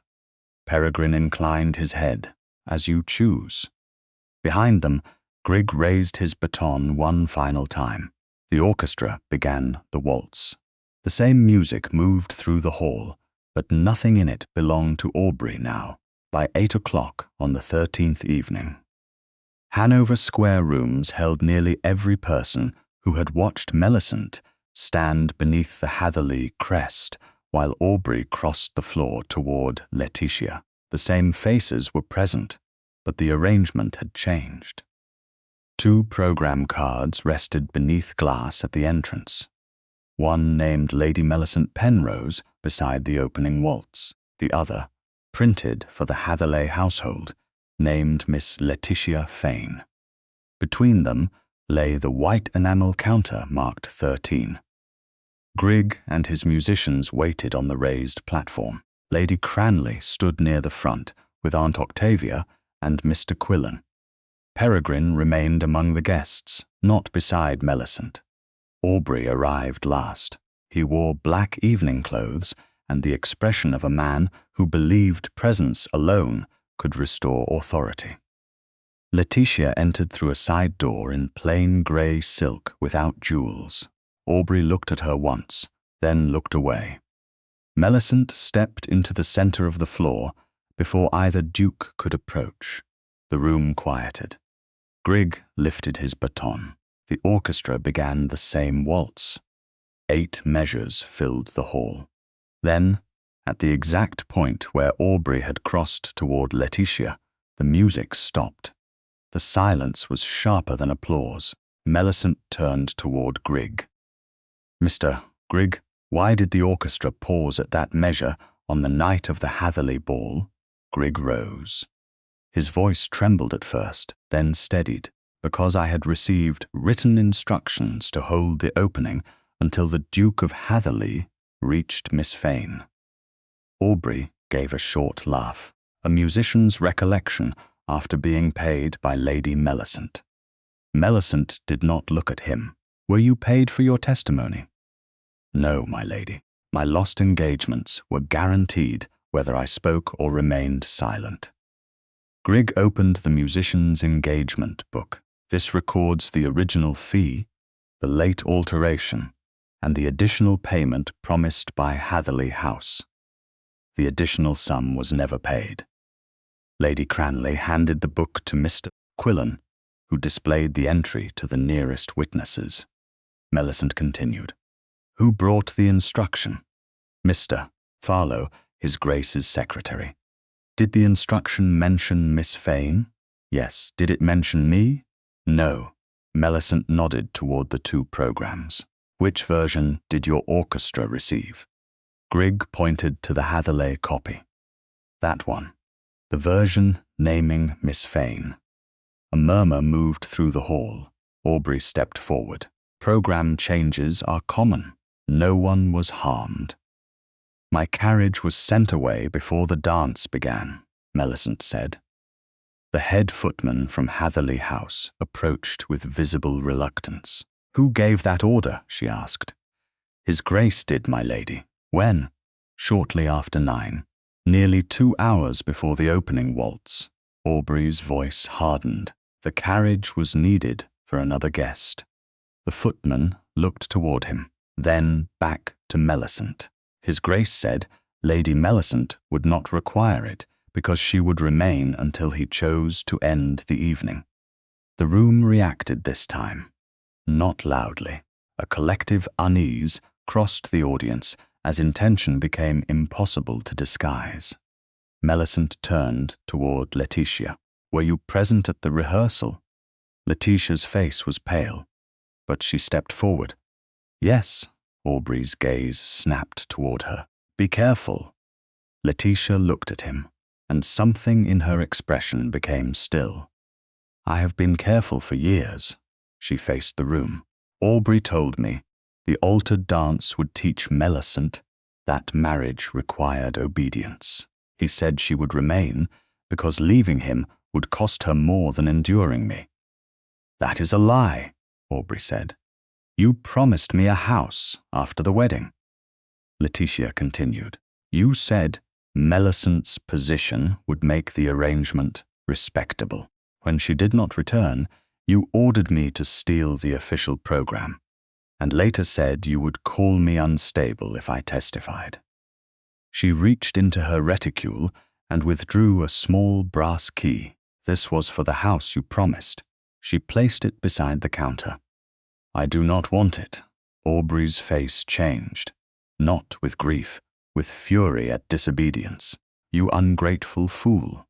Peregrine inclined his head. As you choose. Behind them, Grigg raised his baton one final time. The orchestra began the waltz. The same music moved through the hall, but nothing in it belonged to Aubrey now. By 8 o'clock on the 13th evening. Hanover Square Rooms held nearly every person who had watched Melicent stand beneath the Hatherleigh crest while Aubrey crossed the floor toward Letitia. The same faces were present, but the arrangement had changed. 2 program cards rested beneath glass at the entrance. One named Lady Melicent Penrose beside the opening waltz. The other, printed for the Hatherleigh household, named Miss Letitia Fane. Between them lay the white enamel counter marked 13. Grigg and his musicians waited on the raised platform. Lady Cranley stood near the front with Aunt Octavia and Mr. Quillen. Peregrine remained among the guests, not beside Melicent. Aubrey arrived last. He wore black evening clothes and the expression of a man who believed presence alone could restore authority. Letitia entered through a side door in plain grey silk without jewels. Aubrey looked at her once, then looked away. Melicent stepped into the center of the floor before either Duke could approach. The room quieted. Grigg lifted his baton. The orchestra began the same waltz. 8 measures filled the hall. Then, at the exact point where Aubrey had crossed toward Letitia, the music stopped. The silence was sharper than applause. Melicent turned toward Grigg. Mr. Grigg, why did the orchestra pause at that measure on the night of the Hatherleigh ball? Grigg rose. His voice trembled at first, then steadied, because I had received written instructions to hold the opening until the Duke of Hatherleigh reached Miss Fane. Aubrey gave a short laugh, a musician's recollection after being paid by Lady Melicent. Melicent did not look at him. "Were you paid for your testimony?" "No, my lady. My lost engagements were guaranteed whether I spoke or remained silent." Grigg opened the musician's engagement book. This records the original fee, the late alteration, and the additional payment promised by Hatherleigh House. The additional sum was never paid. Lady Cranley handed the book to Mr. Quillan, who displayed the entry to the nearest witnesses. Melicent continued. "Who brought the instruction?" "Mr. Farlow, His Grace's secretary." "Did the instruction mention Miss Fane?" "Yes." "Did it mention me?" "No." Melicent nodded toward the two programs. "Which version did your orchestra receive?" Grigg pointed to the Hatherleigh copy. "That one. The version naming Miss Fane." A murmur moved through the hall. Aubrey stepped forward. "Program changes are common. No one was harmed." "My carriage was sent away before the dance began," Melicent said. The head footman from Hatherleigh House approached with visible reluctance. "Who gave that order?" she asked. "His Grace did, my lady." "When?" "Shortly after 9. Nearly 2 hours before the opening waltz." Aubrey's voice hardened. The carriage was needed for another guest. The footman looked toward him, then back to Melicent. "His Grace said Lady Melicent would not require it because she would remain until he chose to end the evening." The room reacted this time, not loudly. A collective unease crossed the audience as intention became impossible to disguise. Melicent turned toward Letitia. "Were you present at the rehearsal?" Letitia's face was pale, but she stepped forward. "Yes." Aubrey's gaze snapped toward her. "Be careful." Letitia looked at him, and something in her expression became still. "I have been careful for years." She faced the room. "Aubrey told me the altered dance would teach Melicent that marriage required obedience. He said she would remain because leaving him would cost her more than enduring me." "That is a lie," Aubrey said. "You promised me a house after the wedding." Letitia continued. "You said Melicent's position would make the arrangement respectable. When she did not return, you ordered me to steal the official program, and later said you would call me unstable if I testified." She reached into her reticule and withdrew a small brass key. "This was for the house you promised." She placed it beside the counter. "I do not want it." Aubrey's face changed, not with grief, with fury at disobedience. "You ungrateful fool."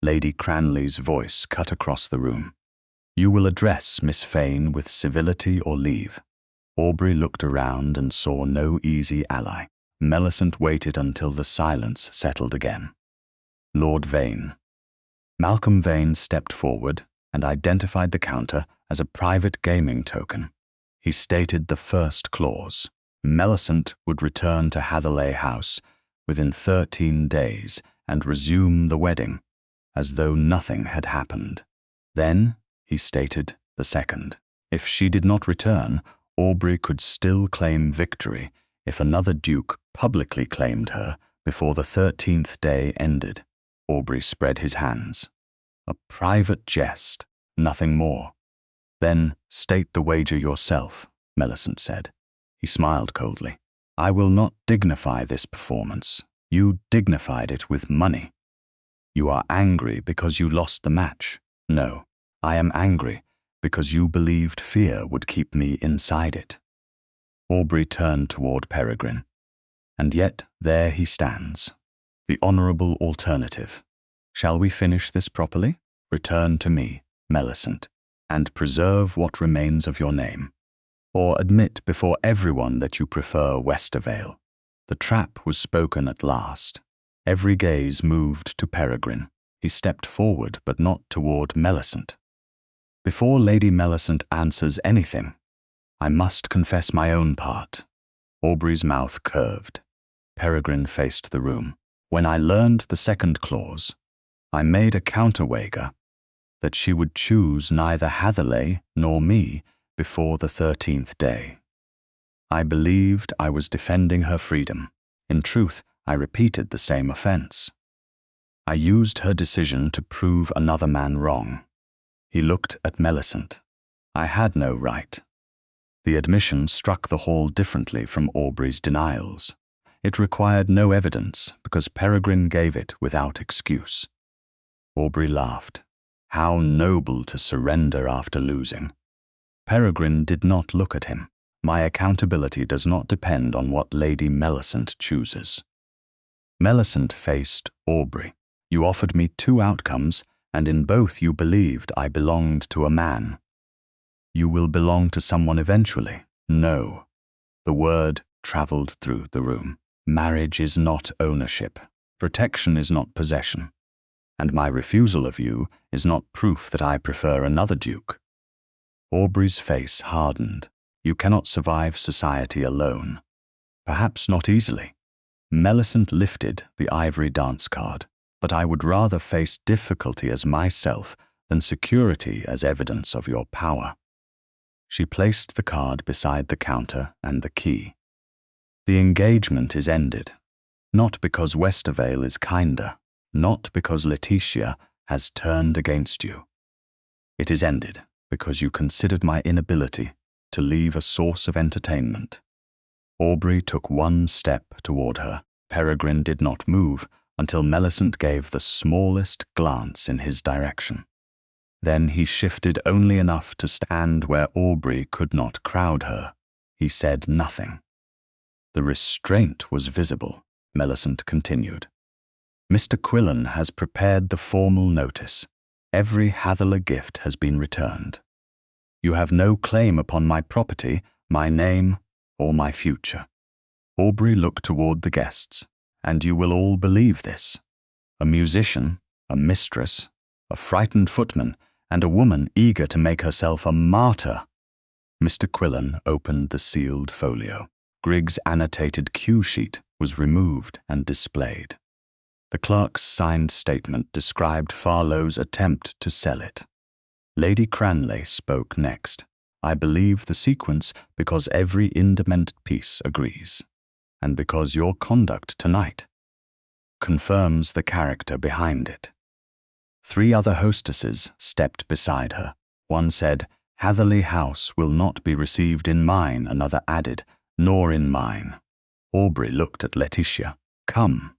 Lady Cranley's voice cut across the room. "You will address Miss Fane with civility or leave." Aubrey looked around and saw no easy ally. Melicent waited until the silence settled again. "Lord Vane." Malcolm Vane stepped forward and identified the counter as a private gaming token. He stated the first clause. Melicent would return to Hatherleigh House within 13 days and resume the wedding, as though nothing had happened. Then, he stated the second. If she did not return, Aubrey could still claim victory if another duke publicly claimed her before the 13th day ended. Aubrey spread his hands. "A private jest, nothing more." "Then state the wager yourself," Melicent said. He smiled coldly. "I will not dignify this performance. You dignified it with money." "You are angry because you lost the match." "No, I am angry because you believed fear would keep me inside it." Aubrey turned toward Peregrine. "And yet there he stands. The honorable alternative. Shall we finish this properly? Return to me, Melicent, and preserve what remains of your name. Or admit before everyone that you prefer Westervale." The trap was spoken at last. Every gaze moved to Peregrine. He stepped forward, but not toward Melicent. "Before Lady Melicent answers anything, I must confess my own part. Aubrey's mouth curved. Peregrine faced the room. When I learned the second clause, I made a counterwager that she would choose neither Hatherleigh nor me before the 13th day. I believed I was defending her freedom. In truth, I repeated the same offense. I used her decision to prove another man wrong. He looked at Melicent. I had no right. The admission struck the hall differently from Aubrey's denials. It required no evidence because Peregrine gave it without excuse. Aubrey laughed. How noble to surrender after losing. Peregrine did not look at him. My accountability does not depend on what Lady Melicent chooses. Melicent faced Aubrey. You offered me 2 outcomes, and in both you believed I belonged to a man. You will belong to someone eventually. No. The word traveled through the room. Marriage is not ownership. Protection is not possession. And my refusal of you is not proof that I prefer another duke. Aubrey's face hardened. You cannot survive society alone. Perhaps not easily. Melicent lifted the ivory dance card, but I would rather face difficulty as myself than security as evidence of your power. She placed the card beside the counter and the key. The engagement is ended, not because Westervale is kinder, not because Letitia has turned against you. It is ended because you considered my inability to leave a source of entertainment. Aubrey took one step toward her. Peregrine did not move until Melicent gave the smallest glance in his direction. Then he shifted only enough to stand where Aubrey could not crowd her. He said nothing. The restraint was visible. Melicent continued. Mr. Quillen has prepared the formal notice. Every Hatherleigh gift has been returned. You have no claim upon my property, my name, or my future. Aubrey looked toward the guests, and you will all believe this. A musician, a mistress, a frightened footman, and a woman eager to make herself a martyr. Mr. Quillen opened the sealed folio. Grigg's annotated cue sheet was removed and displayed. The clerk's signed statement described Farlow's attempt to sell it. Lady Cranleigh spoke next. I believe the sequence because every independent piece agrees, and because your conduct tonight confirms the character behind it. 3 other hostesses stepped beside her. One said, Hatherleigh House will not be received in mine, another added, nor in mine. Aubrey looked at Letitia. Come.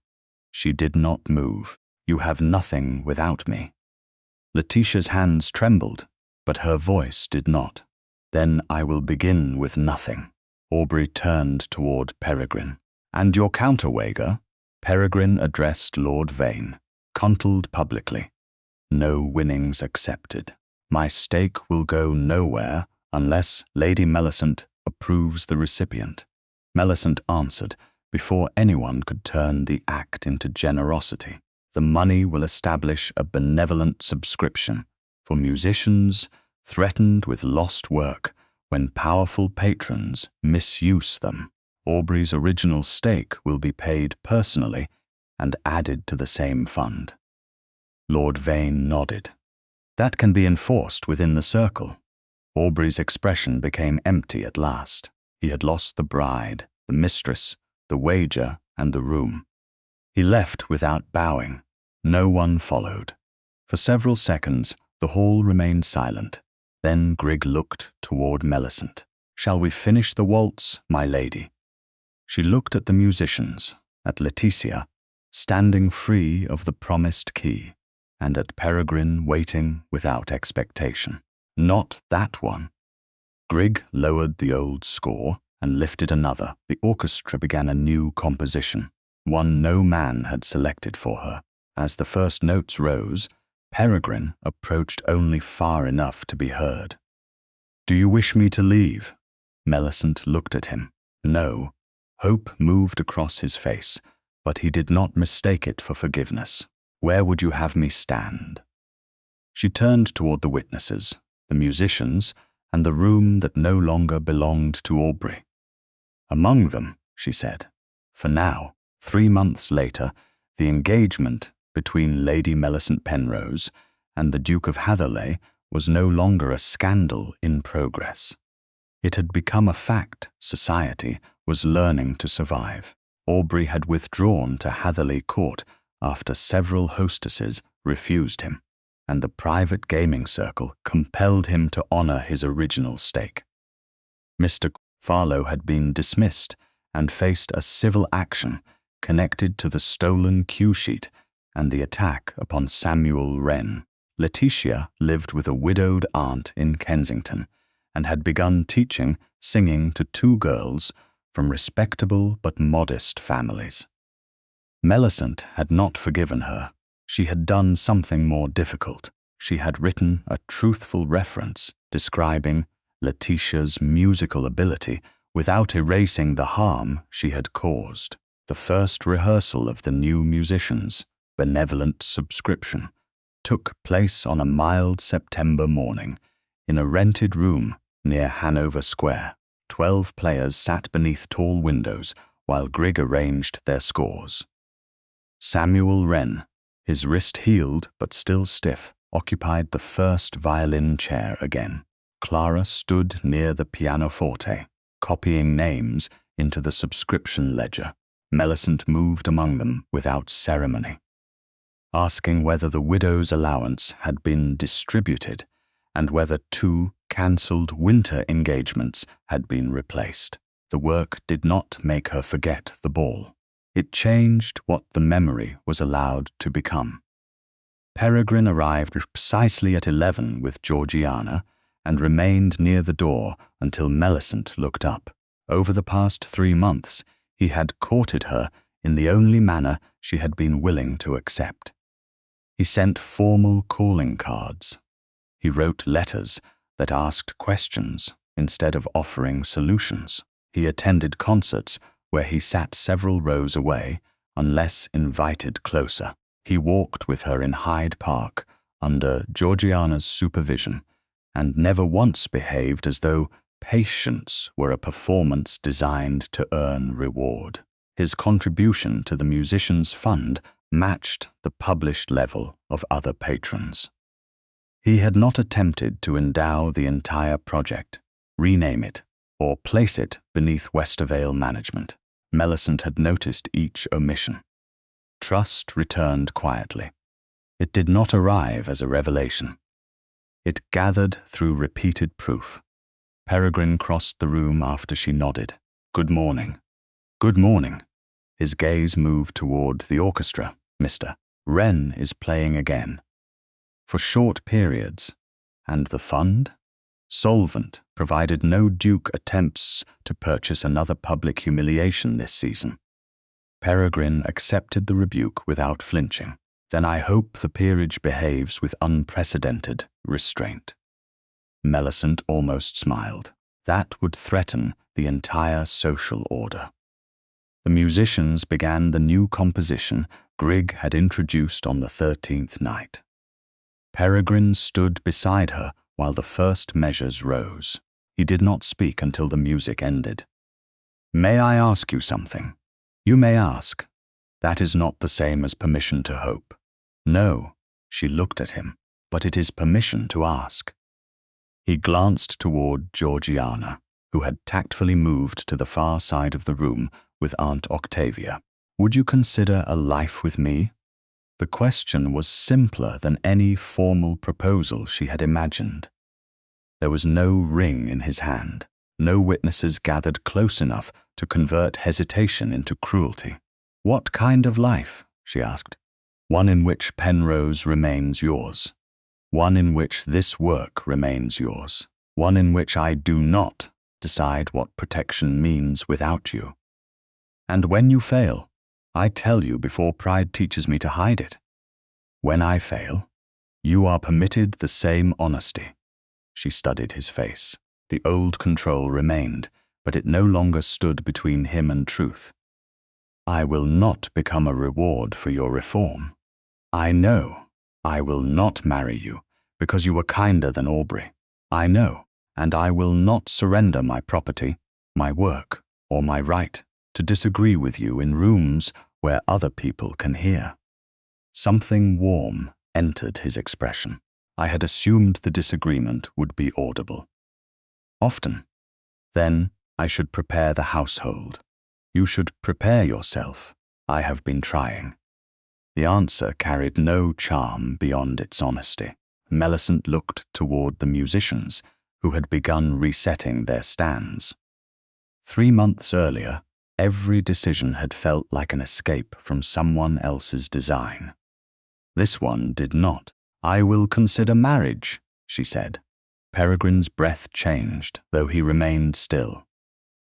She did not move. You have nothing without me. Letitia's hands trembled, but her voice did not. Then I will begin with nothing. Aubrey turned toward Peregrine. And your counterwager? Peregrine addressed Lord Vane, contelled publicly. No winnings accepted. My stake will go nowhere unless Lady Melicent approves the recipient. Melicent answered before anyone could turn the act into generosity. The money will establish a benevolent subscription for musicians threatened with lost work when powerful patrons misuse them. Aubrey's original stake will be paid personally and added to the same fund. Lord Vane nodded. That can be enforced within the circle. Aubrey's expression became empty at last. He had lost the bride, the mistress, the wager, and the room. He left without bowing. No one followed. For several seconds, the hall remained silent. Then Grigg looked toward Melicent. Shall we finish the waltz, my lady? She looked at the musicians, at Letitia, standing free of the promised key, and at Peregrine waiting without expectation. Not that one. Grigg lowered the old score and lifted another. The orchestra began a new composition, one no man had selected for her. As the first notes rose, Peregrine approached only far enough to be heard. Do you wish me to leave? Melicent looked at him. No. Hope moved across his face, but he did not mistake it for forgiveness. Where would you have me stand? She turned toward the witnesses, the musicians, and the room that no longer belonged to Aubrey. Among them, she said. For now, 3 months later, the engagement between Lady Melicent Penrose and the Duke of Hatherleigh was no longer a scandal in progress. It had become a fact society was learning to survive. Aubrey had withdrawn to Hatherleigh Court after several hostesses refused him, and the private gaming circle compelled him to honor his original stake. Mr. Farlow had been dismissed and faced a civil action connected to the stolen cue sheet and the attack upon Samuel Wren. Letitia lived with a widowed aunt in Kensington and had begun teaching singing to 2 girls from respectable but modest families. Melicent had not forgiven her. She had done something more difficult. She had written a truthful reference describing Letitia's musical ability without erasing the harm she had caused. The first rehearsal of the new musicians' benevolent subscription took place on a mild September morning in a rented room near Hanover Square. 12 players sat beneath tall windows while Grigg arranged their scores. Samuel Wren, his wrist healed but still stiff, occupied the first violin chair again. Clara stood near the pianoforte, copying names into the subscription ledger. Melicent moved among them without ceremony, asking whether the widow's allowance had been distributed and whether 2 cancelled winter engagements had been replaced. The work did not make her forget the ball. It changed what the memory was allowed to become. Peregrine arrived precisely at 11 with Georgiana and remained near the door until Melicent looked up. Over the past 3 months, he had courted her in the only manner she had been willing to accept. He sent formal calling cards. He wrote letters that asked questions instead of offering solutions. He attended concerts where he sat several rows away unless invited closer. He walked with her in Hyde Park under Georgiana's supervision and never once behaved as though patience were a performance designed to earn reward. His contribution to the musicians' fund matched the published level of other patrons. He had not attempted to endow the entire project, rename it, or place it beneath Westervale management. Melicent had noticed each omission. Trust returned quietly. It did not arrive as a revelation. It gathered through repeated proof. Peregrine crossed the room after she nodded. "Good morning." "Good morning." His gaze moved toward the orchestra. "Mr. Wren is playing again. For short periods. And the fund?" "Solvent, provided no Duke attempts to purchase another public humiliation this season." Peregrine accepted the rebuke without flinching. "Then I hope the peerage behaves with unprecedented restraint." Melicent almost smiled. That would threaten the entire social order. The musicians began the new composition Grigg had introduced on the 13th night. Peregrine stood beside her while the first measures rose. He did not speak until the music ended. "May I ask you something?" "You may ask. That is not the same as permission to hope." "No," she looked at him, "but it is permission to ask." He glanced toward Georgiana, who had tactfully moved to the far side of the room with Aunt Octavia. "Would you consider a life with me?" The question was simpler than any formal proposal she had imagined. There was no ring in his hand, no witnesses gathered close enough to convert hesitation into cruelty. "What kind of life?" she asked. "One in which Penrose remains yours. One in which this work remains yours. One in which I do not decide what protection means without you. And when you fail, I tell you before pride teaches me to hide it. When I fail, you are permitted the same honesty." She studied his face. The old control remained, but it no longer stood between him and truth. "I will not become a reward for your reform. I know I will not marry you because you were kinder than Aubrey. I know, and I will not surrender my property, my work, or my right to disagree with you in rooms where other people can hear." Something warm entered his expression. I had assumed the disagreement would be audible. "Often. Then I should prepare the household. You should prepare yourself. I have been trying." The answer carried no charm beyond its honesty. Melicent looked toward the musicians, who had begun resetting their stands. 3 months earlier, every decision had felt like an escape from someone else's design. This one did not. "I will consider marriage," she said. Peregrine's breath changed, though he remained still.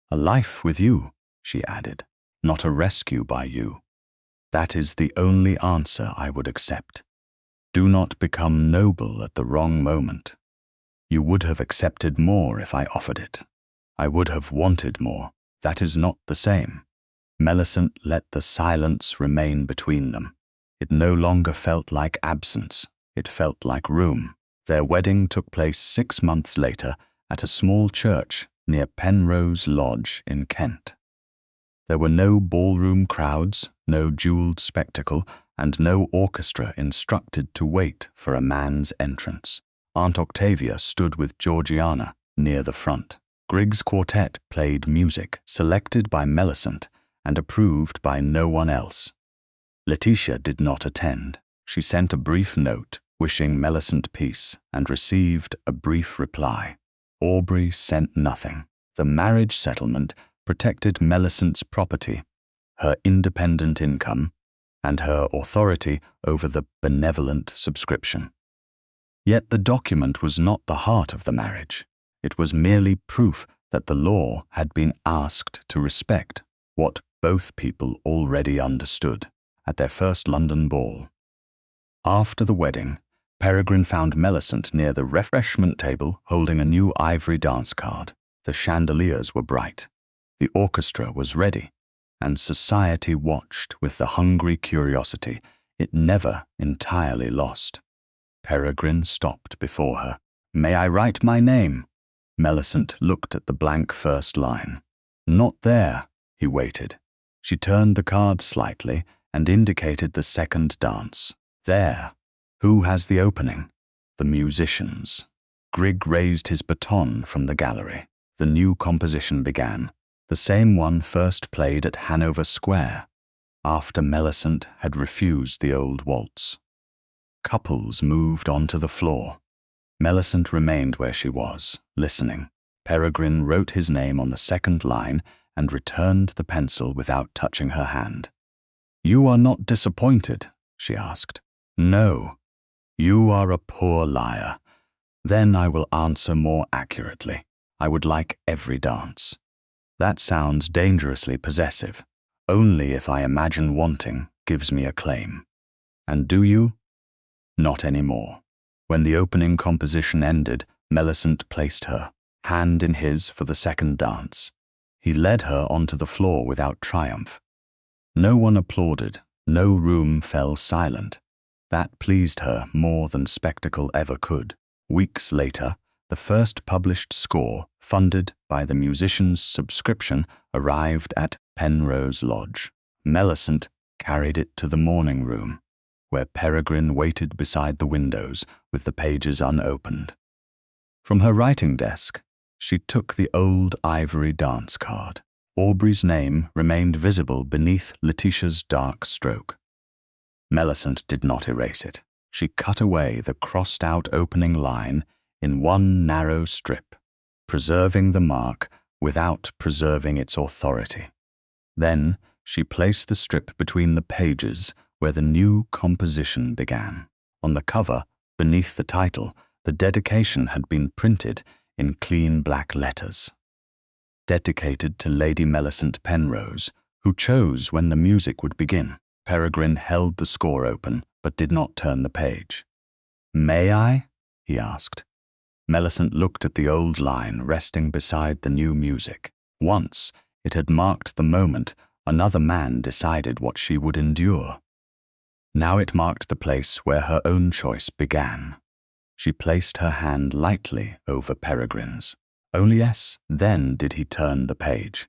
"A life with you," she added, "not a rescue by you. That is the only answer I would accept. Do not become noble at the wrong moment. You would have accepted more if I offered it. I would have wanted more. That is not the same." Melicent let the silence remain between them. It no longer felt like absence. It felt like room. Their wedding took place 6 months later at a small church near Penrose Lodge in Kent. There were no ballroom crowds, no jeweled spectacle, and no orchestra instructed to wait for a man's entrance. Aunt Octavia stood with Georgiana near the front. Grigg's quartet played music selected by Melicent and approved by no one else. Letitia did not attend. She sent a brief note wishing Melicent peace and received a brief reply. Aubrey sent nothing. The marriage settlement protected Melicent's property, her independent income, and her authority over the benevolent subscription. Yet the document was not the heart of the marriage. It was merely proof that the law had been asked to respect what both people already understood at their first London ball. After the wedding, Peregrine found Melicent near the refreshment table holding a new ivory dance card. The chandeliers were bright. The orchestra was ready, and society watched with the hungry curiosity it never entirely lost. Peregrine stopped before her. "May I write my name?" Melicent looked at the blank first line. "Not there." He waited. She turned the card slightly and indicated the second dance. "There. Who has the opening?" "The musicians." Grigg raised his baton from the gallery. The new composition began, the same one first played at Hanover Square, after Melicent had refused the old waltz. Couples moved onto the floor. Melicent remained where she was, listening. Peregrine wrote his name on the second line and returned the pencil without touching her hand. "You are not disappointed?" she asked. "No. You are a poor liar. Then I will answer more accurately. I would like every dance." "That sounds dangerously possessive. Only if I imagine wanting gives me a claim." "And do you?" "Not anymore." When the opening composition ended, Melicent placed her, hand in his for the second dance. He led her onto the floor without triumph. No one applauded, no room fell silent. That pleased her more than spectacle ever could. Weeks later, the first published score, funded by the musicians' subscription, arrived at Penrose Lodge. Melicent carried it to the morning room, where Peregrine waited beside the windows with the pages unopened. From her writing desk, she took the old ivory dance card. Aubrey's name remained visible beneath Letitia's dark stroke. Melicent did not erase it. She cut away the crossed-out opening line in one narrow strip, preserving the mark without preserving its authority. Then she placed the strip between the pages where the new composition began. On the cover, beneath the title, the dedication had been printed in clean black letters. Dedicated to Lady Melicent Penrose, who chose when the music would begin. Peregrine held the score open, but did not turn the page. "May I?" he asked. Melicent looked at the old line resting beside the new music. Once, it had marked the moment another man decided what she would endure. Now it marked the place where her own choice began. She placed her hand lightly over Peregrine's. Only then did he turn the page.